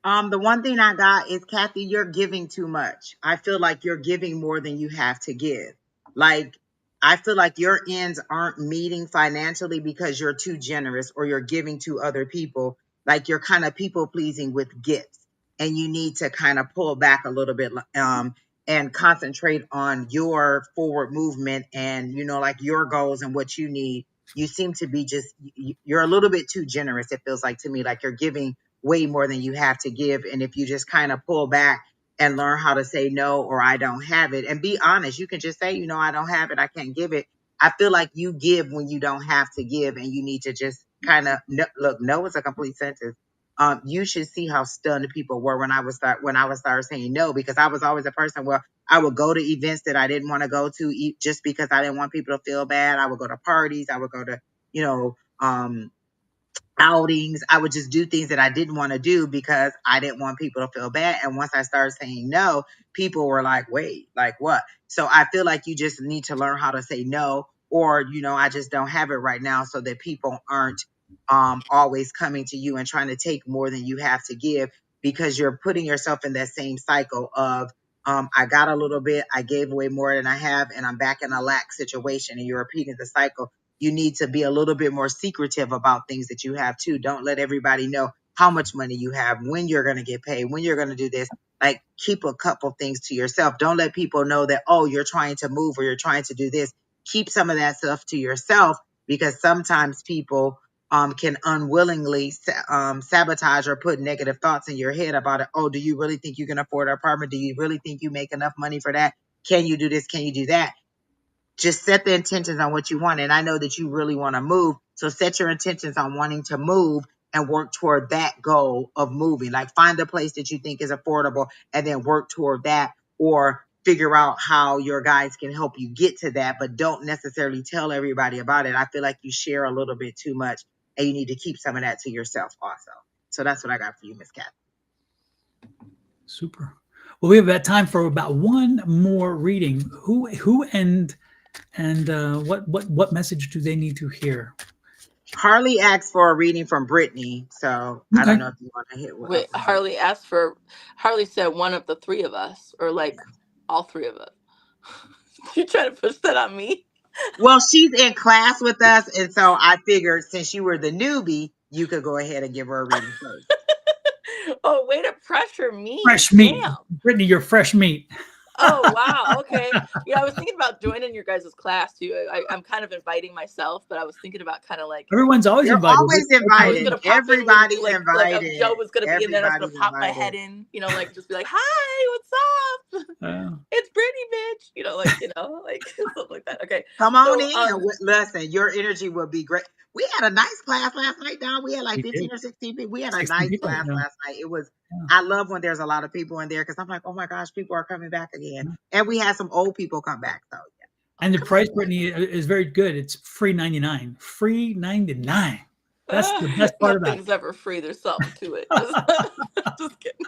The one thing I got is, Kathy, you're giving too much. I feel like you're giving more than you have to give. Like, I feel like your ends aren't meeting financially because you're too generous or you're giving to other people. Like you're kind of people pleasing with gifts, and you need to kind of pull back a little bit, and concentrate on your forward movement and, you know, like your goals and what you need. You seem to be you're a little bit too generous. It feels like to me like you're giving way more than you have to give. And if you just kind of pull back and learn how to say no, or I don't have it, and be honest, you can just say, you know, I don't have it, I can't give it. I feel like you give when you don't have to give, and you need to just kind of look. No is a complete sentence. You should see how stunned people were when I was started saying no, because I was always a person where I would go to events that I didn't want to go to just because I didn't want people to feel bad. I would go to parties. I would go to, you know, outings. I would just do things that I didn't want to do because I didn't want people to feel bad. And once I started saying no, people were like, wait, like what? So I feel like you just need to learn how to say no, or, you know, I just don't have it right now, so that people aren't always coming to you and trying to take more than you have to give, because you're putting yourself in that same cycle of, I got a little bit, I gave away more than I have, and I'm back in a lack situation, and you're repeating the cycle. You need to be a little bit more secretive about things that you have too. Don't let everybody know how much money you have, when you're going to get paid, when you're going to do this. Like, keep a couple things to yourself. Don't let people know that, oh, you're trying to move or you're trying to do this. Keep some of that stuff to yourself, because sometimes people can unwillingly sabotage or put negative thoughts in your head about it. Oh, do you really think you can afford an apartment? Do you really think you make enough money for that? Can you do this? Can you do that? Just set the intentions on what you want. And I know that you really want to move. So set your intentions on wanting to move, and work toward that goal of moving. Like find a place that you think is affordable and then work toward that, or figure out how your guides can help you get to that, but don't necessarily tell everybody about it. I feel like you share a little bit too much and you need to keep some of that to yourself also. So that's what I got for you, Miss Kathy. Super. Well, we have about time for about one more reading. Who and what message do they need to hear? Harley asked for a reading from Brittany, so I Okay. don't know if you want to hit Wait, up with her. Harley said one of the three of us, or like all three of us. You trying to push that on me? Well, she's in class with us, and so I figured since you were the newbie, you could go ahead and give her a reading first. Oh, way to pressure me. Fresh meat. Damn. Brittany, you're fresh meat. Oh, wow. Okay. Yeah, I was thinking about joining your guys' class too. I'm kind of inviting myself, but I was thinking about kind of like Everyone's always You're invited. always I was invited. gonna pop in with Everybody's invited. Joe was gonna be in there and I was gonna Everybody's pop my invited. head in, like just be like, "Hi, what's up? It's Brittany, bitch," like something like that. Okay. Come on So in. Listen, your energy will be great. We had a nice class last night, Don. We had like We 15 did. or 16 people. We had a 16 nice people. class Yeah. last night. It was, Yeah. I love when there's a lot of people in there because I'm like, oh my gosh, people are coming back again. And we had some old people come back. So yeah. And the price, Brittany, is very good. It's free 99. Free 99. That's the best part about it. Nothing's ever free. There's something to it. Just kidding.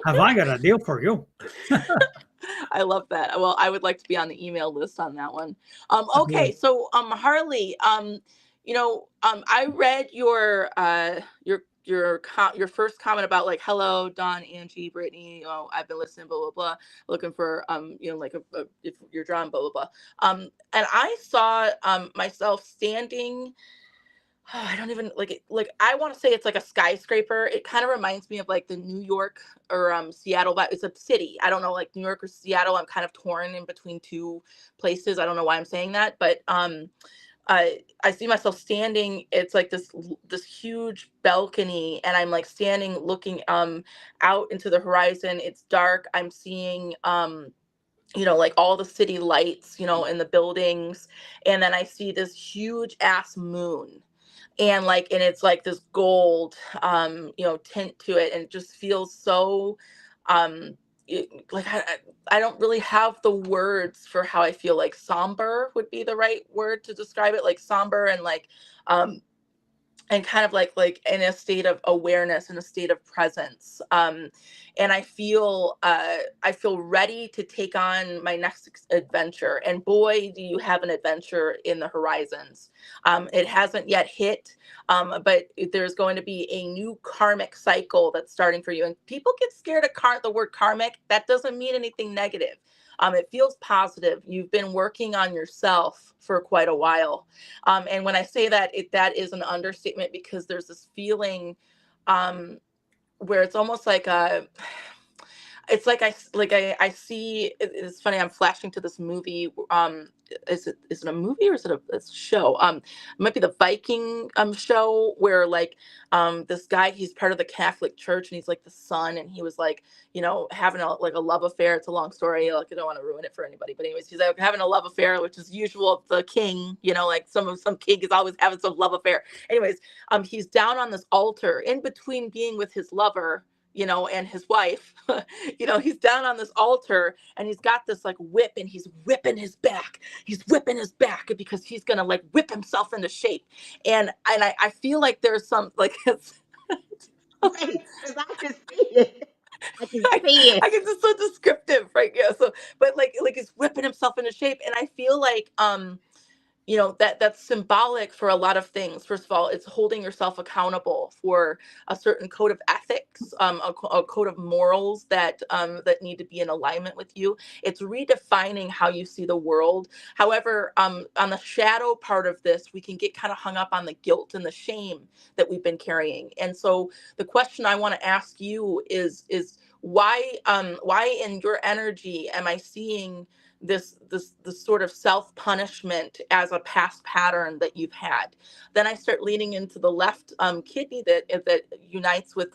Have I got a deal for you? I love that. Well, I would like to be on the email list on that one. Okay, so Harley, I read your first comment about like, hello, Don, Angie, Brittany. I've been listening, blah blah blah, looking for if you're drawn, blah blah blah. And I saw myself standing. I don't even like it. Like I want to say it's like a skyscraper. It kind of reminds me of like the New York or Seattle, but it's a city. I don't know, like New York or Seattle. I'm kind of torn in between two places. I don't know why I'm saying that, but I see myself standing. It's like this huge balcony, and I'm like standing looking out into the horizon. It's dark. I'm seeing like all the city lights, in the buildings, and then I see this huge ass moon, and it's like this gold tint to it, and it just feels so um like I don't really have the words for how I feel. Like somber would be the right word to describe it, like somber, and um and kind of like in a state of awareness, in a state of presence, and I feel ready to take on my next adventure. And boy, do you have an adventure in the horizons. It hasn't yet hit, but there's going to be a new karmic cycle that's starting for you. And people get scared of the word karmic. That doesn't mean anything negative. It feels positive. You've been working on yourself for quite a while. And when I say that, that is an understatement, because there's this feeling where it's almost like it's like I see. It's funny. I'm flashing to this movie. Is it a movie or is it a show? It might be the Viking show where this guy, he's part of the Catholic Church, and he's like the son, and he was like having a love affair. It's a long story. Like I don't want to ruin it for anybody, but anyways, he's like having a love affair, which is usual of the king. Like some king is always having some love affair. Anyways, he's down on this altar in between being with his lover, and his wife. He's down on this altar, and he's got this like whip, and he's whipping his back. He's whipping his back because he's gonna like whip himself into shape. And I feel like there's some like it's Wait, because I can see it. I can see it. I guess it's so descriptive, right? Yeah. So, but like he's whipping himself into shape, and I feel like that's symbolic for a lot of things. First of all, it's holding yourself accountable for a certain code of ethics, a code of morals that need to be in alignment with you. It's redefining how you see the world. However, on the shadow part of this, we can get kind of hung up on the guilt and the shame that we've been carrying. And so the question I want to ask you is why in your energy am I seeing this sort of self-punishment as a past pattern that you've had? Then I start leaning into the left kidney that unites with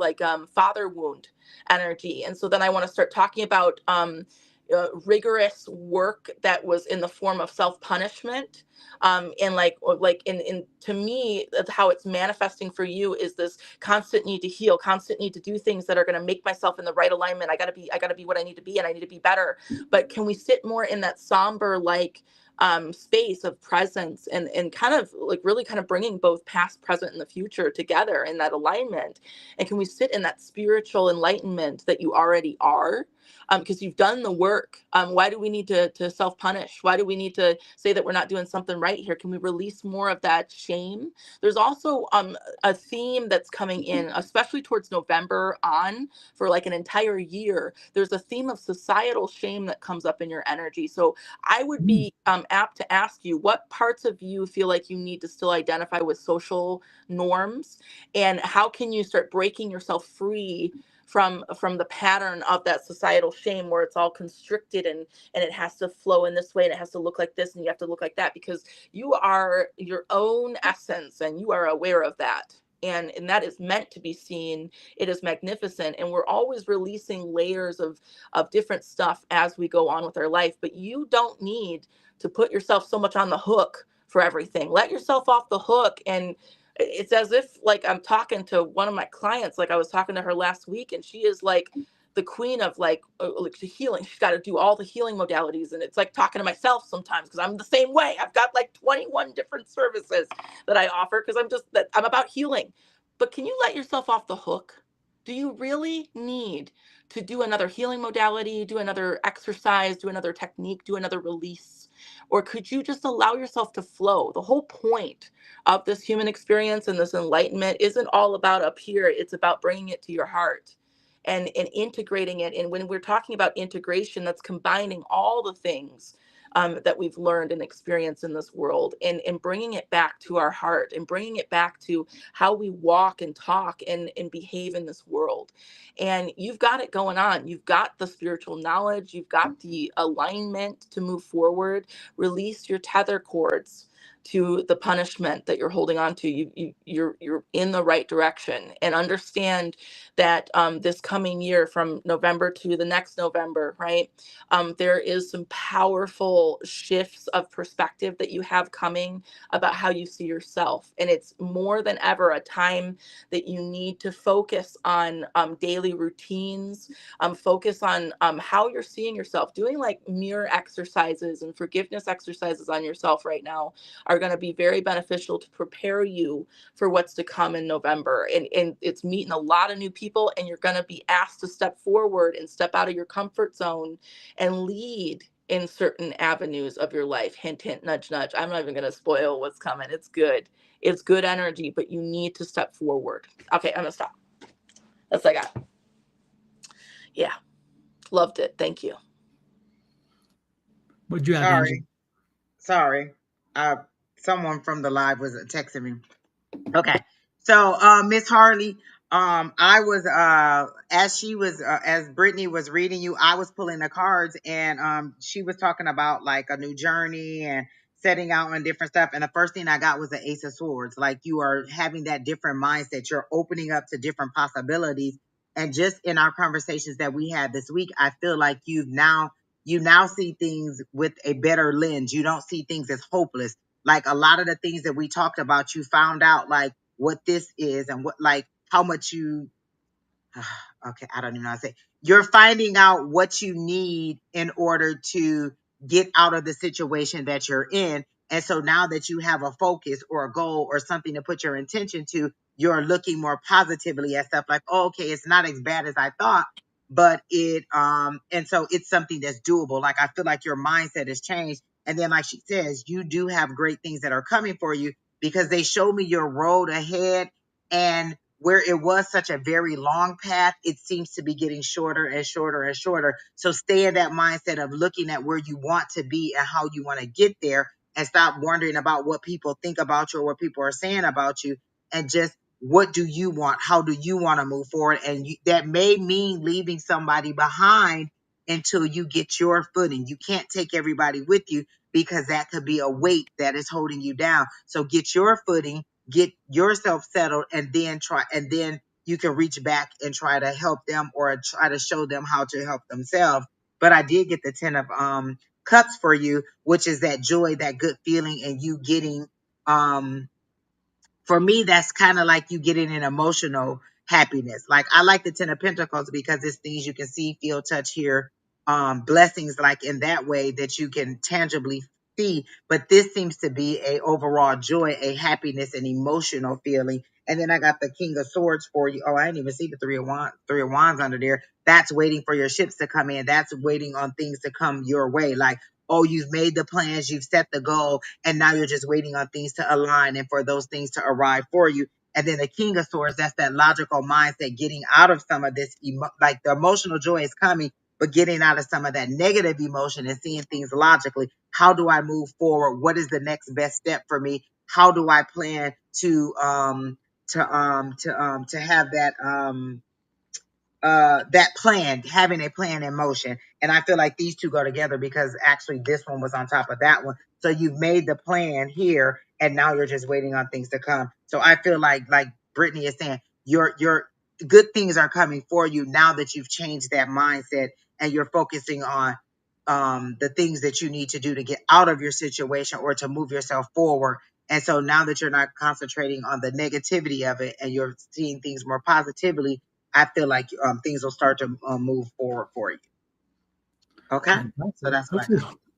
father wound energy. And so then I want to start talking about rigorous work that was in the form of self-punishment. And like in to me, that's how it's manifesting for you, is this constant need to heal, constant need to do things that are going to make myself in the right alignment. I gotta be what I need to be, and I need to be better. But can we sit more in that somber, like, space of presence, and kind of like really kind of bringing both past, present, and the future together in that alignment? And can we sit in that spiritual enlightenment that you already are? Because you've done the work. Why do we need to self-punish? Why do we need to say that we're not doing something right here? Can we release more of that shame? There's also a theme that's coming in, especially towards November on, for like an entire year. There's a theme of societal shame that comes up in your energy. So I would be apt to ask you, what parts of you feel like you need to still identify with social norms, and how can you start breaking yourself free from the pattern of that societal shame, where it's all constricted, and it has to flow in this way, and it has to look like this, and you have to look like that, because you are your own essence, and you are aware of that, and that is meant to be seen. It is magnificent, and we're always releasing layers of different stuff as we go on with our life. But you don't need to put yourself so much on the hook for everything. Let yourself off the hook. And it's as if, like, I'm talking to one of my clients, like I was talking to her last week, and she is like the queen of like healing. She's got to do all the healing modalities, and it's like talking to myself sometimes, because I'm the same way. I've got like 21 different services that I offer, because I'm about healing. But can you let yourself off the hook? Do you really need to do another healing modality, do another exercise, do another technique, do another release? Or could you just allow yourself to flow? The whole point of this human experience and this enlightenment isn't all about up here. It's about bringing it to your heart and integrating it. And when we're talking about integration, that's combining all the things that we've learned and experienced in this world, and bringing it back to our heart, and bringing it back to how we walk and talk and behave in this world. And you've got it going on. You've got the spiritual knowledge. You've got the alignment to move forward. Release your tether cords to the punishment that you're holding on to. You're in the right direction, and understand that this coming year, from November to the next November, right? There is some powerful shifts of perspective that you have coming about how you see yourself. And it's more than ever a time that you need to focus on daily routines, focus on how you're seeing yourself. Doing like mirror exercises and forgiveness exercises on yourself right now are going to be very beneficial to prepare you for what's to come in November. And it's meeting a lot of new people, and you're going to be asked to step forward and step out of your comfort zone and lead in certain avenues of your life. Hint, hint, nudge, nudge. I'm not even going to spoil what's coming. It's good. It's good energy, but you need to step forward. Okay, I'm going to stop. That's what I got. Yeah. Loved it. Thank you. What'd you have, Angie? Sorry. Someone from the live was texting me. Okay. So, Miss Harley, I was, as Brittany was reading you, I was pulling the cards, and, she was talking about like a new journey and setting out on different stuff. And the first thing I got was the Ace of Swords. Like, you are having that different mindset. You're opening up to different possibilities. And just in our conversations that we had this week, I feel like you now see things with a better lens. You don't see things as hopeless. Like, a lot of the things that we talked about, you found out like what this is, and what, like, how much you, okay, I don't even know how to say. You're finding out what you need in order to get out of the situation that you're in. And so now that you have a focus or a goal or something to put your intention to, you're looking more positively at stuff like, oh, okay, it's not as bad as I thought, but and so it's something that's doable. Like, I feel like your mindset has changed. And then, like she says, you do have great things that are coming for you, because they show me your road ahead, and where it was such a very long path, it seems to be getting shorter and shorter and shorter. So stay in that mindset of looking at where you want to be and how you want to get there, and stop wondering about what people think about you or what people are saying about you, and just, what do you want? How do you want to move forward? And that may mean leaving somebody behind until you get your footing. You can't take everybody with you, because that could be a weight that is holding you down. So get your footing, get yourself settled, and then you can reach back and try to help them, or try to show them how to help themselves. but I did get the 10 of cups for you, which is that joy, that good feeling, and you getting for me, that's kind of like you getting an emotional happiness. Like I like the 10 of Pentacles because it's things you can see, feel, touch, hear, blessings like in that way that you can tangibly see. But this seems to be a overall joy, a happiness, an emotional feeling. And then I got the King of Swords for you. Oh, I didn't even see the Three of Wands under there. That's waiting for your ships to come in. That's waiting on things to come your way. Like, oh, you've made the plans, you've set the goal, and now you're just waiting on things to align and for those things to arrive for you. And then the King of Swords, that's that logical mindset, getting out of some of this, like the emotional joy is coming, but getting out of some of that negative emotion and seeing things logically. How do I move forward? What is the next best step for me? How do I plan to have that plan, having a plan in motion. And I feel like these two go together because actually this one was on top of that one. So you've made the plan here and now you're just waiting on things to come. So I feel like Brittany is saying, your good things are coming for you now that you've changed that mindset and you're focusing on the things that you need to do to get out of your situation or to move yourself forward. And so now that you're not concentrating on the negativity of it and you're seeing things more positively, I feel like things will start to move forward for you. Okay? So that's what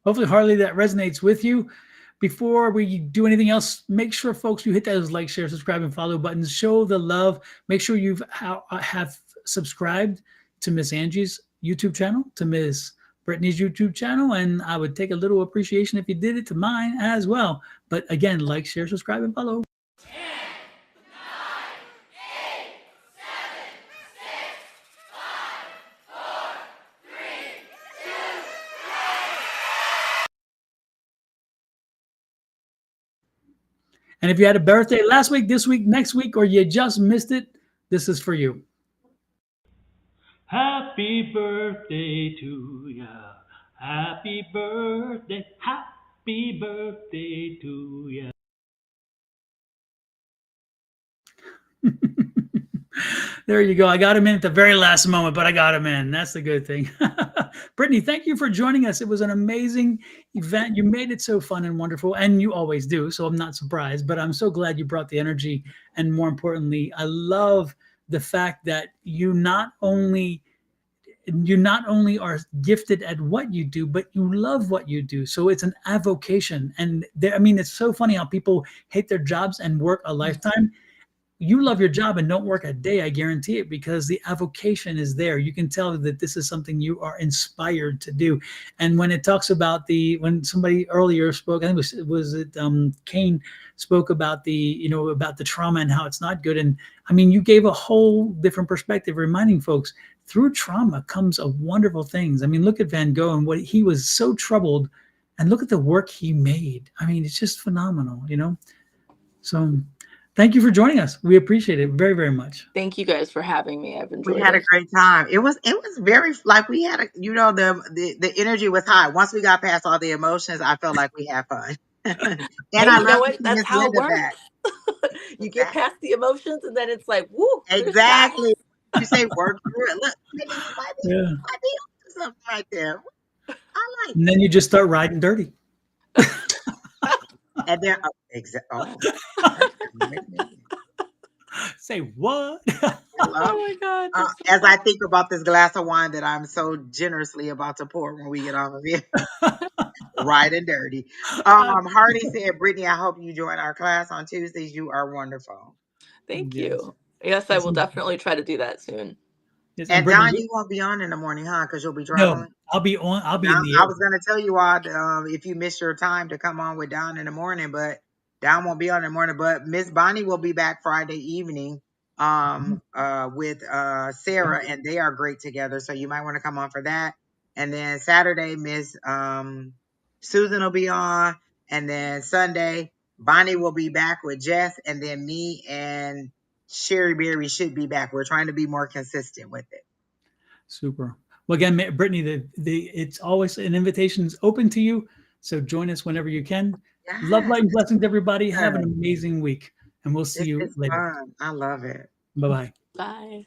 Hopefully, Harley, that resonates with you. Before we do anything else, make sure, folks, you hit those like, share, subscribe, and follow buttons. Show the love. Make sure you have subscribed to Miss Angie's YouTube channel, to Miss Brittany's YouTube channel, and I would take a little appreciation if you did it to mine as well. But again, like, share, subscribe, and follow. And if you had a birthday last week, this week, next week, or you just missed it, this is for you. Happy birthday to ya. Happy birthday to ya. There you go. I got him in at the very last moment, but I got him in. That's the good thing. Brittany, thank you for joining us. It was an amazing event. You made it so fun and wonderful, and you always do, so I'm not surprised, but I'm so glad you brought the energy. And more importantly, I love the fact that you not only are gifted at what you do, but you love what you do. So it's an avocation. And it's so funny how people hate their jobs and work a lifetime. You love your job and don't work a day, I guarantee it, because the avocation is there. You can tell that this is something you are inspired to do. And when it talks about when somebody earlier spoke, I think Kane spoke about about the trauma and how it's not good. And you gave a whole different perspective, reminding folks through trauma comes a wonderful things. Look at Van Gogh and what he was so troubled, and look at the work he made. It's just phenomenal, So thank you for joining us. We appreciate it very, very much. Thank you guys for having me. I've enjoyed it. We had a great time. It was very like we had the energy was high. Once we got past all the emotions, I felt like we had fun. And I you know love what? That's Miss how Linda it works. back. You get past the emotions, and then it's like, woo! Exactly. You say work through it. Look, maybe you might be onto something right there. I like. And then you just start riding dirty. And then say what? Oh my God. As I think about this glass of wine that I'm so generously about to pour when we get off of here. Right and dirty. Hardy said, Brittany, I hope you join our class on Tuesdays. You are wonderful. Thank you. Yes, I will definitely try to do that soon. Yes, and Don, you won't be on in the morning, huh? Because you'll be traveling. No, I'll be on. I'll be in the air. I was going to tell you all if you miss your time to come on with Don in the morning, but Don won't be on in the morning. But Miss Bonnie will be back Friday evening with Sarah, and they are great together. So you might want to come on for that. And then Saturday, Miss Susan will be on, and then Sunday, Bonnie will be back with Jess, and then me and Sherry Berry should be back. We're trying to be more consistent with it. Super. Well, again, Brittany, it's always an invitation is open to you. So join us whenever you can. Yes. Love, light, and blessings, everybody. Have an amazing week. And we'll see you later. Fun. I love it. Bye-bye. Bye.